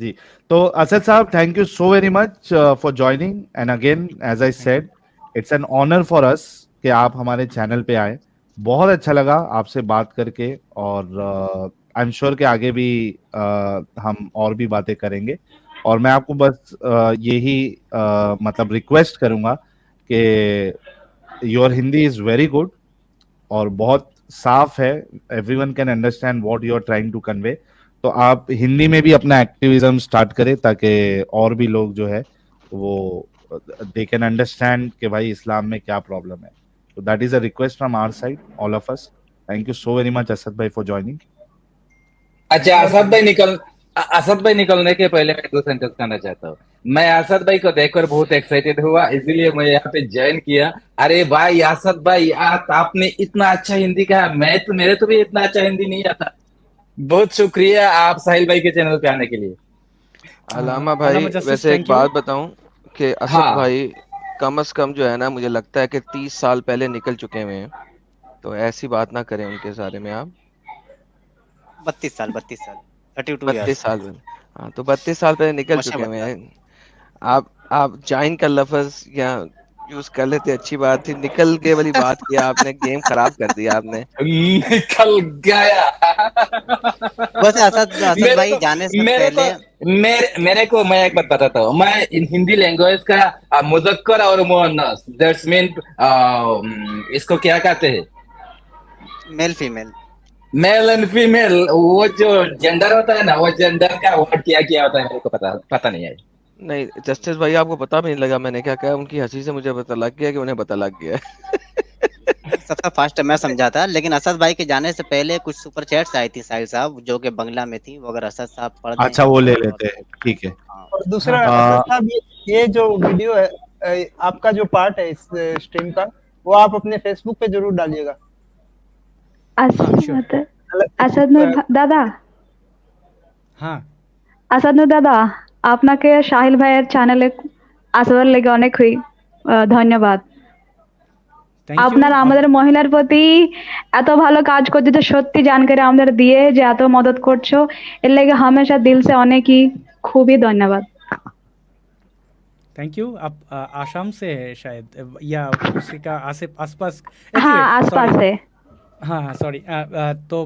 जी, तो असद साहब thank you so very much for joining, and again as I thank you. Said it's an honour for us कि आप हमारे चैनल पे आए। बहुत अच्छा लगा आपसे बात करके, और आई एम श्योर कि आगे भी हम और भी बातें करेंगे। और मैं आपको बस यही मतलब रिक्वेस्ट करूंगा कि your Hindi is very good और बहुत साफ है, everyone can understand what you are trying to convey. तो आप हिंदी में भी अपना एक्टिविज्म स्टार्ट करें ताकि और भी लोग जो है वो दे कैन अंडरस्टैंड कि भाई इस्लाम में क्या प्रॉब्लम है। तो that is a request from our side, all of us. Thank you so very much Asad भाई फॉर ज्वाइनिंग। अच्छा, असद भाई निकलने के पहले मैं 2 सेंटेंस कहना चाहता हूँ। मैं असद भाई को देखकर बहुत एक्साइटेड हुआ, इसीलिए मैं यहाँ पे ज्वाइन किया। अरे भाई असद भाई, आपने इतना अच्छा हिंदी कहा, मेरे तो भी इतना अच्छा हिंदी नहीं आता। बहुत शुक्रिया आप साहिल भाई के चैनल पे आने के लिए। अलामा भाई, अलामा जस्टिस वैसे एक थैंक यू। बात बताऊं कि असद हाँ भाई कम से कम जो है ना, मुझे लगता है कि 30 साल पहले निकल चुके हुए हैं, तो ऐसी बात ना करें उनके बारे में आप। 32 साल 32 32 ईयर्स। साल पहले, हाँ, तो 32 साल पहले निकल मोशा चुके हुए बता। हैं। आप ज्वाइन का लफ्ज या यूज कर लेते, अच्छी बात थी। निकल के वाली बात किया आपने, गेम खराब कर दिया आपने। निकल गया। वैसे असद मेरे भाई को जाने से मेरे पहले को मेरे को मैं एक बात बताता हूँ। मैं इन हिंदी लैंग्वेज का मुज़क्कर और मुअन्नस, दैट्स मीन इसको क्या कहते हैं, male female. Male and female, वो जो जेंडर होता है ना, वो जेंडर का वर्ड क्या होता है मेरे को पता नहीं है। नहीं जस्टिस भाई, आपको पता भी नहीं लगा मैंने क्या कहा। उनकी हंसी से मुझे पता लग गया कि उन्हें पता लग गया। सबसे फास्ट मैं समझा था, लेकिन असद भाई के जाने से पहले कुछ सुपर चैट्स आई थी साहिल साहब जो कि बंगला में थी, वो अगर असद साहब पढ़ दें। अच्छा वो ले लेते हैं, ठीक है। हाँ। और दूसरा हाँ। असद साहब, ये जो वीडियो है आपका जो पार्ट है इस स्ट्रीम का, वो आप अपने फेसबुक पे जरूर डालिएगा। দাদা हाँ আসাদনুর দাদা, আপনাকে সাহিল ভাইয়ের চ্যানেলে আসার লেগে অনেকই ধন্যবাদ। Thank you. আপনার আমাদের মহিলার প্রতি এত ভালো কাজ করছে, যে সত্যি জানকারি আমাদের দিয়ে যে এত মদত করছো, এর লেগে হামেশা দিল से অনেকই খুবই ধন্যবাদ। Thank you. आप आसाम से है शायद, या उसी का आसपास। हाँ आसपास सॉरी, से। हाँ हाँ सॉरी। तो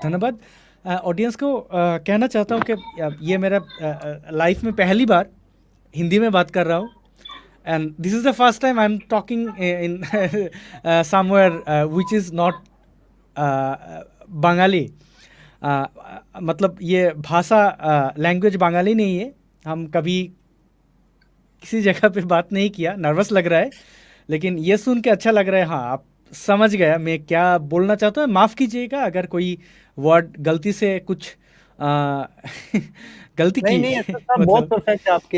धन्यवाद। ऑडियंस को कहना चाहता हूँ कि ये मेरा लाइफ में पहली बार हिंदी में बात कर रहा हूँ, and this is the first time I am talking in somewhere which is not Bengali. मतलब ये भाषा लैंग्वेज बंगाली नहीं है। हम कभी किसी जगह पे बात नहीं किया, नर्वस लग रहा है, लेकिन ये सुन के अच्छा लग रहा है। हाँ, आप समझ गया मैं क्या बोलना चाहता हूँ। माफ़ कीजिएगा अगर कोई वर्ड गलती से कुछ गलती नहीं की नहीं असद साहब बहुत मतलब परफेक्ट है आपकी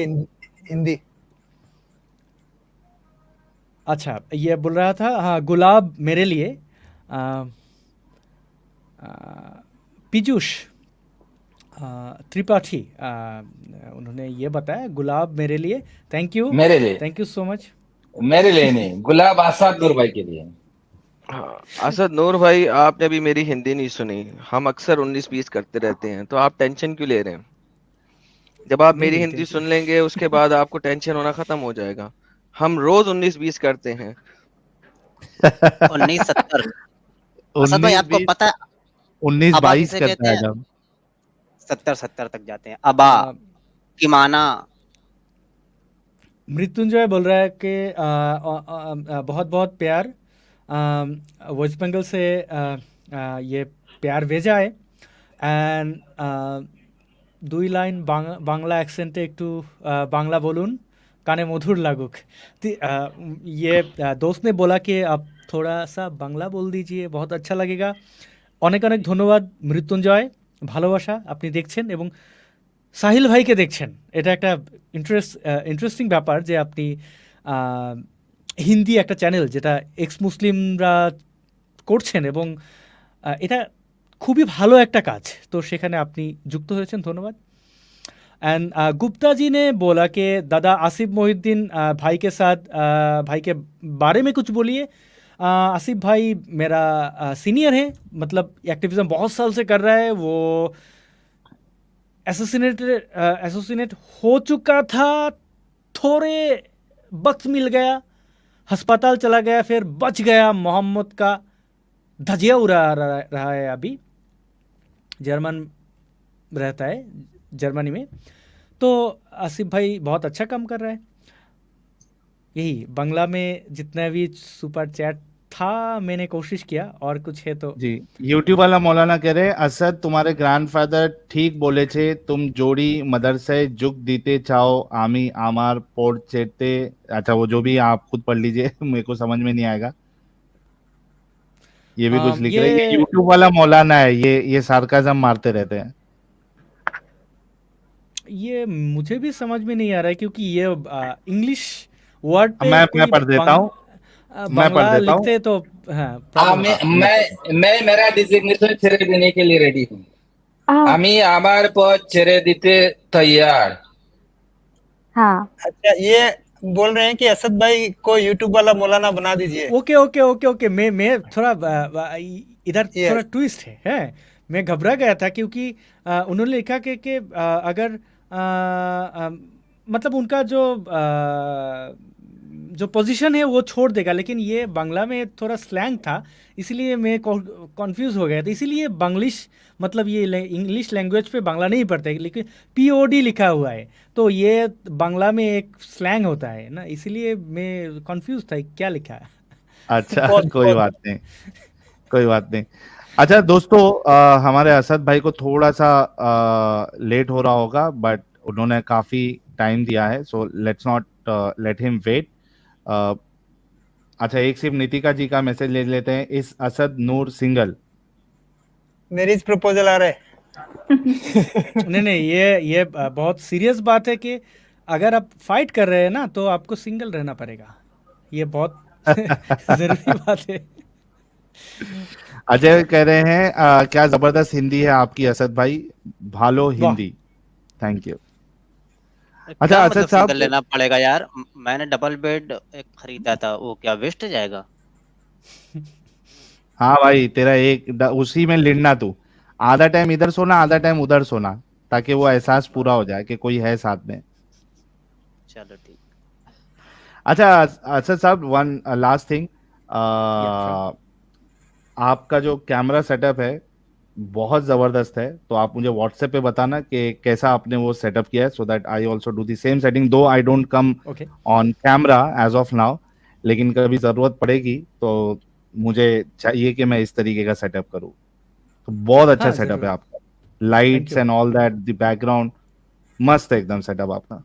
हिंदी। अच्छा, ये बोल रहा था, हाँ, गुलाब मेरे लिए आ, आ, पीयूष त्रिपाठी उन्होंने ये बताया, गुलाब मेरे लिए। Thank you so much. मेरे लिए नहीं, गुलाब आसाद नूर भाई के लिए। हाँ, असद नूर भाई आपने अभी मेरी हिंदी नहीं सुनी। हम अक्सर 19-20 करते रहते हैं, तो आप टेंशन क्यों ले रहे हैं? जब आप नहीं मेरी नहीं हिंदी टेंशन सुन लेंगे उसके बाद आपको टेंशन होना खत्म हो जाएगा। हम रोज 19-20 करते हैं। 1970 असद भाई आपको 19-20 पता है अबा 19-22 किसे करता कहते है हैं? जब 70 तक जाते हैं। अबा, किमाना, मृत्युंजय बोल रहा है कि बहुत बहुत प्यार, वेस्ट बंगाल से ये प्यार भेजा है। एंड দুই লাইন বাংলা অ্যাকসেন্টে একটু बांग्ला बोलून, काने मधुर लागुक। ये दोस्त ने बोला कि आप थोड़ा सा बांग्ला बोल दीजिए, बहुत अच्छा लगेगा। অনেক অনেক ধন্যবাদ মৃত্যুঞ্জয়, ভালোবাসা। আপনি দেখছেন এবং সাহিল ভাইকে দেখছেন, এটা একটা ইন্টারেস্টিং ব্যাপার যে আপনি হিন্দি একটা চ্যানেল যেটা এক্স মুসলিমরা করছেন এবং এটা খুবই ভালো একটা কাজ, তো সেখানে আপনি যুক্ত হয়েছেন, ধন্যবাদ। एंड गुप्ता जी ने बोला कि दादा आसिफ मोहिउद्दीन भाई के साथ भाई के बारे में कुछ बोलिए। आसिफ भाई मेरा सीनियर है, मतलब एक्टिविज़म बहुत साल से कर रहा है। वो एसोसिनेट हो चुका था, थोड़े वक्त मिल गया, अस्पताल चला गया, फिर बच गया। मोहम्मद का धजिया उड़ा रहा है, अभी जर्मन रहता है, जर्मनी में। तो आसिफ भाई बहुत अच्छा काम कर रहा है। यही बांग्ला में जितना भी सुपर चैट था मैंने कोशिश किया, और कुछ है तो जी। यूट्यूब वाला मौलाना कह रहे, असद तुम्हारे ग्रैंडफादर ठीक बोले छे, तुम जोड़ी मदरसे जुग दीते चाहो आमी आमार पोर चेते। अच्छा, वो जो भी आप खुद पढ़ लीजिए मेरे को समझ में नहीं आएगा। ये भी कुछ लिख रहे हैं। ये यूट्यूब वाला मौलाना है, ये सार्काज़म मारते रहते हैं। ये मुझे भी समझ में नहीं आ रहा है, क्योंकि ये इंग्लिश वर्ड पे मैं पढ़ देता हूँ, मैं पढ़ बांग्ला देता हूँ। लिखते तो हाँ, मैं मेरा डिजिग्नेशन ছেড়ে देने के लिए रेडी हूँ। আমি আমার পদ ছেড়ে দিতে तैयार। हाँ अच्छा, ये बोल रहे हैं कि असद भाई को यूट्यूब वाला मौलाना बना दीजिए। Okay okay okay okay. मैं थोड़ा इधर थोड़ा ट्विस्ट है। मैं घबरा गया था, क्योंकि उन्होंने लिखा कि अगर मतलब उनका जो पोजीशन है वो छोड़ देगा, लेकिन ये बांग्ला में थोड़ा स्लैंग था, इसलिए मैं कंफ्यूज हो गया था। इसीलिए बांग्लिश, मतलब ये इंग्लिश लैंग्वेज पे बांग्ला नहीं पढ़ते, लेकिन POD लिखा हुआ है, तो ये बांग्ला में एक स्लैंग होता है ना, इसीलिए मैं कंफ्यूज था क्या लिखा है। अच्छा कोई बात नहीं, कोई बात नहीं। अच्छा दोस्तों, हमारे असद भाई को थोड़ा सा लेट हो रहा होगा, बट उन्होंने काफी टाइम दिया है, so let's not let him wait. अच्छा, एक सिर्फ नितिका जी का मैसेज ले लेते हैं। इस असद नूर सिंगल मैरिज प्रपोजल आ रहा है। नहीं, ये बहुत सीरियस बात है कि अगर आप फाइट कर रहे हैं ना, तो आपको सिंगल रहना पड़ेगा, ये बहुत जरूरी बात है। अजय कह रहे हैं क्या जबरदस्त हिंदी है आपकी असद भाई, भालो हिंदी, थैंक यू। अच्छा असद मतलब साहब, सिंगल लेना पड़ेगा यार? मैंने डबल बेड एक खरीदा था, वो क्या वेस्ट जाएगा? हाँ भाई, तेरा उसी में लिड़ना, तू आधा टाइम इधर सोना, आधा टाइम उधर सोना, ताकि वो एहसास पूरा हो जाए कि कोई है साथ में। चलो ठीक। अच्छा असद साहब, वन लास्ट थिंग, आपका जो कैमरा सेटअप है बहुत जबरदस्त है, तो आप मुझे व्हाट्सएप पे बताना कि कैसा आपने वो सेटअप किया है, so that I also do the same setting, though I don't come on camera as of now, लेकिन कभी जरूरत पड़ेगी तो मुझे चाहिए कि मैं इस तरीके का सेटअप करूं। तो बहुत अच्छा सेटअप है आपका, lights and all that, the background मस्त है एकदम सेटअप आपका।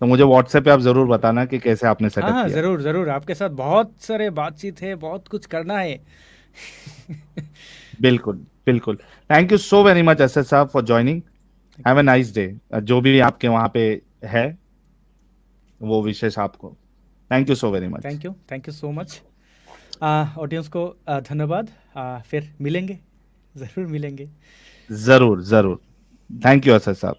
तो मुझे व्हाट्सएप पे आप जरूर बताना कि कैसे आपने सेटअप किया। जरूर जरूर, आपके साथ बहुत सारे बातचीत है, बहुत कुछ करना है। बिल्कुल बिल्कुल। Thank you so very much Asad साहब for joining. Have a nice day. जो भी आपके वहां पे है वो विशेष आपको। Thank you so very much. Thank you so much. Audience को धन्यवाद। फिर मिलेंगे, ज़रूर मिलेंगे। जरूर जरूर। थैंक यू असद साहब।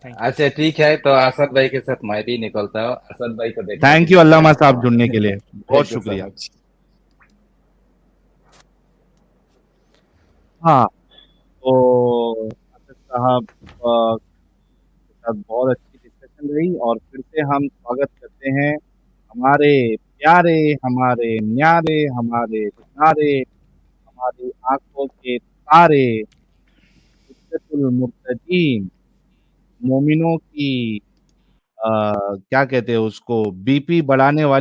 अच्छा ठीक है, तो असद भाई के साथ मैं भी निकलता हूँ। असद भाई को देखने थैंक के यू लिए अल्लामा साहब जुड़ने के लिए, बहुत थैंक यू सो शुक्रिया। मच। हाँ, तो असद साहब के साथ बहुत अच्छी डिस्कशन रही और फिर से हम स्वागत करते हैं हमारे प्यारे, हमारे न्यारे, हमारे प्यारे, हमारी आंखों के तारे, इज्जतुल मुर्तदीन, मोमिनों की क्या कहते हैं उसको, बीपी बढ़ाने वाली